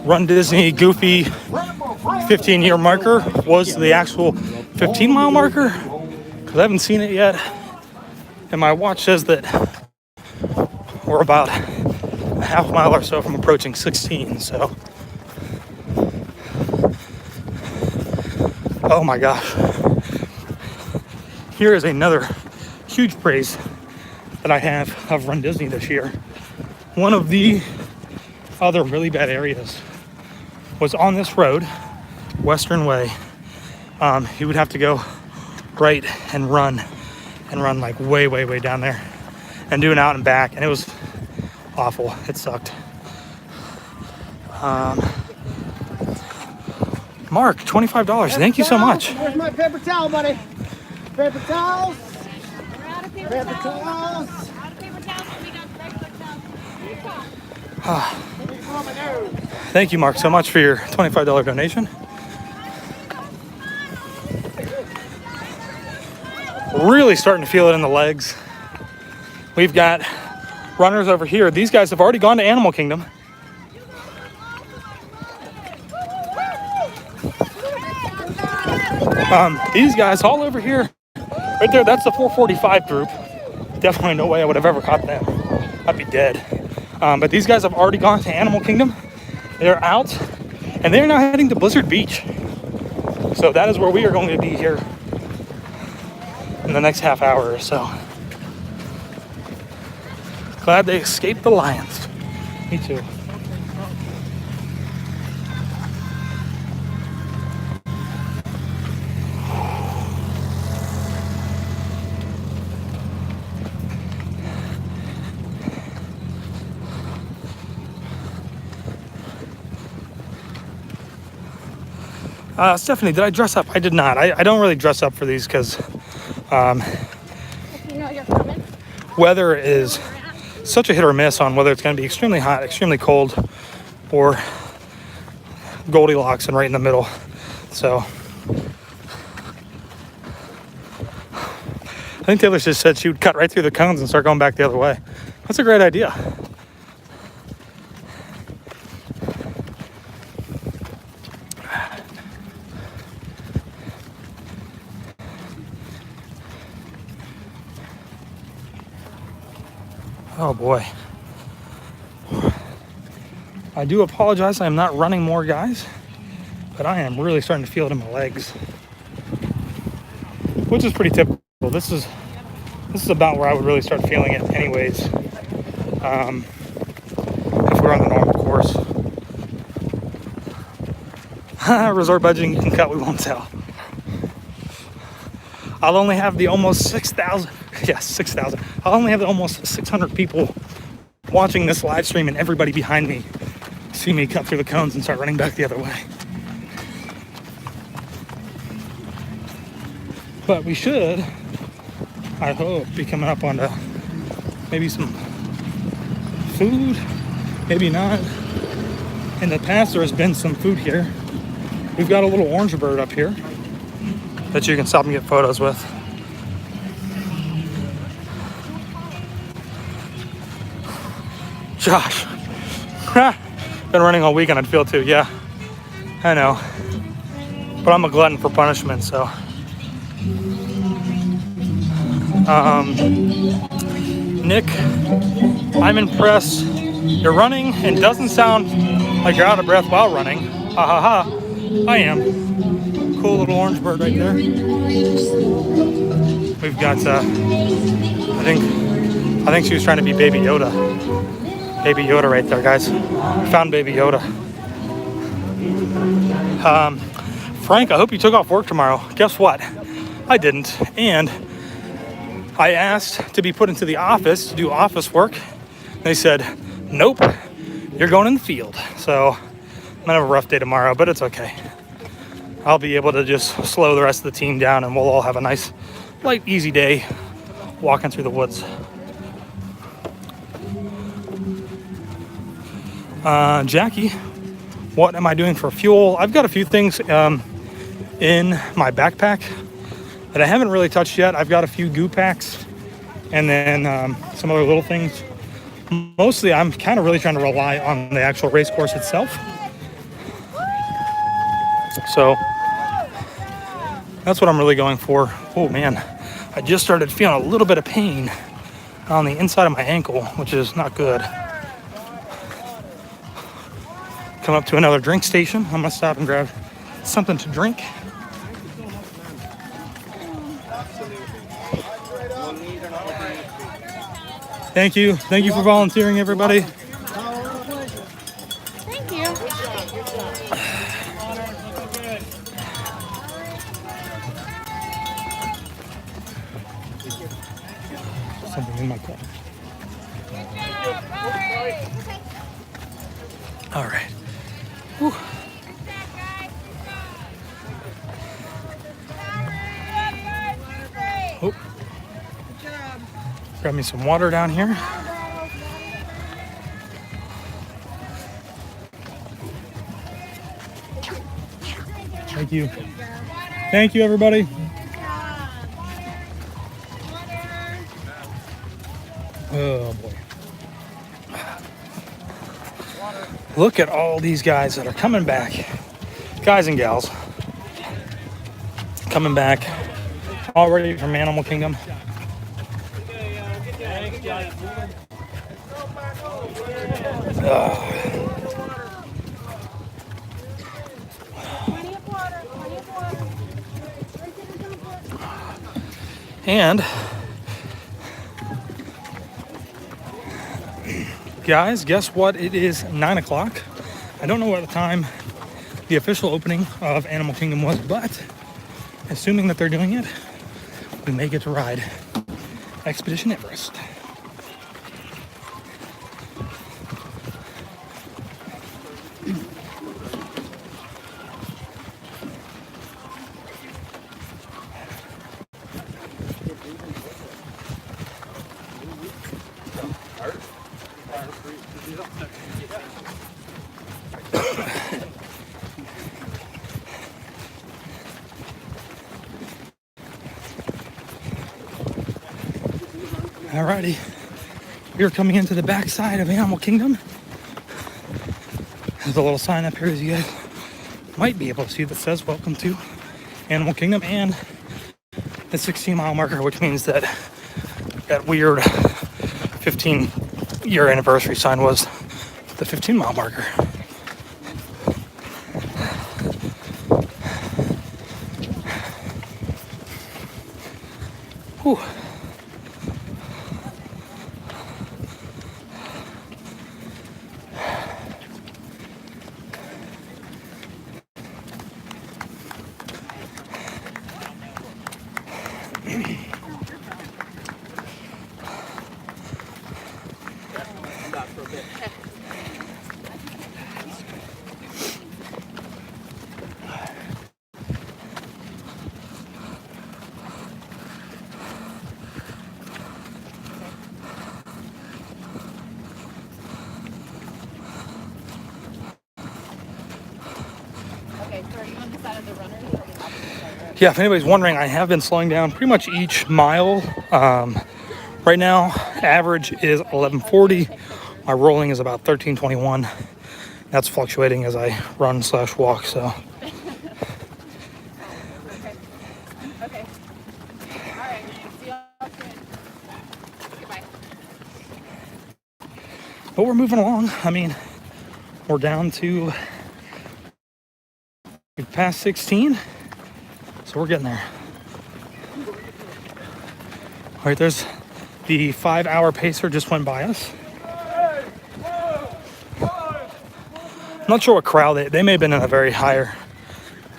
Run Disney Goofy 15-year marker was the actual 15-mile marker, because I haven't seen it yet. And my watch says that we're about a half mile or so from approaching 16, so. Oh my gosh. Here is another huge praise that I have of Run Disney this year. One of the other really bad areas was on this road, Western Way. You would have to go right and run like way down there and do an out and back, and it was awful. It sucked. Mark, $25. Thank you so much. Where's my paper towel, buddy? Paper towels. We're out of paper Paper towels. towels. Out of paper towels, but we got regular towels. Thank you, Mark, so much for your $25 donation. Really starting to feel it in the legs. We've got runners over here. These guys have already gone to Animal Kingdom. These guys all over here, right there, that's the 445 group. Definitely no way I would have ever caught them. I'd be dead. But these guys have already gone to Animal Kingdom. They're out, and they're now heading to Blizzard Beach. So that is where we are going to be here in the next half hour or so. Glad they escaped the lions. Me too. Stephanie, did I dress up? I did not. I don't really dress up for these because You know you're coming. weather is such a hit or miss on whether it's going to be extremely hot, extremely cold, or Goldilocks and right in the middle. So I think Taylor just said she would cut right through the cones and start going back the other way. That's a great idea. Oh boy. I do apologize, I am not running more, guys, but I am really starting to feel it in my legs, which is pretty typical. This is about where I would really start feeling it anyways, if we're on the normal course. Resort budgeting, you can cut, we won't tell. I'll only have the almost 6,000. Yes, 6,000. I'll only have the almost 600 people watching this live stream, and everybody behind me see me cut through the cones and start running back the other way. But we should, I hope, be coming up on maybe some food, maybe not. In the past, there has been some food here. We've got a little orange bird up here that you can stop and get photos with. Josh, been running all weekend, I'd feel too. Yeah, I know, but I'm a glutton for punishment, so. Nick, I'm impressed. You're running and doesn't sound like you're out of breath while running. Ha ha ha. I am. Cool little orange bird right there. We've got, I think she was trying to be Baby Yoda. Baby Yoda right there, guys. Found Baby Yoda. Frank, I hope you took off work tomorrow. Guess what? I didn't. And I asked to be put into the office to do office work. They said, nope, you're going in the field. So I'm gonna have a rough day tomorrow, but it's okay. I'll be able to just slow the rest of the team down, and we'll all have a nice, light, easy day walking through the woods. Jackie, what am I doing for fuel? I've got a few things in my backpack that I haven't really touched yet. I've got a few goo packs and then some other little things. Mostly, I'm kind of really trying to rely on the actual race course itself. So that's what I'm really going for. Oh man, I just started feeling a little bit of pain on the inside of my ankle, which is not good. Come up to another drink station. I'm gonna stop and grab something to drink. Thank you. Thank you for volunteering, everybody. Thank you. Something in my cup. All right. Whew. Oh. Grab me some water down here. Thank you. Thank you, everybody. Oh boy. Look at all these guys that are coming back. Guys and gals. Coming back already from Animal Kingdom. And guys, guess what? It is 9 o'clock. I don't know what time the official opening of Animal Kingdom was, but assuming that they're doing it, we may get to ride Expedition Everest. Alrighty, we're coming into the backside of Animal Kingdom. There's a little sign up here, as you guys might be able to see, that says "Welcome to Animal Kingdom," and the 16-mile marker, which means that that weird 15-year anniversary sign was the 15-mile marker. Whew. Yeah, if anybody's wondering, I have been slowing down pretty much each mile. Right now, average is 11:40. My rolling is about 13:21. That's fluctuating as I run/walk, so. Okay. All right. See y'all soon. Goodbye. But we're moving along. I mean, we're down to, we've passed 16. So we're getting there. All right, there's the 5-hour pacer just went by us. I'm not sure what corral they may have been in a very higher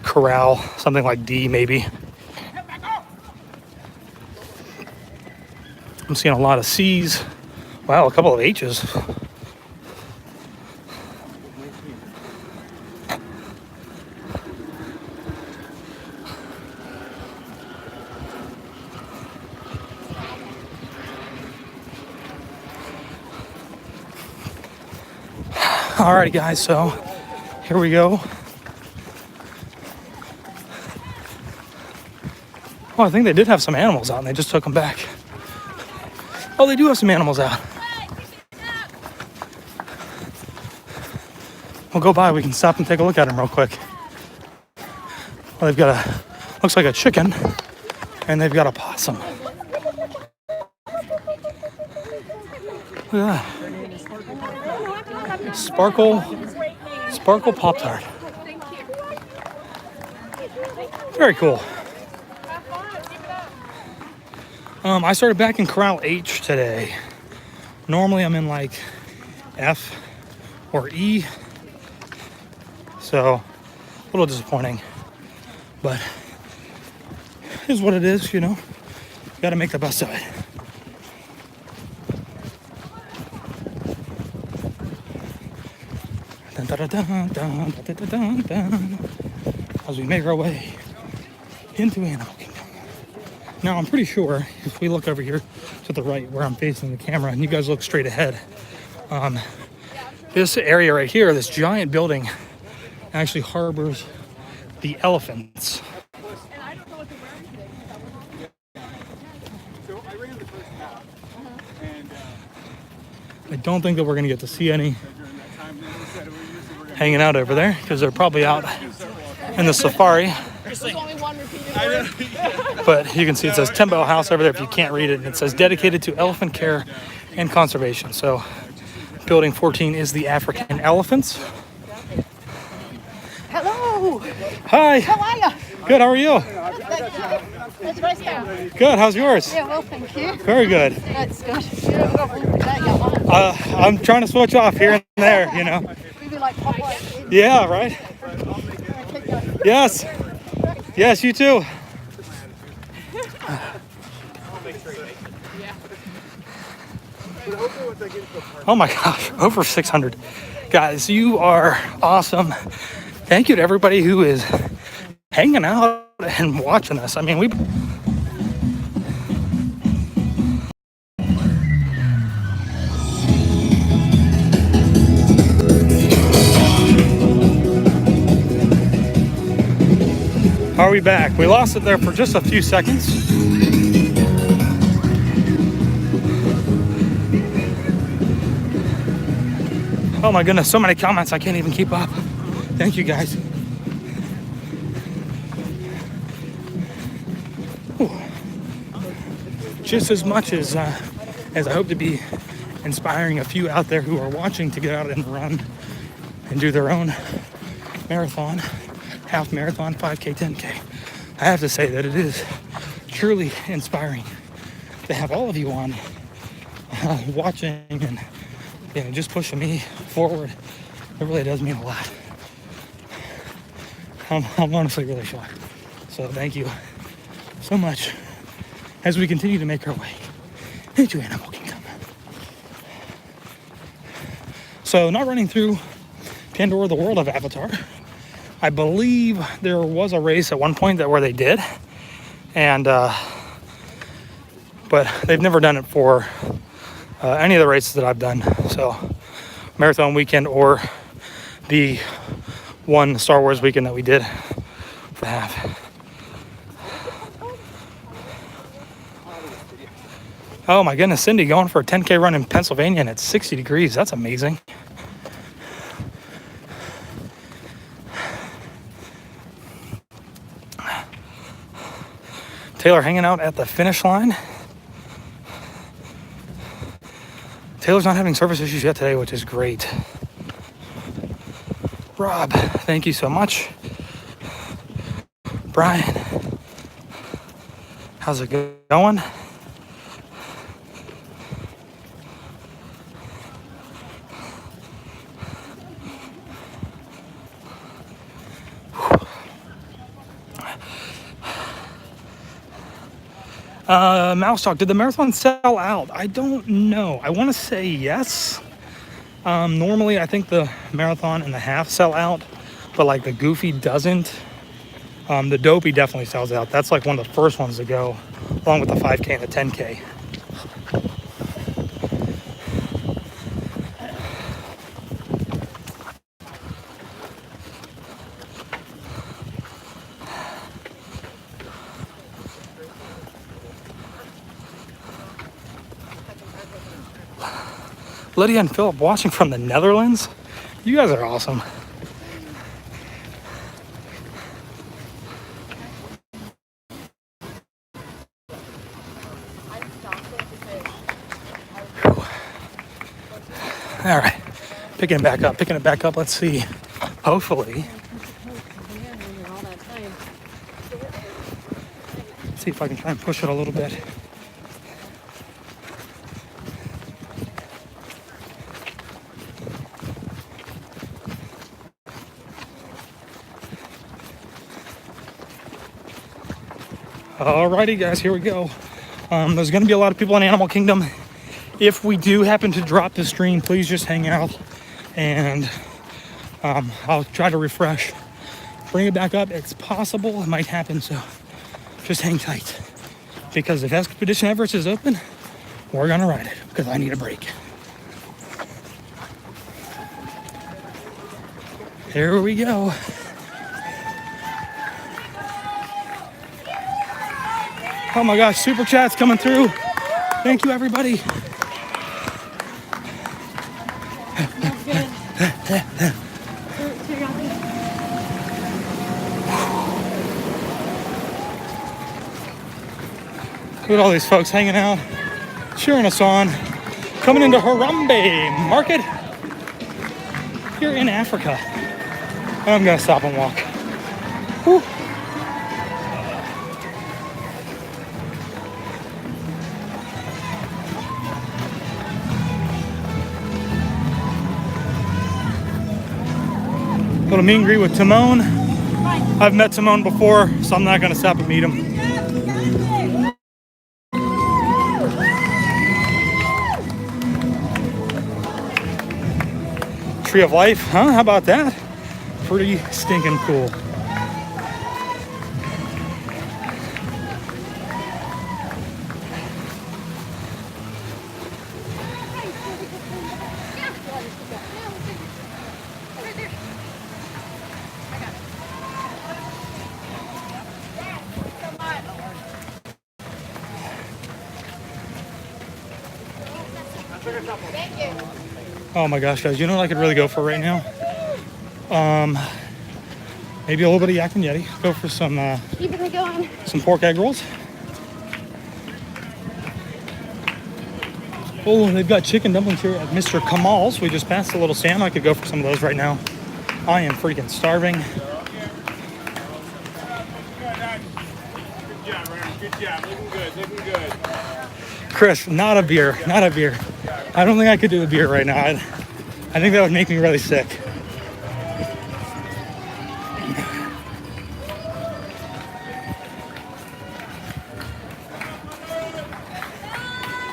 corral, something like D maybe. I'm seeing a lot of C's. Wow, a couple of H's. Alrighty guys, so here we go. Oh, I think they did have some animals out and they just took them back. Oh, they do have some animals out. We'll go by, we can stop and take a look at them real quick. Well, they've got looks like a chicken, and they've got a possum. Look at that. Sparkle Pop-Tart. Very cool. I started back in Corral H today. Normally I'm in like F or E. So, a little disappointing. But, it is what it is, you know. Gotta make the best of it. As we make our way into Animal Kingdom. Now I'm pretty sure if we look over here to the right where I'm facing the camera and you guys look straight ahead, this area right here, this giant building, actually harbors the elephants. I don't think that we're going to get to see any hanging out over there because they're probably out in the safari. seriously. There's only one repeated I word. know. But you can see it says Timbo House over there if you can't read it. And it says dedicated to elephant care and conservation. So building 14 is the African elephants. Hello. Hi. How are you? Good, how are you? It's race down. Good, how's yours? Yeah, well, thank you. Very good. That's good. You haven't got one for that yet, one. I'm trying to switch off here and there, you know. Maybe like Popeye. Yeah, right? Yes. Yes, you too. Oh my gosh, over 600. Guys, you are awesome. Thank you to everybody who is hanging out and watching us. I mean, we... Are we back? We lost it there for just a few seconds. Oh my goodness, so many comments, I can't even keep up. Thank you guys. Whew. Just as much as I hope to be inspiring a few out there who are watching to get out and run and do their own marathon, half marathon, 5K, 10K. I have to say that it is truly inspiring to have all of you on watching and just pushing me forward. It really does mean a lot. I'm honestly really shocked. So thank you so much as we continue to make our way into Animal Kingdom. So not running through Pandora, the world of Avatar. I believe there was a race at one point where they did, and but they've never done it for any of the races that I've done. So marathon weekend or the one Star Wars weekend that we did for half. Oh my goodness, Cindy going for a 10K run in Pennsylvania and it's 60 degrees. That's amazing. Taylor hanging out at the finish line. Taylor's not having service issues yet today, which is great. Rob, thank you so much. Brian, how's it going? Mouse Talk, did the marathon sell out? I don't know. I want to say yes. Normally, I think the marathon and the half sell out, but like the Goofy doesn't. The Dopey definitely sells out. That's like one of the first ones to go, along with the 5K and the 10K. Lydia and Philip watching from the Netherlands. You guys are awesome. Whew. All right, picking it back up. Let's see. Hopefully. Let's see if I can try and push it a little bit. Alrighty guys, here we go. There's gonna be a lot of people in Animal Kingdom. If we do happen to drop the stream, please just hang out and I'll try to refresh. Bring it back up, it's possible, it might happen, so just hang tight. Because if Expedition Everest is open, we're gonna ride it, because I need a break. Here we go. Oh my gosh, super chats coming through. Thank you, everybody. Look at all these folks hanging out, cheering us on, coming into Harambe Market here in Africa. And I'm gonna stop and walk. Whew. Little meet and greet with Timon. I've met Timon before, so I'm not gonna stop and meet him. Tree of Life, huh? How about that? Pretty stinking cool. Oh my gosh, guys, you know what I could really go for right now? Maybe a little bit of yak and yeti. Go for some Keep it going. some pork egg rolls. Oh, they've got chicken dumplings here at Mr. Kamal's. We just passed a little Sam. I could go for some of those right now. I am freaking starving. Good job, Ryan. Good job. Looking good. Looking good. Chris, not a beer. Not a beer. I don't think I could do a beer right now. I think that would make me really sick.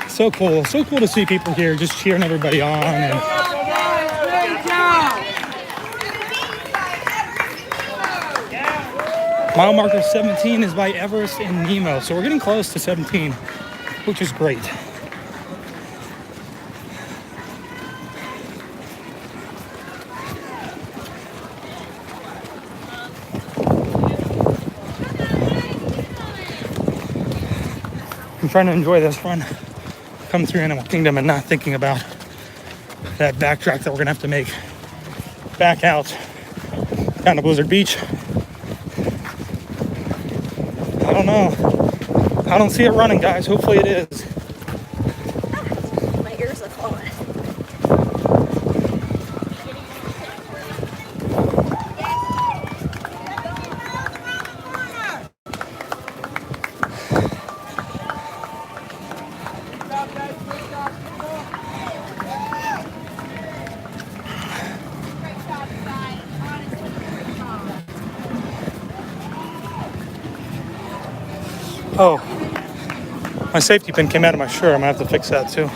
So cool to see people here just cheering everybody on. And mile marker 17 is by Everest and Nemo, so we're getting close to 17, which is great. I'm trying to enjoy this run, coming through Animal Kingdom and not thinking about that backtrack that we're gonna have to make back out down to Blizzard Beach. I don't know. I don't see it running, guys. Hopefully it is. My ears are falling. Oh, my safety pin came out of my shirt. I'm gonna have to fix that too.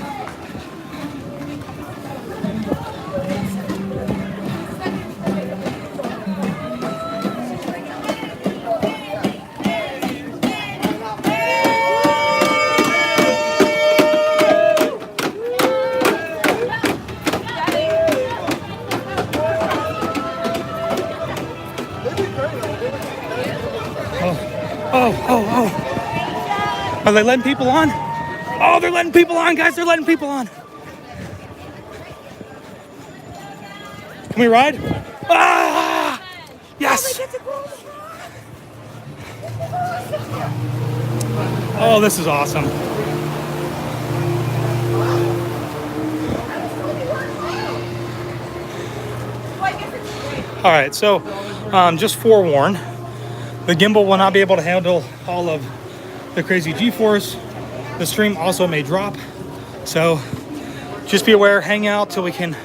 Oh. Are they letting people on? Oh, they're letting people on, guys. They're letting people on. Can we ride? Ah! Yes! Oh, this is awesome. All right, so just forewarn, the gimbal will not be able to handle all of the crazy G-force. The stream also may drop, so just be aware. Hang out till I can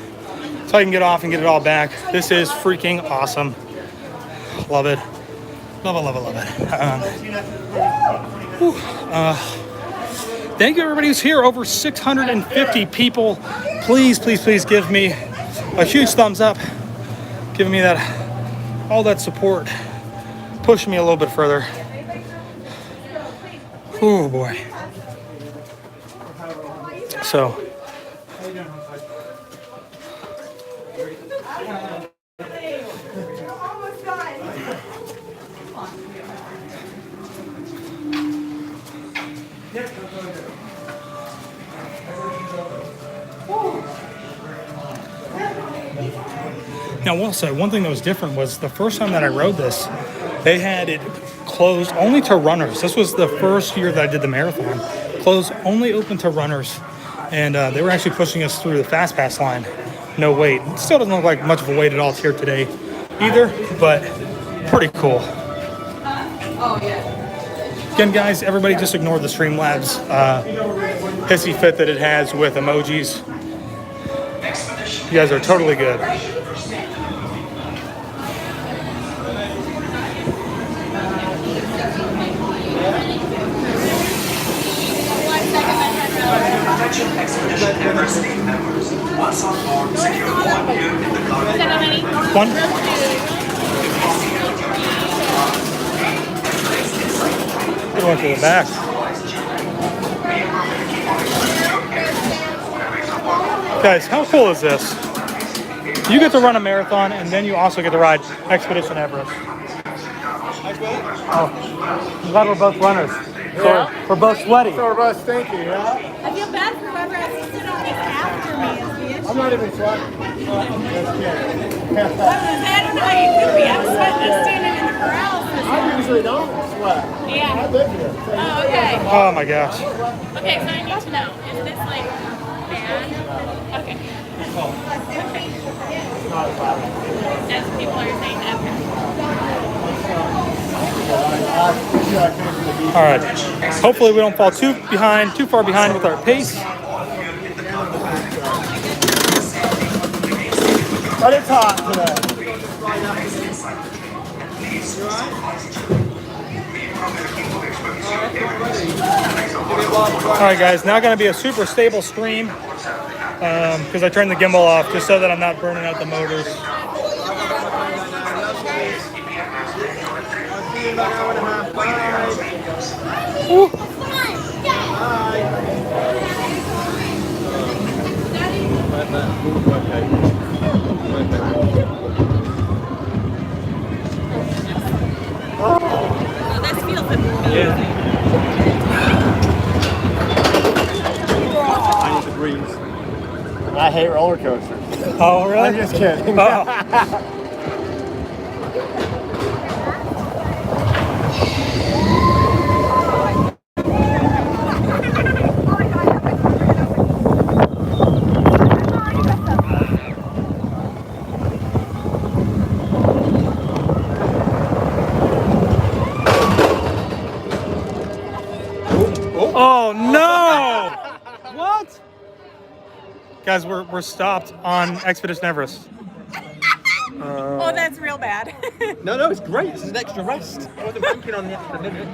get off and get it all back. This is freaking awesome. Love it. Love it. Thank you everybody who's here. Over 650 people. Please give me a huge thumbs up, giving me all that support, pushing me a little bit further. Oh boy. So Now, I will say, one thing that was different was the first time that I rode this, they had it closed only to runners. This was the first year that I did the marathon. Closed, only open to runners. And they were actually pushing us through the fast pass line. No wait. It still doesn't look like much of a wait at all here today either, but pretty cool. Again, guys, everybody just ignore the Streamlabs hissy fit that it has with emojis. You guys are totally good. One. Good one to the back. Guys, how cool is this? You get to run a marathon, and then you also get to ride Expedition Everest. Oh, I'm glad we're both runners. Yeah. So we're both sweaty. So we're both stinky, yeah? I feel bad for whoever has to sit on this after me as the issue. I'm not even sweating. I don't know how you could be. I'm sweating just standing in the paralysis. I usually don't sweat. Yeah. I live here. Oh, okay. Oh my gosh. Okay, so I need to know, is this like bad? Okay. Okay. As people are saying that. All right. Hopefully we don't fall too far behind with our pace. But it's hot today. All right, guys. Now going to be a super stable stream because I turned the gimbal off just so that I'm not burning out the motors. Woo. Oh, this feels amazing. I need the greens. I hate roller coasters. Oh, really? I'm just kidding. Oh. Oh no! What? Guys, we're stopped on Expedition Everest. Oh, that's real bad. No, it's great. This is an extra rest. I wasn't banking on the extra minute.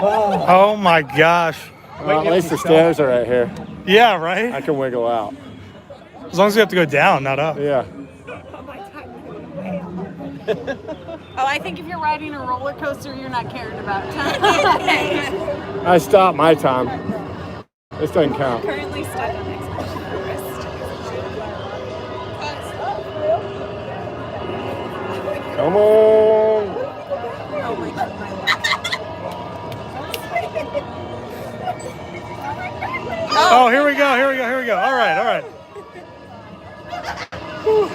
Oh my gosh. Well, at least the stairs are right here. Yeah, right? I can wiggle out. As long as you have to go down, not up. Yeah. Oh, I think if you're riding a roller coaster, you're not caring about time. I stopped my time. This doesn't count. Currently stuck on Expedition Everest. Come on. Oh my God. Oh, here we go. All right. Whew.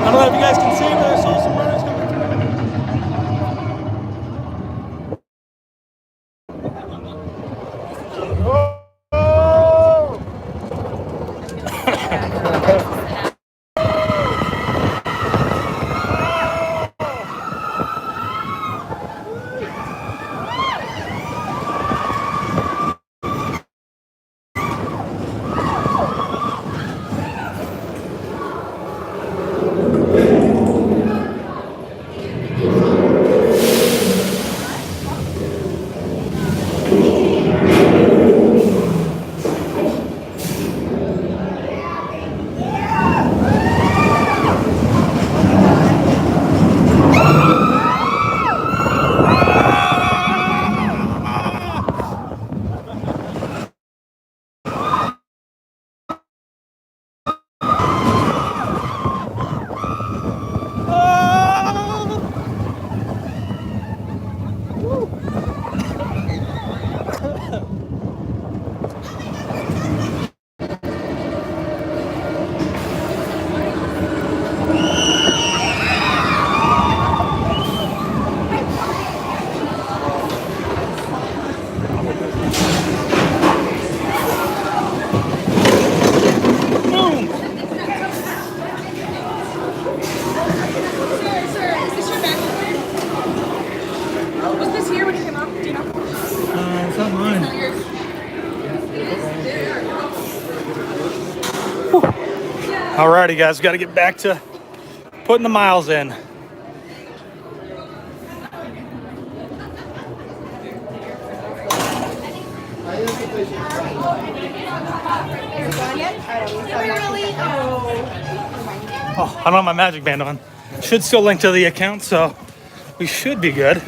I don't know if you guys can see, but I saw some runners coming Alrighty, guys, got to get back to putting the miles in. Oh, I don't have my magic band on. Should still link to the account, so we should be good.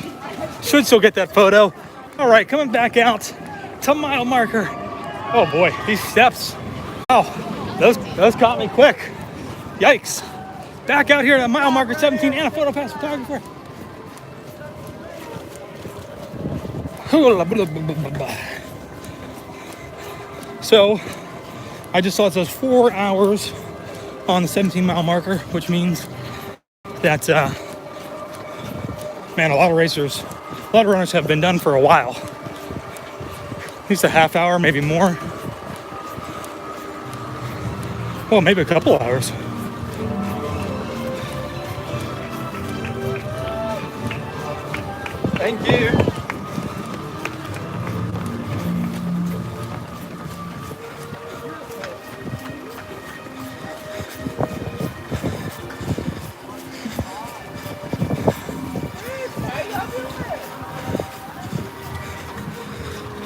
Should still get that photo. All right, coming back out to mile marker. Oh boy, these steps. Oh, those caught me quick. Yikes. Back out here to mile marker 17 and a photo pass photographer. So I just saw it says 4 hours on the 17-mile marker, which means that, man, a lot of runners have been done for a while. At least a half hour, maybe more. Well, maybe a couple hours. Thank you.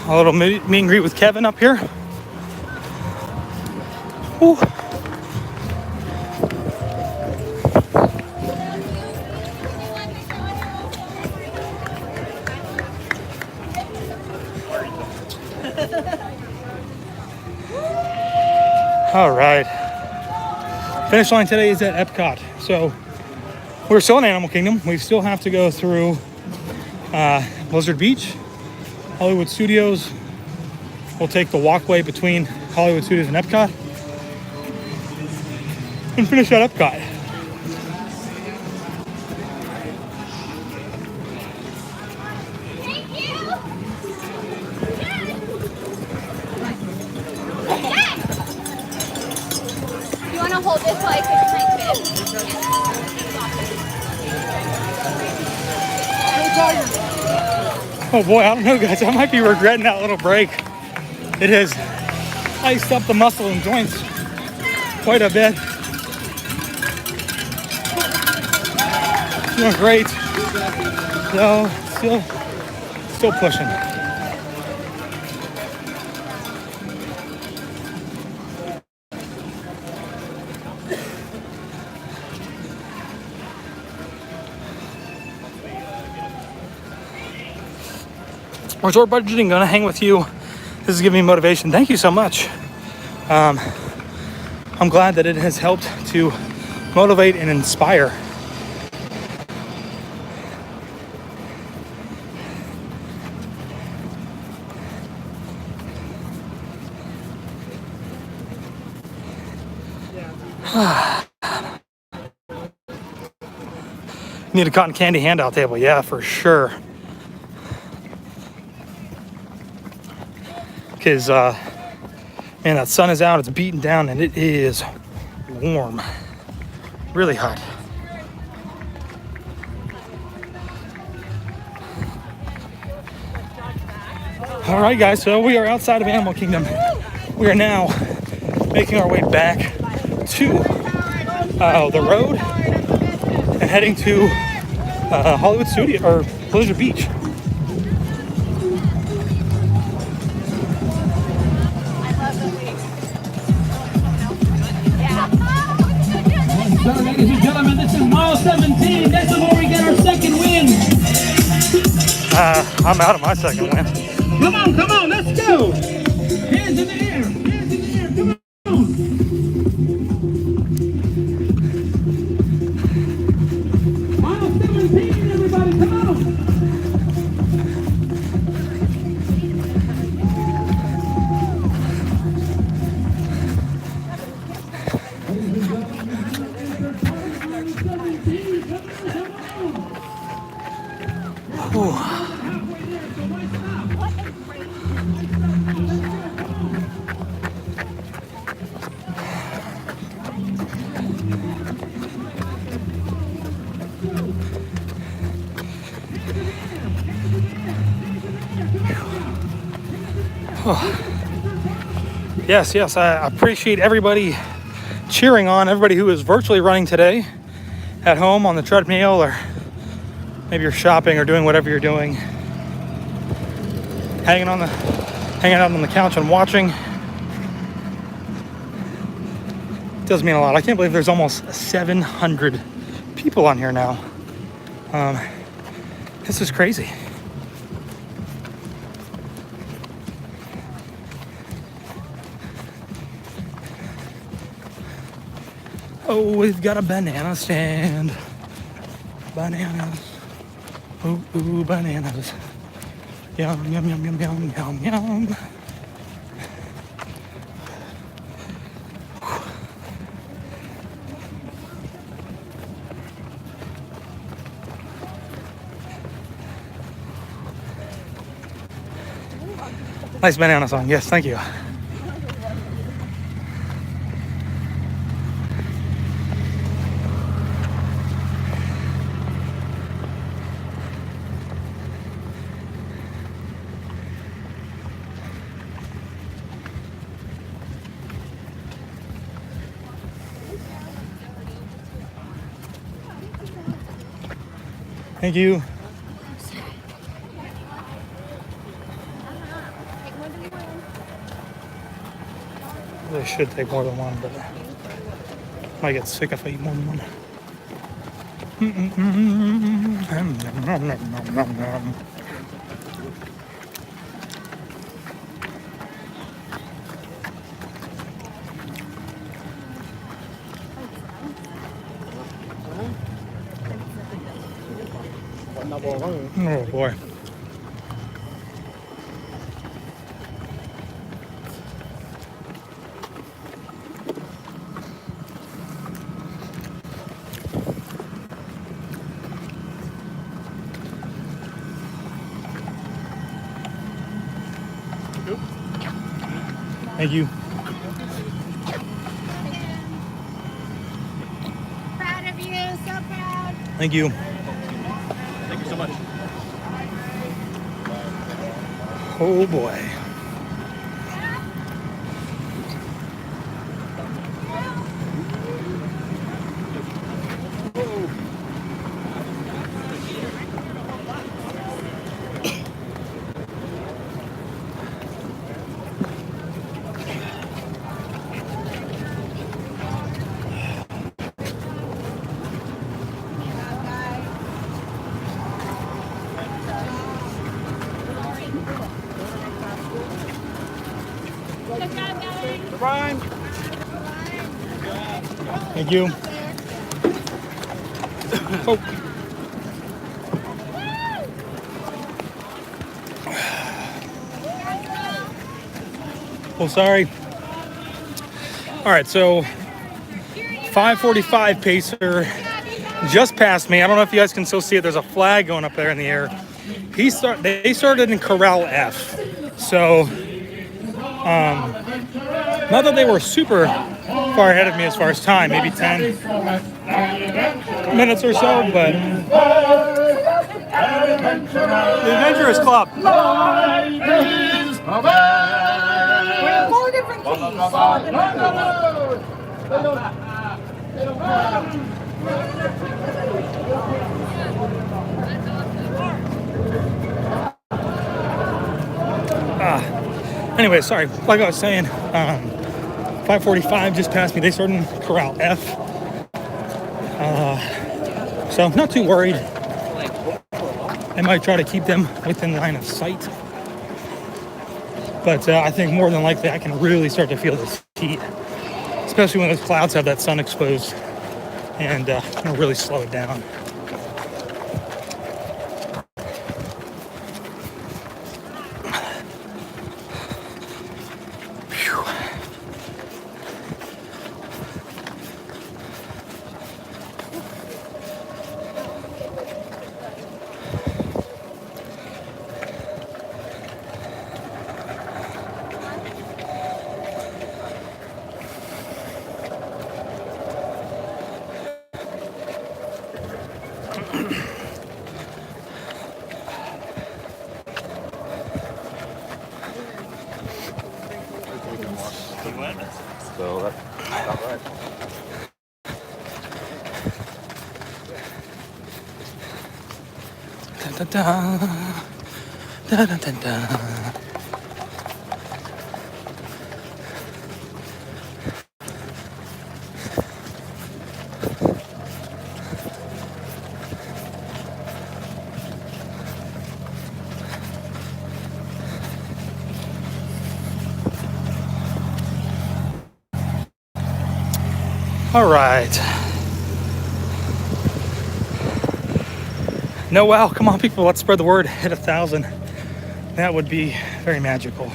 A little meet and greet with Kevin up here. Whew. All right. Finish line today is at Epcot. So we're still in Animal Kingdom. We still have to go through Blizzard Beach, Hollywood Studios. We'll take the walkway between Hollywood Studios and Epcot and finish at Epcot. You want to hold this like it's like this? Oh boy, I don't know, guys. I might be regretting that little break. It has iced up the muscle and joints quite a bit. Doing great. So, still pushing. Resort budgeting, gonna hang with you. This is giving me motivation. Thank you so much. I'm glad that it has helped to motivate and inspire. Need a cotton candy handout table, yeah, for sure. Because, man, that sun is out, it's beating down, and it is warm. Really hot. All right, guys, so we are outside of Animal Kingdom. We are now making our way back to the road and heading to Hollywood Studio, or Blizzard Beach. So, ladies and gentlemen, this is mile 17. This is where we get our second win. I'm out of my second win. Come on, let's go. Hands in the air, come on. Mile 17, everybody, come on. Yes, I appreciate everybody cheering on everybody who is virtually running today at home on the treadmill, or maybe you're shopping or doing whatever you're doing. Hanging out on the couch and watching. It does mean a lot. I can't believe there's almost 700 people on here now. This is crazy. Oh, we've got a banana stand. Bananas. Ooh, ooh, bananas. Yum, yum, yum, yum, yum, yum, yum. Nice banana song. Yes, thank you. Thank you. They should take more than one, but I might get sick if I eat more than one. Oh boy. Thank you. Proud of you, so proud. Thank you. Thank you so much. Oh boy. Thank you. Oh. Oh, sorry. All right, so 5:45 pacer just passed me. I don't know if you guys can still see it. There's a flag going up there in the air. They started in corral F. So not that they were super far ahead of me as far as time, maybe 10 minutes or so, but the Adventurers Club. Four different Anyway, sorry, like I was saying, 5:45 just passed me. They started in corral F. So not too worried. I might try to keep them within line of sight. But I think more than likely I can really start to feel this heat, especially when those clouds have that sun exposed, and it'll really slow it down. So that's about right. Da, da, da, da, da, da, da. All right. No, wow, come on, people, let's spread the word. Hit 1,000. That would be very magical.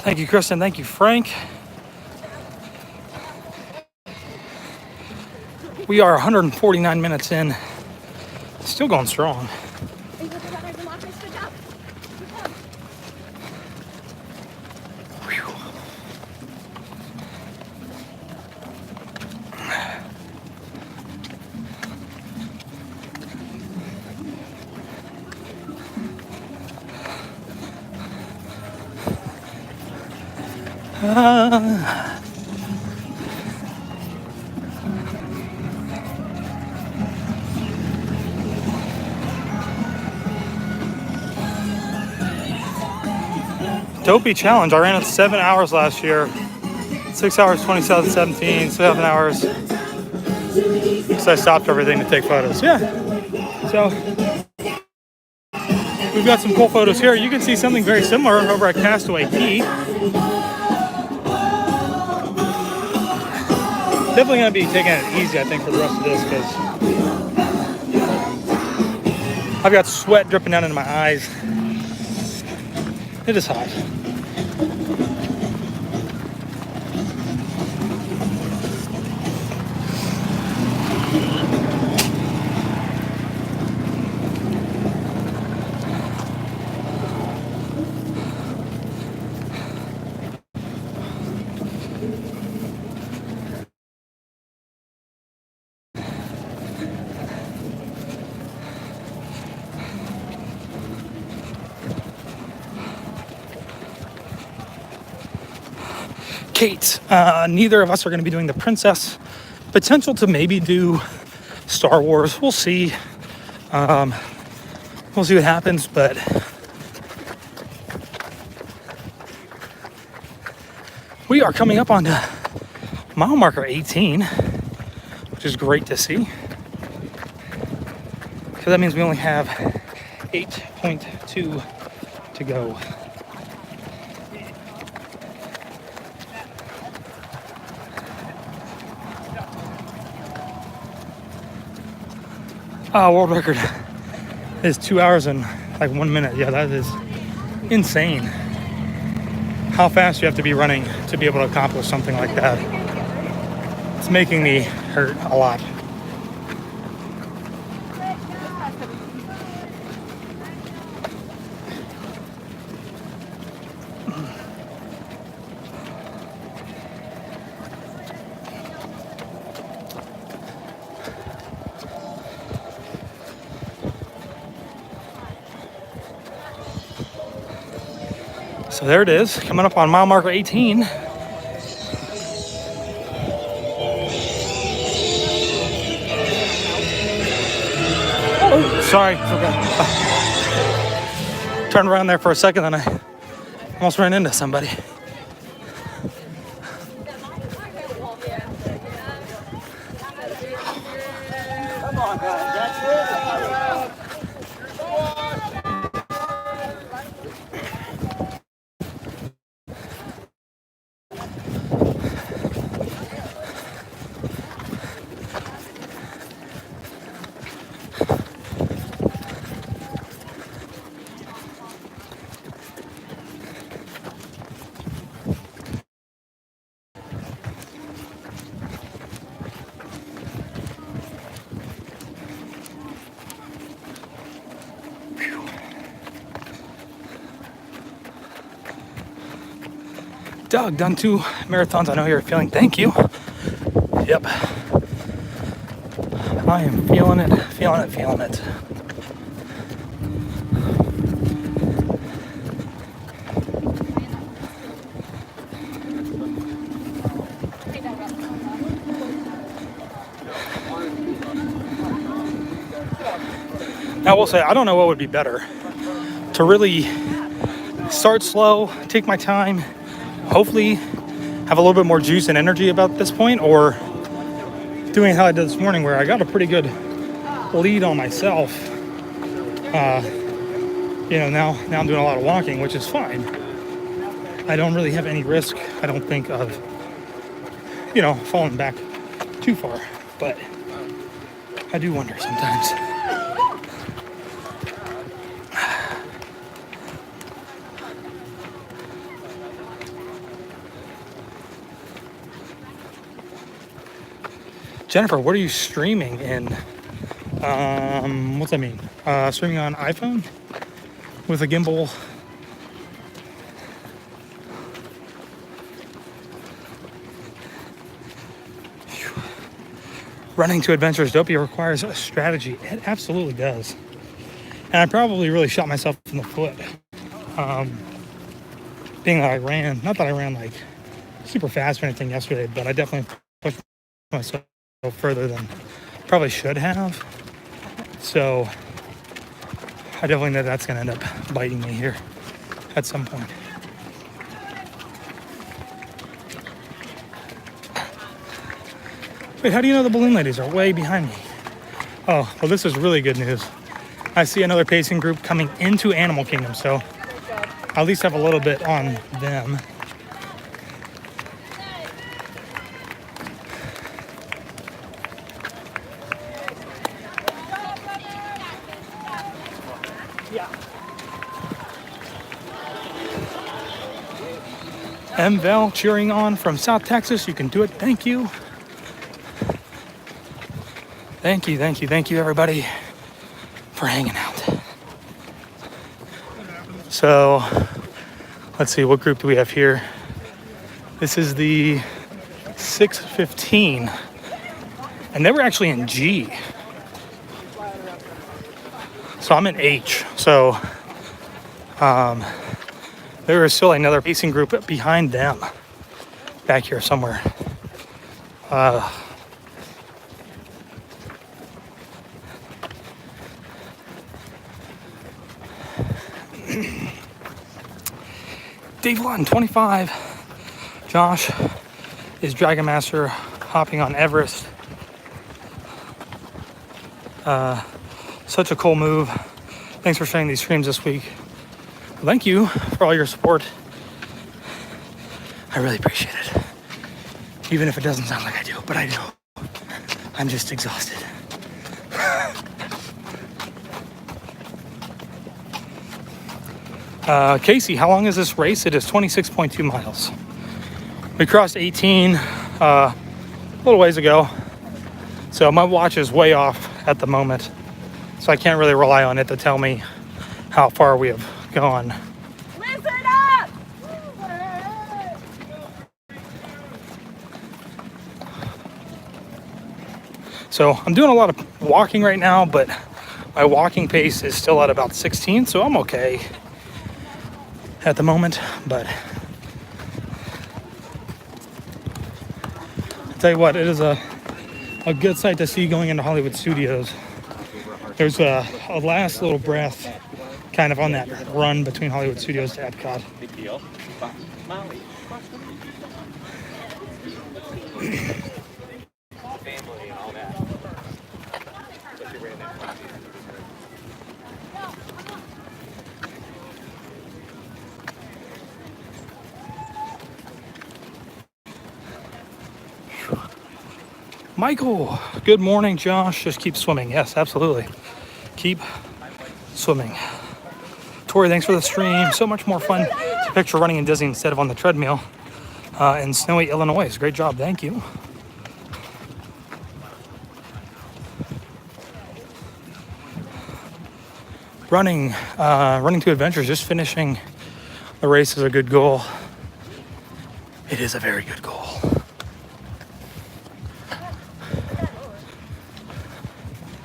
Thank you, Kristen. Thank you, Frank. We are 149 minutes in. Still going strong. Whew. Dopey challenge. I ran it 7 hours last year. 6 hours, 27, 17, 7 hours. So I stopped everything to take photos. Yeah. So we've got some cool photos here. You can see something very similar over at Castaway Key. Definitely going to be taking it easy, I think, for the rest of this because I've got sweat dripping down into my eyes. It is hot. Kate, neither of us are going to be doing the Princess. Potential to maybe do Star Wars. We'll see. We'll see what happens, but we are coming up on mile marker 18, which is great to see. So that means we only have 8.2 to go. World record is 2 hours and like 1 minute. Yeah, that is insane. How fast you have to be running to be able to accomplish something like that. It's making me hurt a lot. So there it is, coming up on mile marker 18. Oh, sorry. Okay. Turned around there for a second, then I almost ran into somebody. Come on, guys. That's it. Doug, done 2 marathons. I know you're feeling. Thank you. Yep. I am feeling it, feeling it, feeling it. Now, I will say, I don't know what would be better. To really start slow, take my time, hopefully have a little bit more juice and energy about this point, or doing how I did this morning where I got a pretty good lead on myself. Now I'm doing a lot of walking, which is fine. I don't really have any risk, I don't think, of, falling back too far, but I do wonder sometimes. Jennifer, what are you streaming in? What's that mean? Streaming on iPhone with a gimbal. Running to adventures dopey requires a strategy. It absolutely does. And I probably really shot myself in the foot. Being that I ran, not that I ran like super fast or anything yesterday, but I definitely pushed myself further than probably should have. So I definitely know that's going to end up biting me here at some point. Wait, how do you know the balloon ladies are way behind me? Oh, well, this is really good news. I see another pacing group coming into Animal Kingdom, so I at least have a little bit on them. M. Val cheering on from South Texas. You can do it. Thank you. Thank you, thank you, thank you, everybody, for hanging out. So, let's see, what group do we have here? This is the 6:15, and they were actually in G. So I'm in H. So, there is still another pacing group behind them, back here somewhere. Dave Lutton, 25. Josh is Dragon Master hopping on Everest. Such a cool move. Thanks for sharing these streams this week. Thank you for all your support. I really appreciate it. Even if it doesn't sound like I do, but I do. I'm just exhausted. Casey, how long is this race? It is 26.2 miles. We crossed 18 a little ways ago. So my watch is way off at the moment. So I can't really rely on it to tell me how far we have gone. Listen up! So I'm doing a lot of walking right now, but my walking pace is still at about 16, so I'm okay at the moment. But I'll tell you what, it is a good sight to see going into Hollywood Studios. There's a last little breath kind of on that run between Hollywood Studios to Epcot. Big deal. Molly. Family and all that. Michael, good morning, Josh. Just keep swimming. Yes, absolutely. Keep swimming. Tori, thanks for the stream. So much more fun to picture running in Disney instead of on the treadmill in snowy Illinois. Great job. Thank you. Running to adventures, just finishing the race is a good goal. it is a very good goal.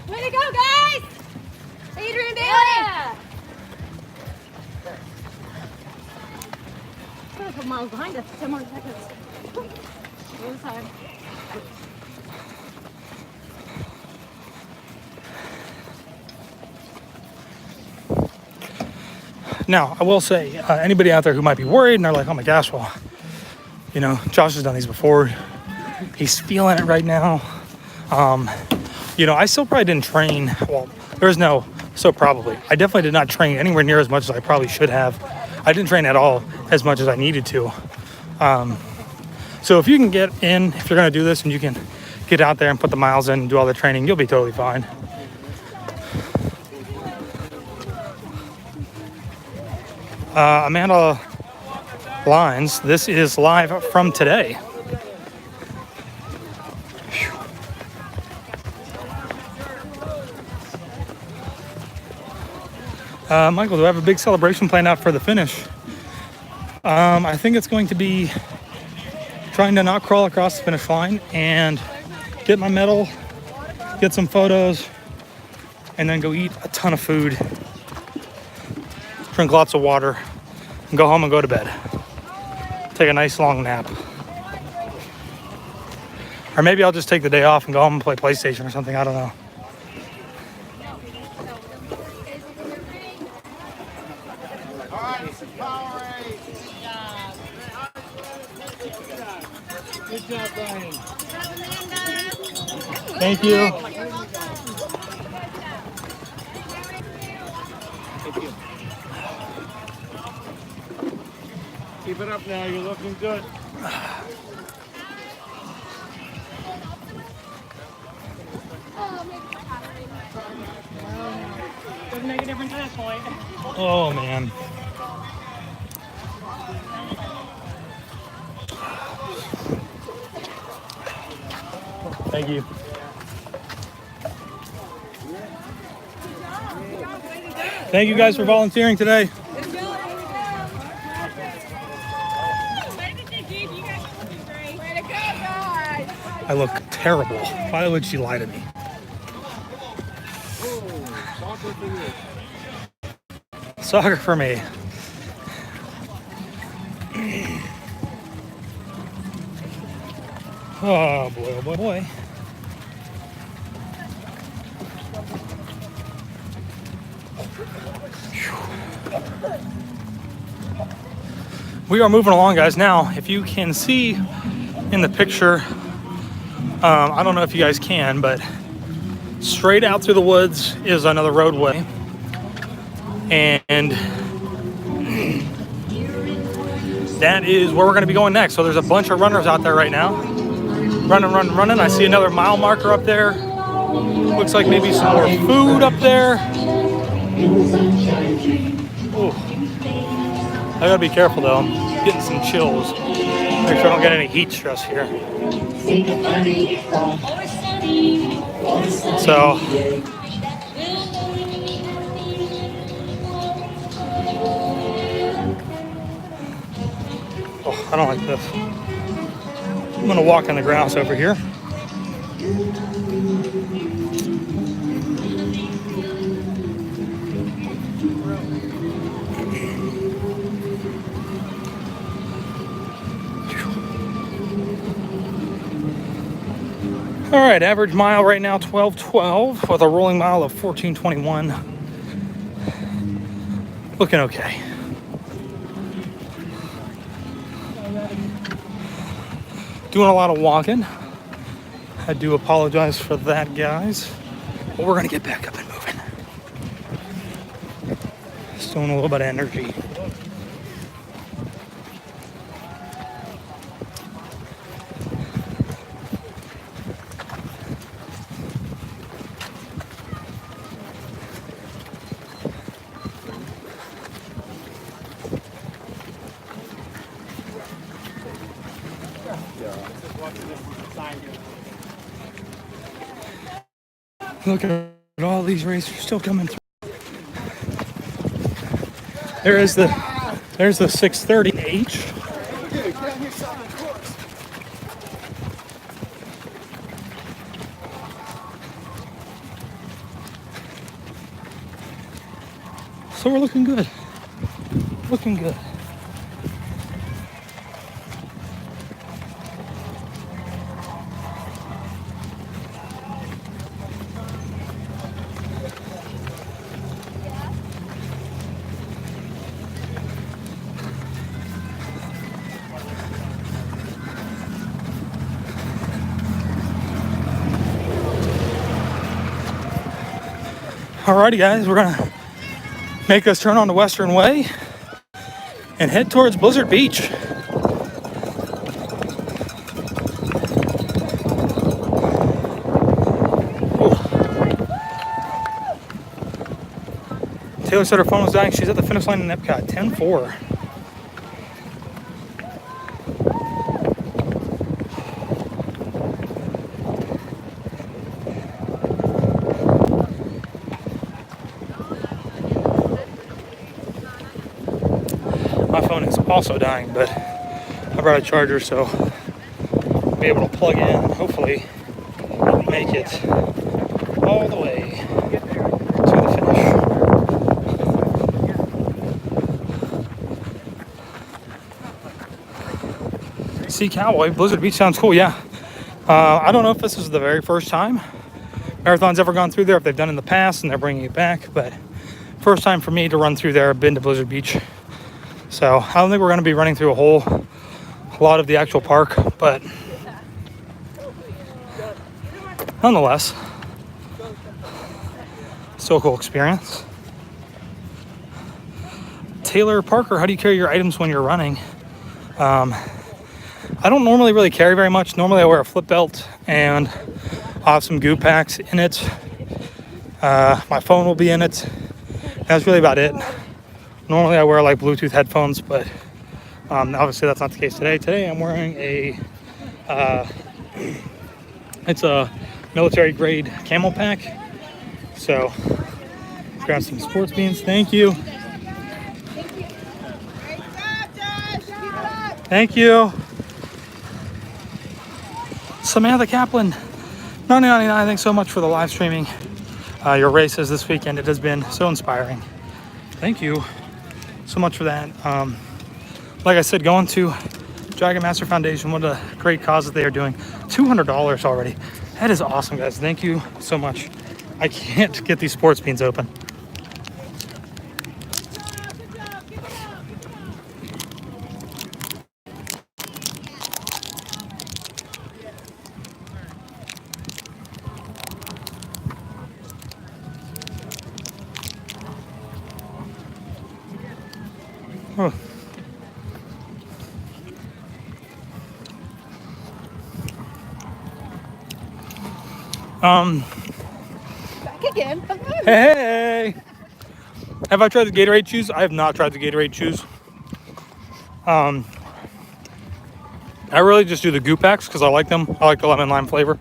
Way to go, guys! Adrian Bailey! Yeah. A couple miles behind us. 10 more seconds. One time. Now, I will say, anybody out there who might be worried and they're like, oh my gosh, well, you know, Josh has done these before. He's feeling it right now. You know, I still probably didn't train. Well, there's no, so probably. I definitely did not train anywhere near as much as I probably should have. I didn't train at all as much as I needed to. So if you can get in, if you're going to do this and you can get out there and put the miles in and do all the training, you'll be totally fine. Amanda Lines, this is live from today. Michael, do I have a big celebration planned out for the finish? I think it's going to be trying to not crawl across the finish line and get my medal, get some photos, and then go eat a ton of food, drink lots of water, and go home and go to bed. Take a nice long nap. Or maybe I'll just take the day off and go home and play PlayStation or something, I don't know. Good job, Brian. Thank you. Thank you. Keep it up now. You're looking good. Doesn't make a difference at this point. Oh, man. Thank you. Thank you guys for volunteering today. I look terrible. Why would she lie to me? Soccer for me. Oh boy, oh boy, oh boy. We are moving along, guys. Now, if you can see in the picture, I don't know if you guys can, but straight out through the woods is another roadway. And that is where we're going to be going next. So there's a bunch of runners out there right now. Running. I see another mile marker up there. Looks like maybe some more food up there. Ooh. I gotta be careful though. I'm getting some chills. Make sure I don't get any heat stress here. So, oh, I don't like this. I'm gonna walk on the grass over here. All right, average mile right now, 12:12 with a rolling mile of 14:21. Looking okay. Doing a lot of walking. I do apologize for that, guys. But we're gonna get back up and moving. Just doing a little bit of energy. Look at all these racers still coming through. There's the 630H. Okay, get on your side of the course. So we're looking good. Looking good. Alrighty guys, we're gonna make us turn on the Western Way and head towards Blizzard Beach. Taylor said her phone was dying. She's at the finish line in Epcot, 10-4. My phone is also dying, but I brought a charger, so I'll be able to plug in and hopefully make it all the way to the finish. Sea Cowboy, Blizzard Beach sounds cool, yeah. I don't know if this is the very first time Marathon's ever gone through there, if they've done it in the past and they're bringing it back, but first time for me to run through there. I've been to Blizzard Beach. So I don't think we're going to be running through a lot of the actual park, but nonetheless, still a cool experience. Taylor Parker, how do you carry your items when you're running? I don't normally really carry very much. Normally I wear a flip belt and I'll have some goo packs in it. My phone will be in it. That's really about it. Normally I wear like Bluetooth headphones, but obviously that's not the case today. Today I'm wearing it's a military grade camel pack. So grab some sports beans. Thank you. Thank you. Samantha Kaplan, 90.99. Thanks so much for the live streaming your races this weekend. It has been so inspiring. Thank you so much for that. Like I said, going to Dragon Master Foundation, what a great cause that they are doing. $200 already. That is awesome, guys. Thank you so much. I can't get these sports beans open. Oh. Back again. Hey! Have I tried the Gatorade chews? I have not tried the Gatorade chews. I really just do the goo packs because I like them. I like the lemon lime flavor.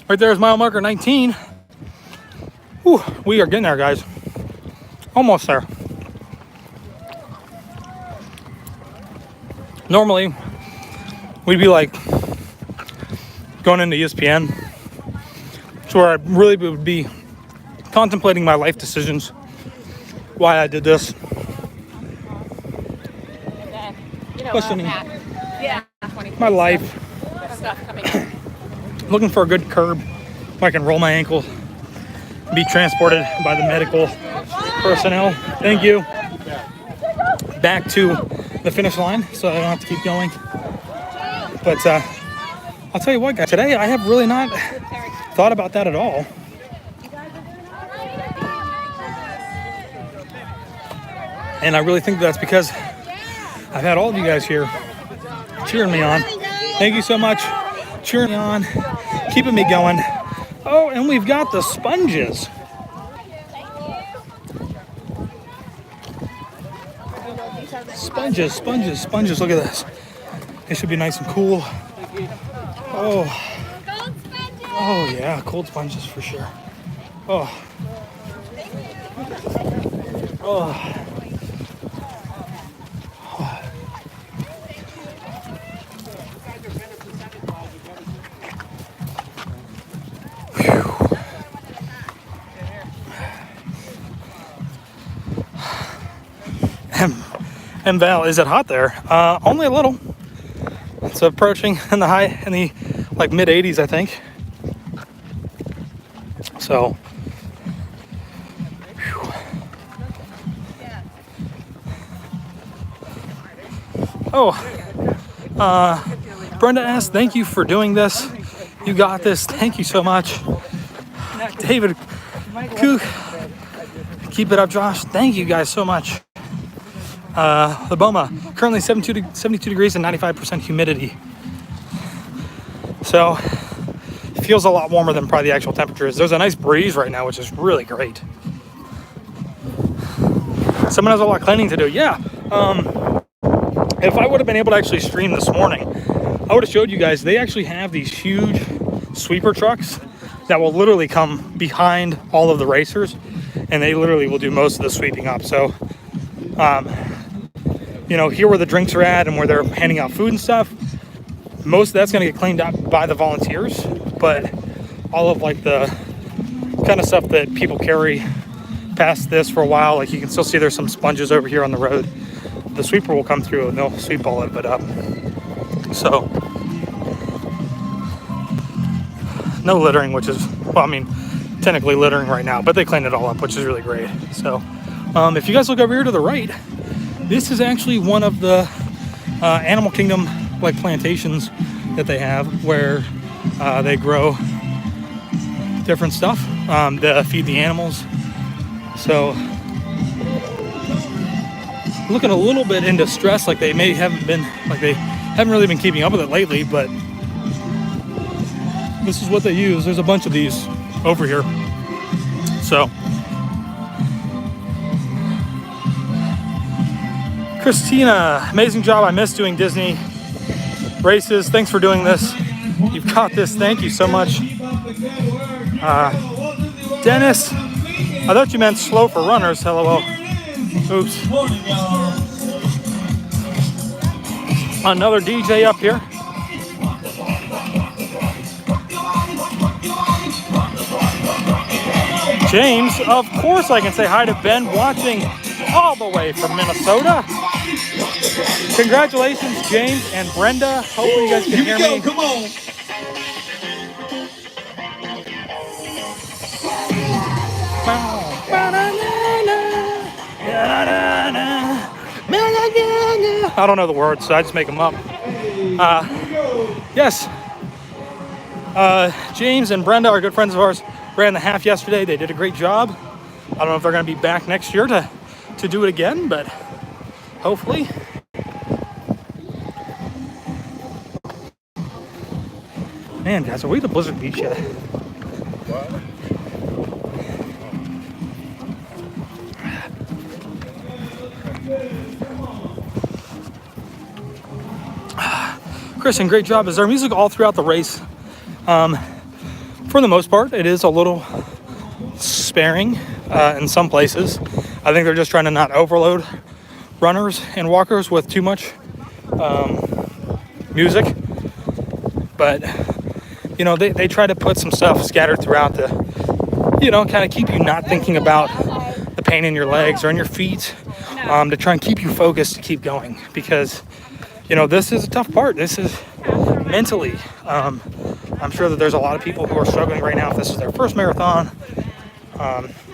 Right there is mile marker 19. Whew, we are getting there, guys. Almost there. Normally, we'd be like going into ESPN. It's where I really would be contemplating my life decisions, why I did this. Questioning my life. Looking for a good curb where I can roll my ankle, be transported by the medical personnel. Thank you. Back to the finish line so I don't have to keep going. But I'll tell you what, guys, today I have really not thought about that at all. And I really think that's because I've had all of you guys here cheering me on. Thank you so much. Cheering me on, keeping me going. Oh, and we've got the sponges. Sponges, sponges, sponges. Look at this. It should be nice and cool. Oh. Oh yeah, cold sponges for sure. Oh. Oh. And Val, is it hot there? Only a little. It's approaching in the like mid 80s, I think. So, whew. Oh, Brenda asked, thank you for doing this. You got this. Thank you so much. David, keep it up, Josh. Thank you guys so much. The Boma, currently 72 degrees and 95% humidity. So, it feels a lot warmer than probably the actual temperature is. There's a nice breeze right now, which is really great. Someone has a lot of cleaning to do. Yeah. If I would have been able to actually stream this morning, I would have showed you guys, they actually have these huge sweeper trucks that will literally come behind all of the racers, and they literally will do most of the sweeping up. So, you know, here where the drinks are at and where they're handing out food and stuff, most of that's going to get cleaned up by the volunteers, but all of like the kind of stuff that people carry past this for a while, like you can still see there's some sponges over here on the road. The sweeper will come through and they'll sweep all of it up. So, no littering, which is, well, I mean, technically littering right now, but they cleaned it all up, which is really great. So, if you guys look over here to the right, this is actually one of the Animal Kingdom like plantations that they have where they grow different stuff to feed the animals. So, looking a little bit into stress, like they haven't really been keeping up with it lately, but this is what they use. There's a bunch of these over here. So, Christina, amazing job. I miss doing Disney races. Thanks for doing this. You've got this. Thank you so much. Dennis, I thought you meant slow for runners. LOL. Oops. Another DJ up here. James, of course I can say hi to Ben, watching all the way from Minnesota. Congratulations, James and Brenda. Hopefully you guys can hear me. Come on. I don't know the words, so I just make them up. Yes. James and Brenda are good friends of ours. Ran the half yesterday. They did a great job. I don't know if they're going to be back next year to do it again, but hopefully. Man, guys, are we at Blizzard Beach yet? Christian, great job. Is there music all throughout the race? For the most part, it is a little sparing in some places. I think they're just trying to not overload runners and walkers with too much music. But, you know, they try to put some stuff scattered throughout to, you know, kind of keep you not thinking about the pain in your legs or in your feet, to try and keep you focused to keep going. Because, you know, this is a tough part. This is mentally. I'm sure that there's a lot of people who are struggling right now. If this is their first marathon,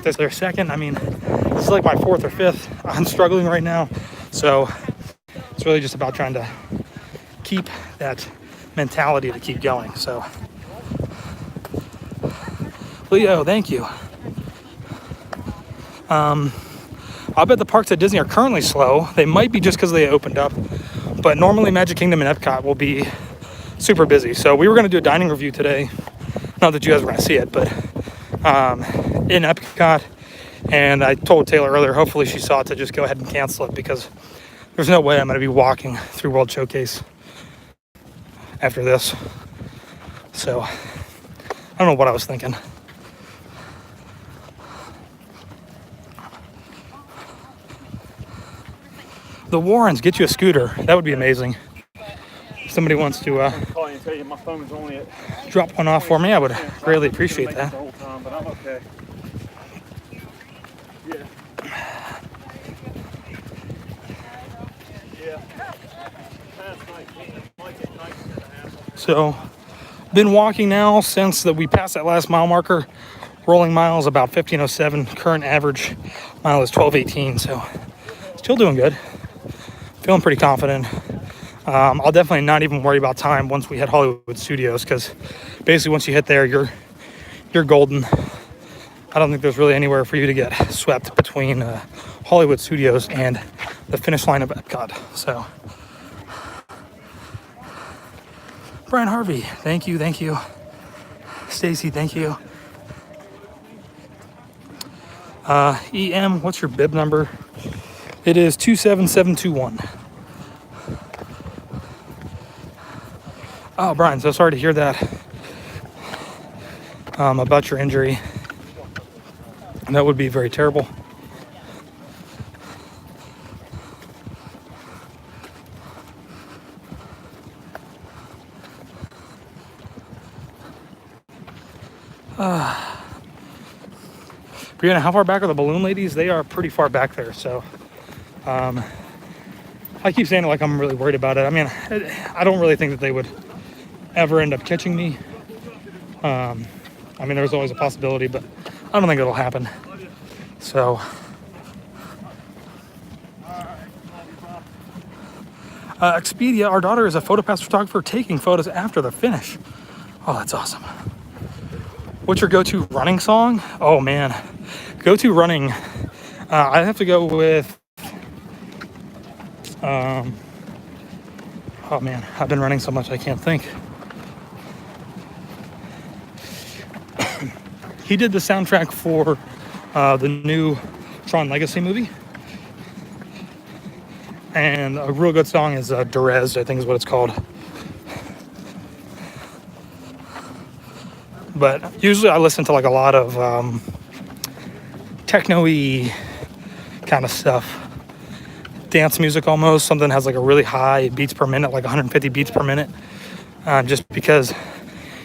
this is their second. I mean, this is like my fourth or fifth. I'm struggling right now. So it's really just about trying to keep that mentality to keep going. So, Leo, thank you. I'll bet the parks at Disney are currently slow. They might be just because they opened up. But normally Magic Kingdom and Epcot will be super busy. So we were going to do a dining review today. Not that you guys were going to see it, but in Epcot. And I told Taylor earlier, hopefully she saw it, to just go ahead and cancel it, because there's no way I'm going to be walking through World Showcase after this. So I don't know what I was thinking. The Warrens, get you a scooter. That would be amazing. If somebody wants to drop one off for me, I would greatly appreciate that. But I'm okay. Yeah. So been walking now since that we passed that last mile marker. Rolling miles about 15:07. Current average mile is 12:18. So still doing good. Feeling pretty confident. I'll definitely not even worry about time once we hit Hollywood Studios, because basically once you hit there, you're golden. I don't think there's really anywhere for you to get swept between Hollywood Studios and the finish line of Epcot. So, Brian Harvey, thank you. Stacy, thank you. EM, what's your bib number? It is 27721. Oh, Brian, so sorry to hear that about your injury. That would be very terrible. Brianna, how far back are the balloon ladies? They are pretty far back there, so I keep saying it like I'm really worried about it. I mean, I don't really think that they would ever end up catching me. I mean, there's always a possibility, but I don't think it'll happen. So, Expedia, our daughter is a PhotoPass photographer taking photos after the finish. Oh, that's awesome. What's your go-to running song? Oh man, go-to running. I have to go with. Oh man, I've been running so much I can't think. He did the soundtrack for the new Tron Legacy movie. And a real good song is Derez, I think is what it's called. But usually I listen to like a lot of techno-y kind of stuff. Dance music almost. Something that has like a really high beats per minute, like 150 beats per minute. Just because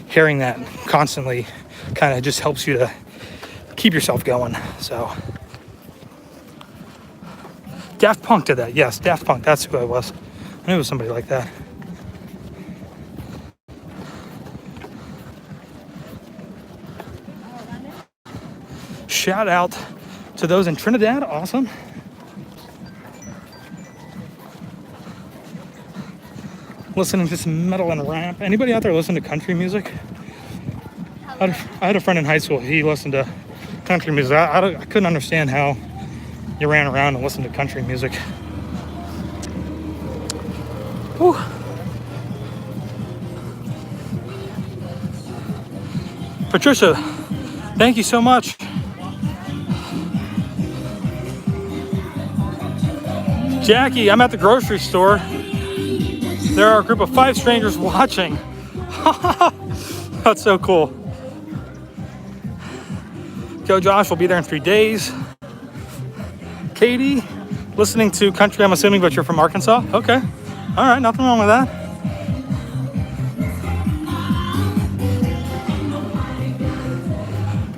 hearing that constantly kind of just helps you to keep yourself going. So Daft Punk did that. Yes, Daft Punk, that's who I was. I knew it was somebody like that. Shout out to those in Trinidad. Awesome. Listening to some metal and rap. Anybody out there listen to country music? I had a friend in high school. He listened to country music. I couldn't understand how you ran around and listened to country music. Whew. Patricia, thank you so much. Jackie, I'm at the grocery store. There are a group of 5 strangers watching. That's so cool. Go Josh, will be there in 3 days. Katie, listening to country, I'm assuming, but you're from Arkansas? Okay. All right, nothing wrong with that.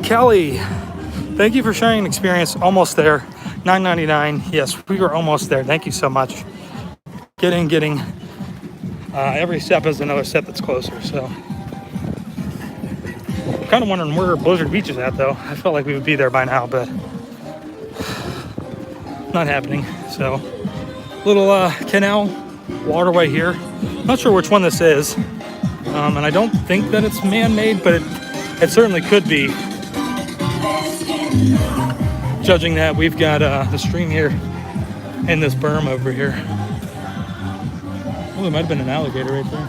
Kelly, thank you for sharing an experience. Almost there. $9.99. Yes, we were almost there. Thank you so much. Getting. Every step is another step that's closer. So, I'm kind of wondering where Blizzard Beach is at, though. I felt like we would be there by now, but not happening. So, little canal waterway here. Not sure which one this is, and I don't think that it's man-made, but it certainly could be. Judging that we've got the stream here and this berm over here. Oh, there might have been an alligator right there.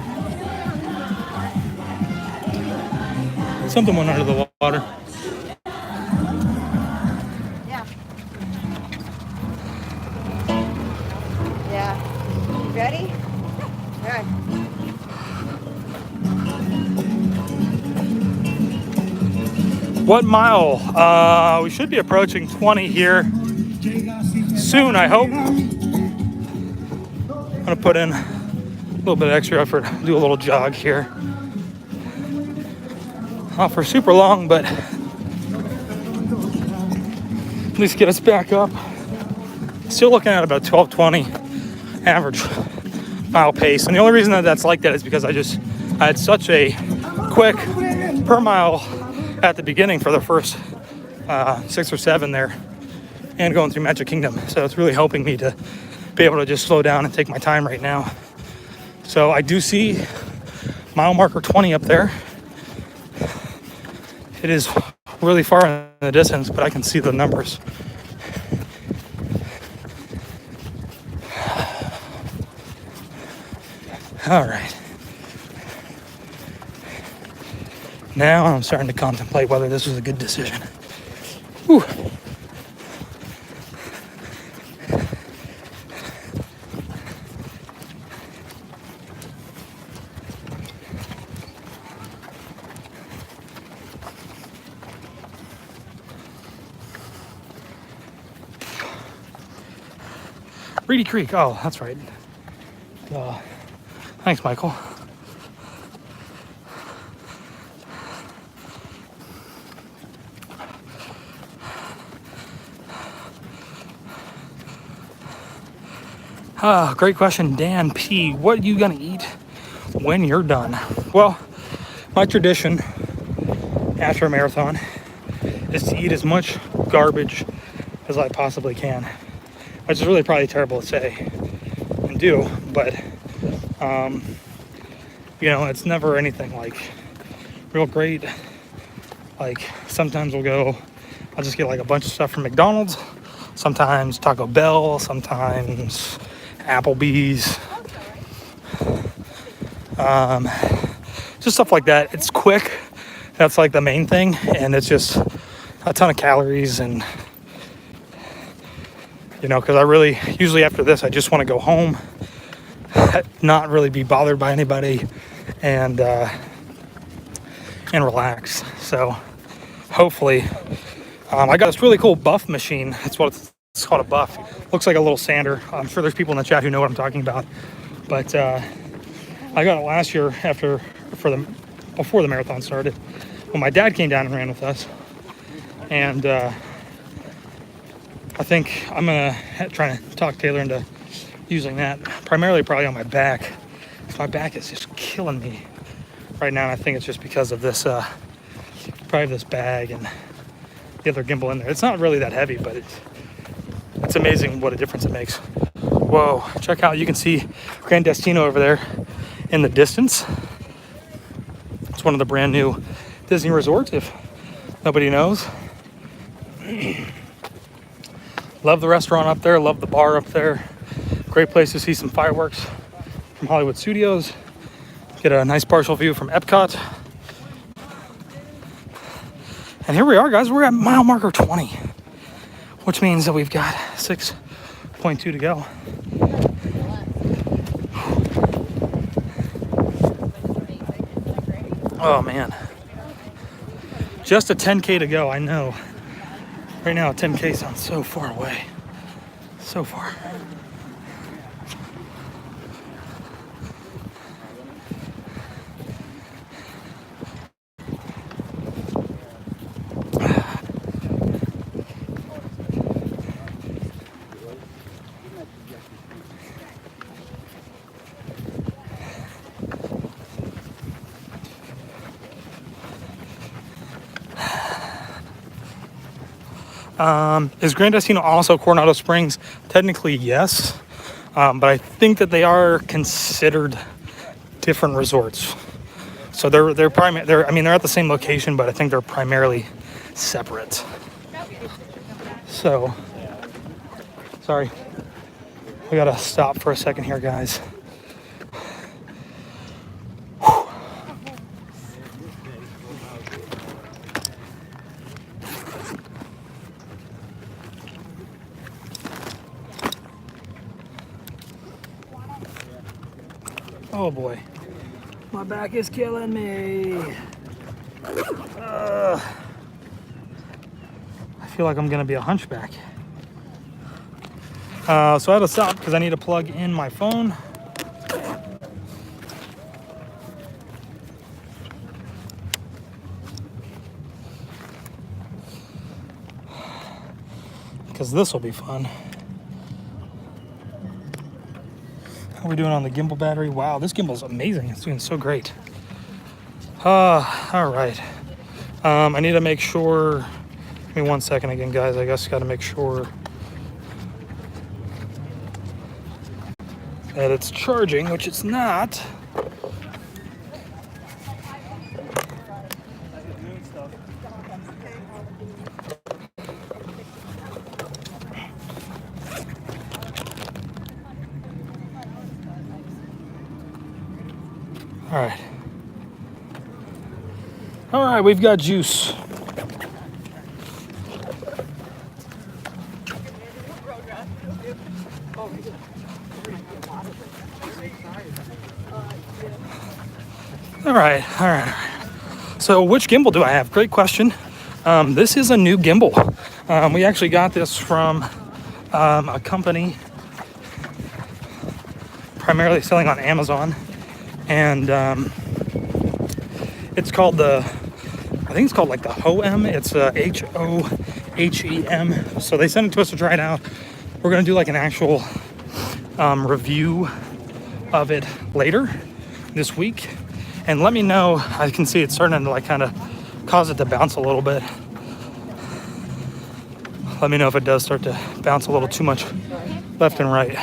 Something went under the water. Yeah. Yeah. You ready? All right. What mile? We should be approaching 20 here soon, I hope. I'm gonna put in a little bit of extra effort, do a little jog here. Not for super long, but at least get us back up. Still looking at about 12:20 average mile pace. And the only reason that that's like that is because I just I had such a quick per mile at the beginning for the first 6 or 7 there, and going through Magic Kingdom. So it's really helping me to be able to just slow down and take my time right now. So I do see mile marker 20 up there. It is really far in the distance, but I can see the numbers. All right. Now I'm starting to contemplate whether this was a good decision. Whew. Reedy Creek. Oh, that's right. Thanks, Michael. Great question, Dan P. What are you gonna eat when you're done? Well, my tradition after a marathon is to eat as much garbage as I possibly can, which is really probably terrible to say and do, but you know, it's never anything like real great. Like sometimes I'll just get like a bunch of stuff from McDonald's, sometimes Taco Bell, sometimes Applebee's, just stuff like that. It's quick. That's like the main thing, and it's just a ton of calories. And you know, because I really usually after this I just want to go home, not really be bothered by anybody, and relax. So hopefully, I got this really cool buff machine. That's what it's called, a buff. Looks like a little sander. I'm sure there's people in the chat who know what I'm talking about. But I got it last year before the marathon started, when my dad came down and ran with us. And I think I'm gonna try to talk Taylor into using that, primarily probably on my back. My back is just killing me right now, and I think it's just because of this, probably this bag and the other gimbal in there. It's not really that heavy, but it's amazing what a difference it makes. Whoa, check out, you can see Grand Destino over there in the distance. It's one of the brand new Disney resorts, if nobody knows. Love the restaurant up there, love the bar up there. Great place to see some fireworks from Hollywood Studios. Get a nice partial view from Epcot. And here we are, guys. We're at mile marker 20, which means that we've got 6.2 to go. Oh, man. Just a 10K to go, I know. Right now, 10K sounds so far away. So far. Is Grand Destino also Coronado Springs? Technically, yes. But I think that they are considered different resorts. So they're at the same location, but I think they're primarily separate. So, sorry. We gotta stop for a second here, guys. Oh boy, my back is killing me. I feel like I'm gonna be a hunchback. So I had to stop because I need to plug in my phone. Because this will be fun. How are we doing on the gimbal battery? Wow, this gimbal is amazing. It's doing so great. All right. I need to make sure. Give me 1 second again, guys. I guess got to make sure that it's charging, which it's not. All right. All right, we've got juice. All right. So which gimbal do I have? Great question. This is a new gimbal. We actually got this from a company primarily selling on Amazon. And it's called I think it's called like the Hohem. It's Hohem. So they sent it to us to try it out. We're going to do like an actual review of it later this week. And let me know. I can see it's starting to like kind of cause it to bounce a little bit. Let me know if it does start to bounce a little too much left and right.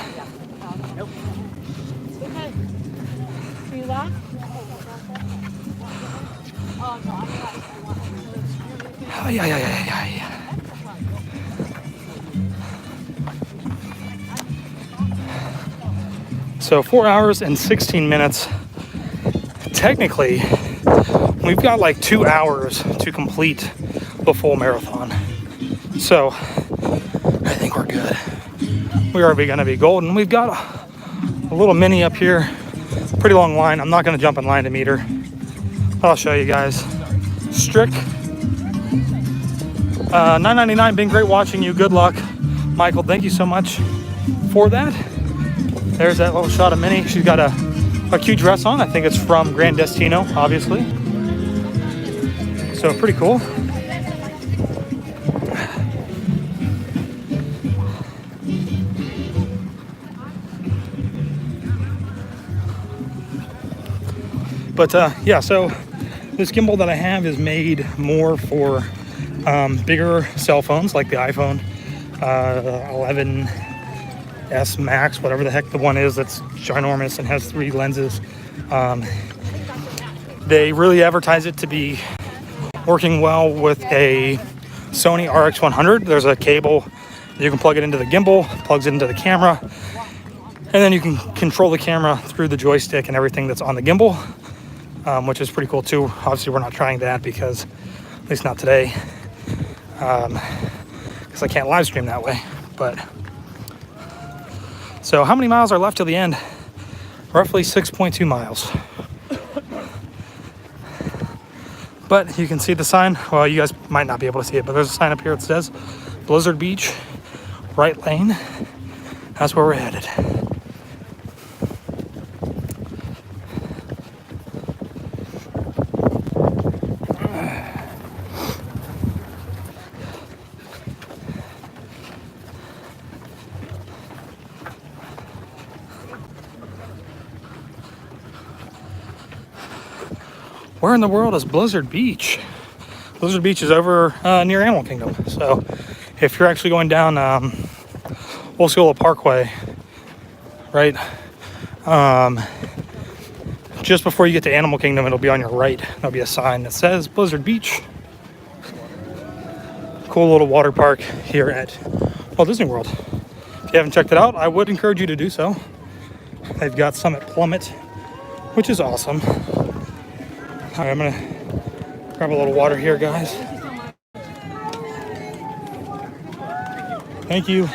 So 4 hours and 16 minutes. Technically, we've got like 2 hours to complete the full marathon. So I think we're good. We are going to be golden. We've got a little mini up here. Pretty long line. I'm not going to jump in line to meet her. I'll show you guys. Strick. $9.99. Been great watching you. Good luck. Michael, thank you so much for that. There's that little shot of Minnie. She's got a cute dress on. I think it's from Grand Destino, obviously. So pretty cool. But yeah, so this gimbal that I have is made more for bigger cell phones like the iPhone 11S Max, whatever the heck the one is that's ginormous and has 3 lenses. They really advertise it to be working well with a Sony RX100. There's a cable, you can plug it into the gimbal, plugs it into the camera, and then you can control the camera through the joystick and everything that's on the gimbal, which is pretty cool too. Obviously we're not trying that because, at least not today, because I can't live stream that way. But so how many miles are left till the end? Roughly 6.2 miles. But you can see the sign. Well, you guys might not be able to see it, but there's a sign up here that says Blizzard Beach, right lane. That's where we're headed. Where in the world is Blizzard Beach? Blizzard Beach is over near Animal Kingdom. So if you're actually going down Osceola Parkway, right, just before you get to Animal Kingdom, it'll be on your right. There'll be a sign that says Blizzard Beach. Cool little water park here at Walt Disney World. If you haven't checked it out, I would encourage you to do so. They've got Summit Plummet, which is awesome. All right, I'm gonna grab a little water here, guys. Thank you.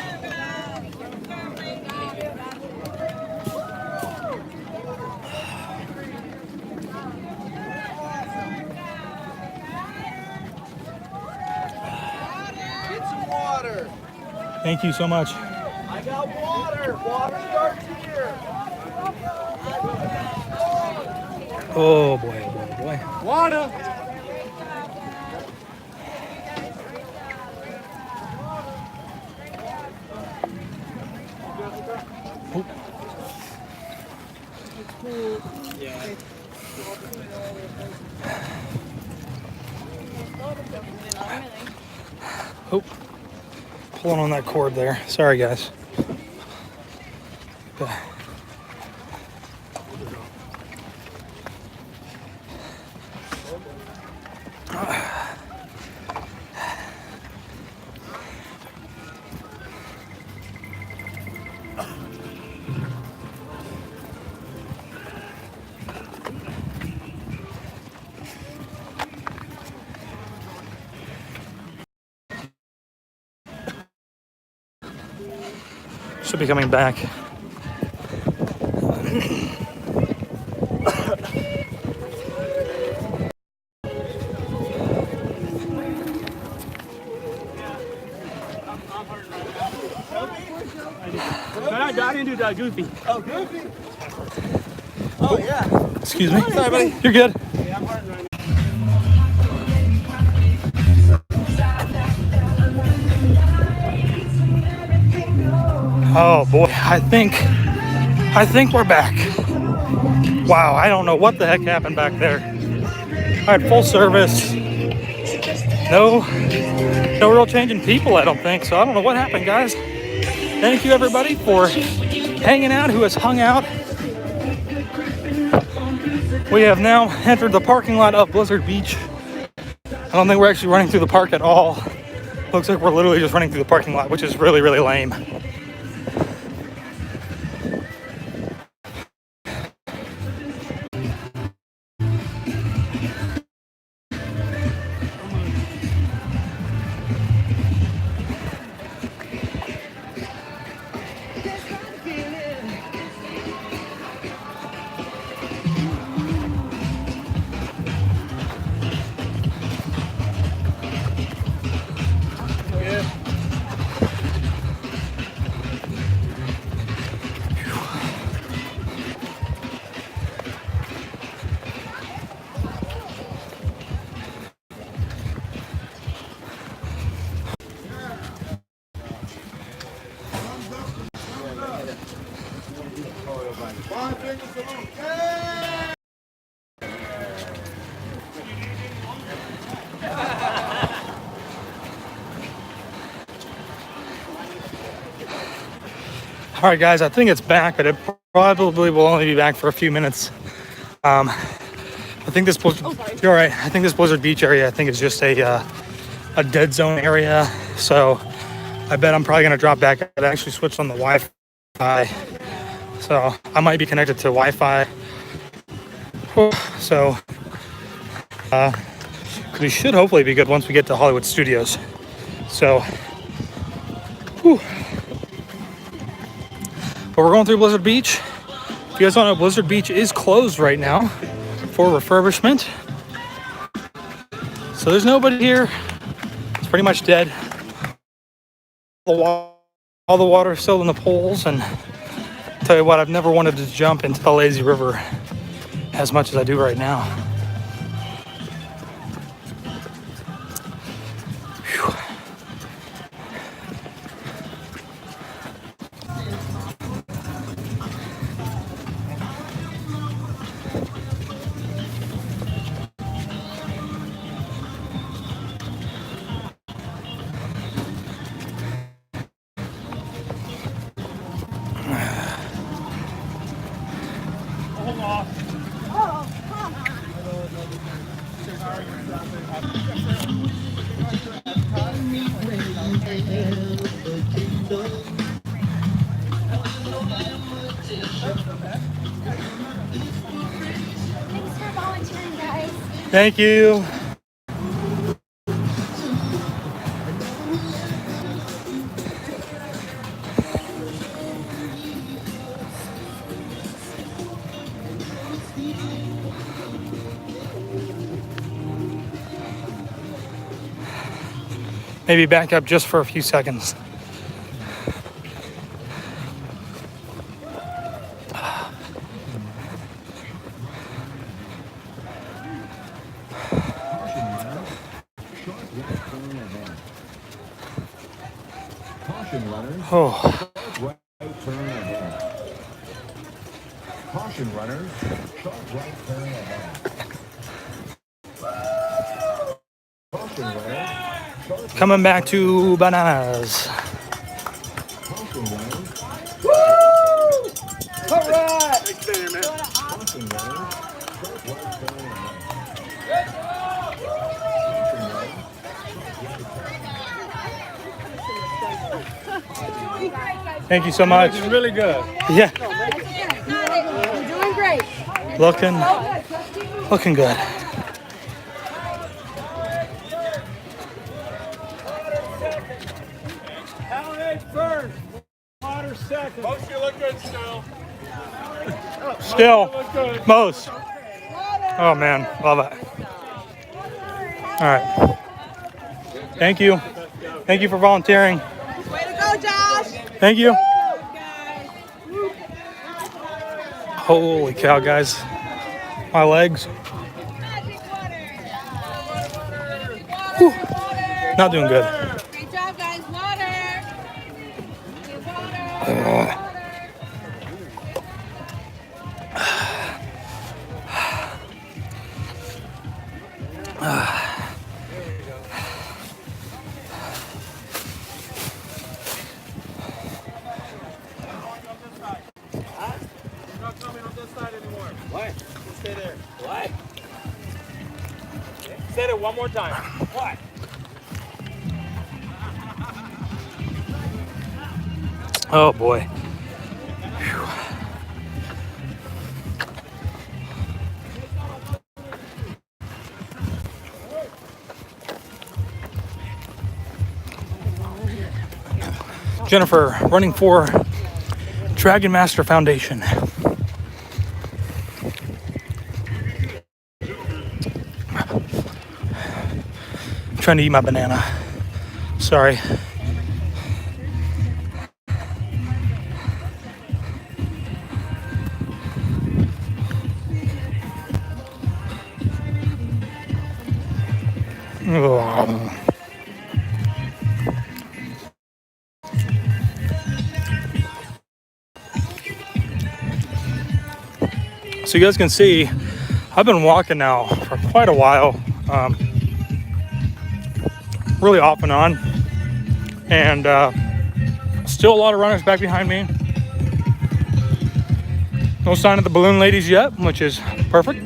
Get some water. Thank you so much. I got water. Water starts here. Oh boy, oh boy, oh boy. Water. Oh. It's cool. Yeah. Oh, pulling on that cord there. Sorry, guys. Okay. Should be coming back. I didn't do that, Goofy. Oh, Goofy? Oh, yeah. Excuse me. Sorry, buddy. You're good. Yeah, I'm hurting right now. Oh boy, I think we're back. Wow, I don't know what the heck happened back there. All right, full service. No real change in people, I don't think. So I don't know what happened, guys. Thank you everybody for hanging out, who has hung out. We have now entered the parking lot of Blizzard Beach. I don't think we're actually running through the park at all. Looks like we're literally just running through the parking lot, which is really, really lame. All right, guys, I think it's back, but it probably will only be back for a few minutes. I think this you're all right. I think this Blizzard Beach area, I think is just a dead zone area. So I bet I'm probably gonna drop back. I actually switched on the Wi-Fi, so I might be connected to Wi-Fi. So we should hopefully be good once we get to Hollywood Studios. So, whew. But we're going through Blizzard Beach. If you guys don't know, Blizzard Beach is closed right now for refurbishment. So there's nobody here. It's pretty much dead. All the water is still in the pools, and I'll tell you what, I've never wanted to jump into the lazy river as much as I do right now. Whew. Thanks for volunteering, guys. Thank you. Maybe back up just for a few seconds. Oh. Caution runners. Start right turn ahead. Caution runners. Coming back to bananas. Caution runners. Woo! All right. Thanks, man. Caution runners. Start right turn ahead. Thank you so much. It's really good. Yeah, You're doing great. looking good. Howard first. Potter second. Most you look good still. Still, Look good. most. Oh man, love it. All right. Thank you. Thank you for volunteering. Way to go, Josh. Thank you. Holy cow, guys. My legs. Whew. Not doing good. Great job, guys. Water. What? Stay there. What? Say it one more time. What? Oh boy. Jennifer, running for Dragon Master Foundation. I'm trying to eat my banana. Sorry. Ugh. So you guys can see, I've been walking now for quite a while, really off and on, and still a lot of runners back behind me. No sign of the balloon ladies yet, which is perfect.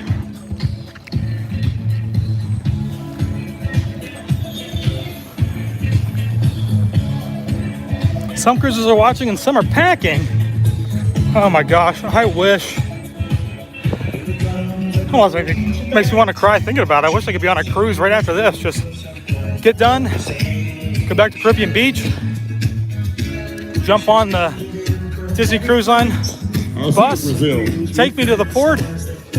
Some cruisers are watching and some are packing. Oh my gosh, I wish. Almost makes me want to cry thinking about it. I wish I could be on a cruise right after this. Just get done, go back to Caribbean Beach, jump on the Disney Cruise Line bus, take me to the port,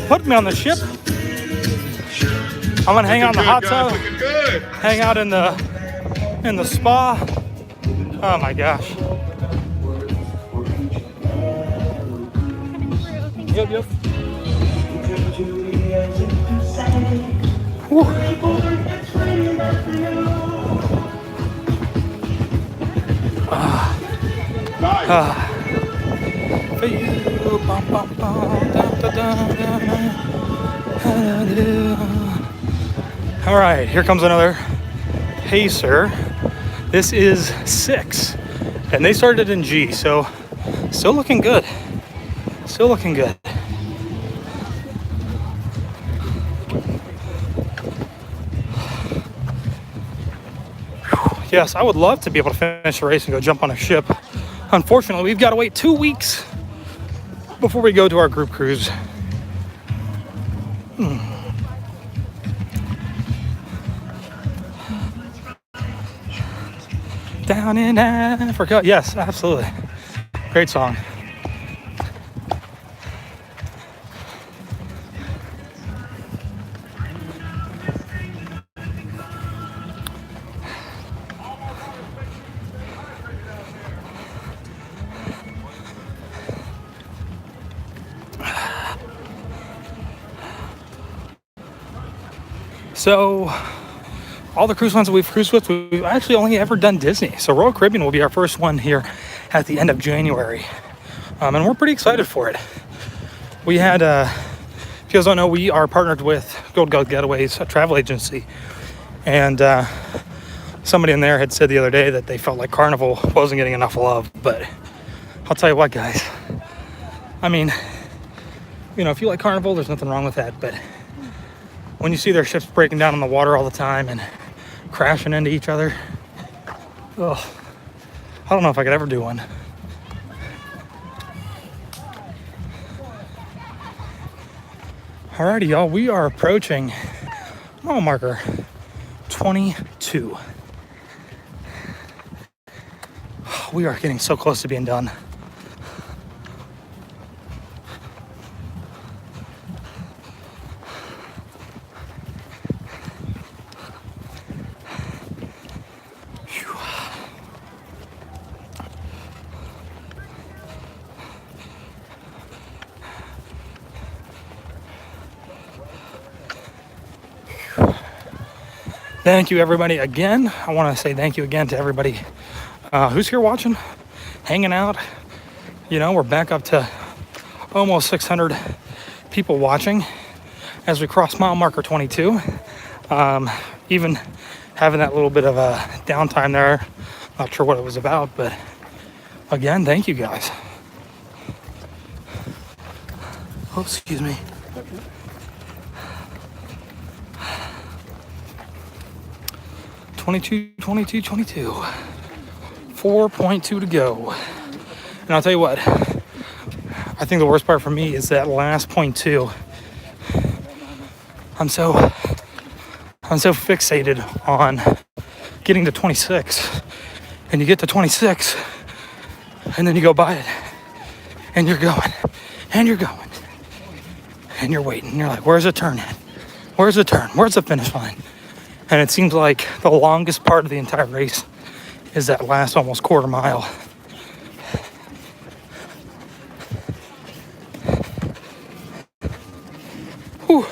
put me on the ship. I'm gonna hang out in the hot tub, hang out in the spa. Oh my gosh. Yep. Whew. All right, here comes another pacer. This is 6, and they started in G, so still looking good. Still looking good. Yes, I would love to be able to finish the race and go jump on a ship. Unfortunately, we've got to wait 2 weeks before we go to our group cruise. Down in Africa. Yes, absolutely. Great song. So, all the cruise lines that we've cruised with, we've actually only ever done Disney. So Royal Caribbean will be our first one here at the end of January. And we're pretty excited for it. we had, if you guys don't know, we are partnered with Gold Getaways, a travel agency. And somebody in there had said the other day that they felt like Carnival wasn't getting enough love. But I'll tell you what, guys. I mean, you know, if you like Carnival, there's nothing wrong with that. But when you see their ships breaking down in the water all the time and crashing into each other, oh, I don't know if I could ever do one. Alrighty, y'all, we are approaching mile marker 22. We are getting so close to being done. Thank you, everybody. Again, I want to say thank you again to everybody who's here watching, hanging out. You know, we're back up to almost 600 people watching as we cross mile marker 22. Even having that little bit of a downtime there. Not sure what it was about, but again, thank you guys. Oh, excuse me. "22, 22, 22. 4.2 to go." And I'll tell you what, I think the worst part for me is that last 0.2. I'm so fixated on getting to 26. And you get to 26, and then you go by it, and you're going, and you're going, and you're waiting. And you're like, where's the turn at? Where's the turn? Where's the finish line? And it seems like the longest part of the entire race is that last almost quarter mile. Whew.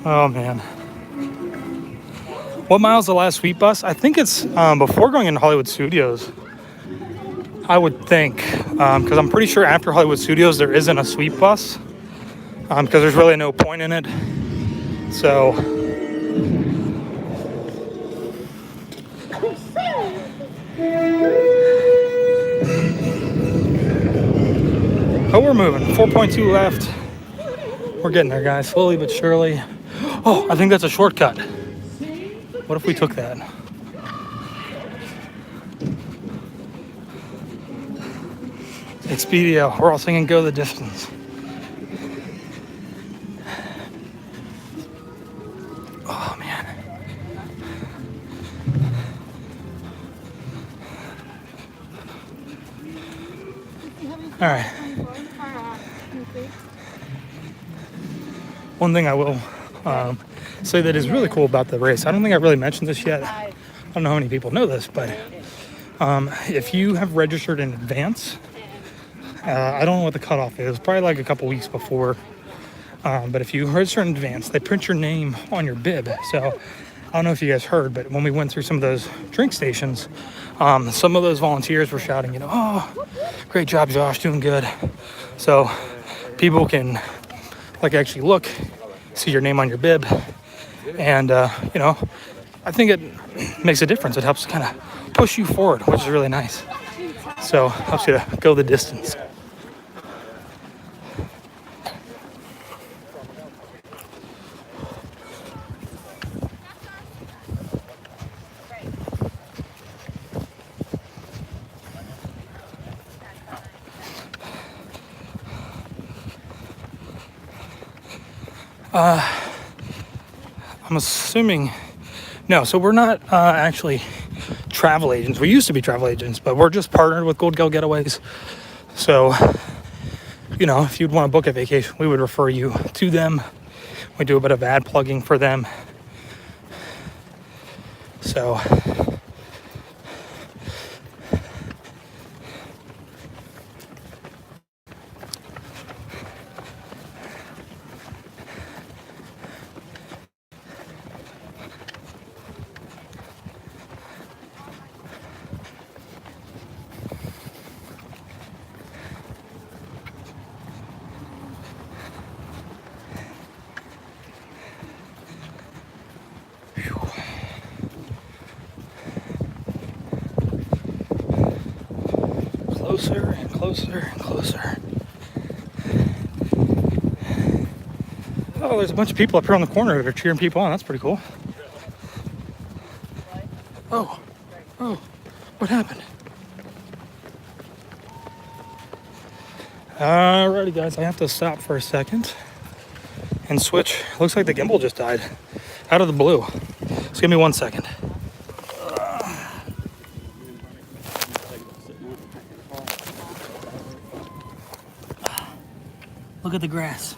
Oh man. What mile is the last sweet bus? I think it's before going into Hollywood Studios. I would think, because I'm pretty sure after Hollywood Studios there isn't a sweet bus, because there's really no point in it. So, oh, we're moving. 4.2 left. We're getting there, guys, slowly but surely. Oh, I think that's a shortcut. What if we took that? Expedia, we're all singing Go the Distance. Oh, man. All right. One thing I will say that is really cool about the race. I don't think I really mentioned this yet. I don't know how many people know this, but if you have registered in advance, I don't know what the cutoff is, probably like a couple weeks before. But if you register in advance, they print your name on your bib. So I don't know if you guys heard, but when we went through some of those drink stations, some of those volunteers were shouting, you know, "Oh, great job, Josh, doing good." So people can like actually look, see your name on your bib. And, you know, I think it makes a difference. It helps kind of push you forward, which is really nice. So helps you to go the distance. I'm assuming, no, so we're not actually travel agents. We used to be travel agents, but we're just partnered with Gold Getaways. So, you know, if you'd want to book a vacation, we would refer you to them. We do a bit of ad plugging for them. So, closer and closer. Oh, there's a bunch of people up here on the corner that are cheering people on. That's pretty cool. Oh, what happened? Alrighty, guys, I have to stop for a second and switch. Looks like the gimbal just died out of the blue. Just give me 1 second. Look at the grass.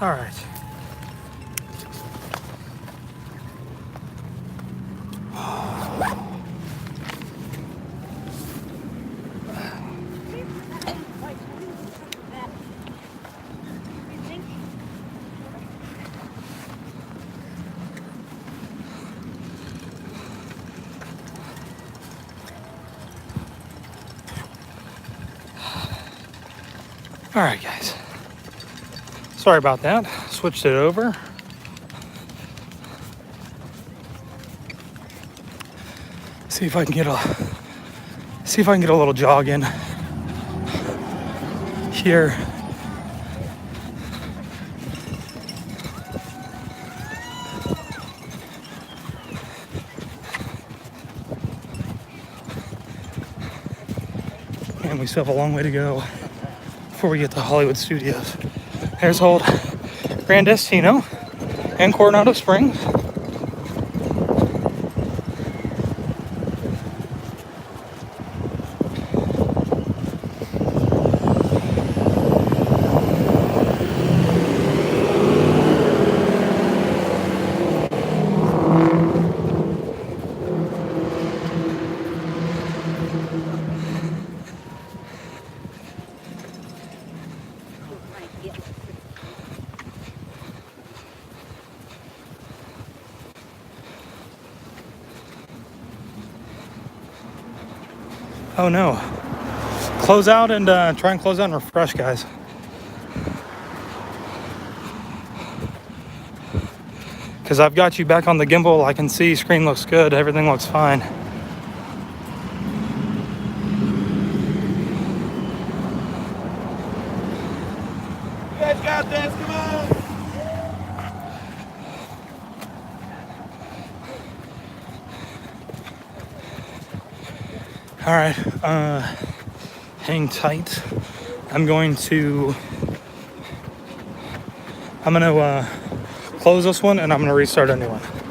All right. All right, guys. Sorry about that. Switched it over. See if I can get a little jog in here. And we still have a long way to go before we get to Hollywood Studios. There's old Grand Destino and Coronado Springs. Oh no. Close out and try and close out and refresh, guys. Because I've got you back on the gimbal. I can see screen looks good. Everything looks fine. You guys got this, come on! All right, hang tight. I'm gonna close this one and I'm gonna restart a new one.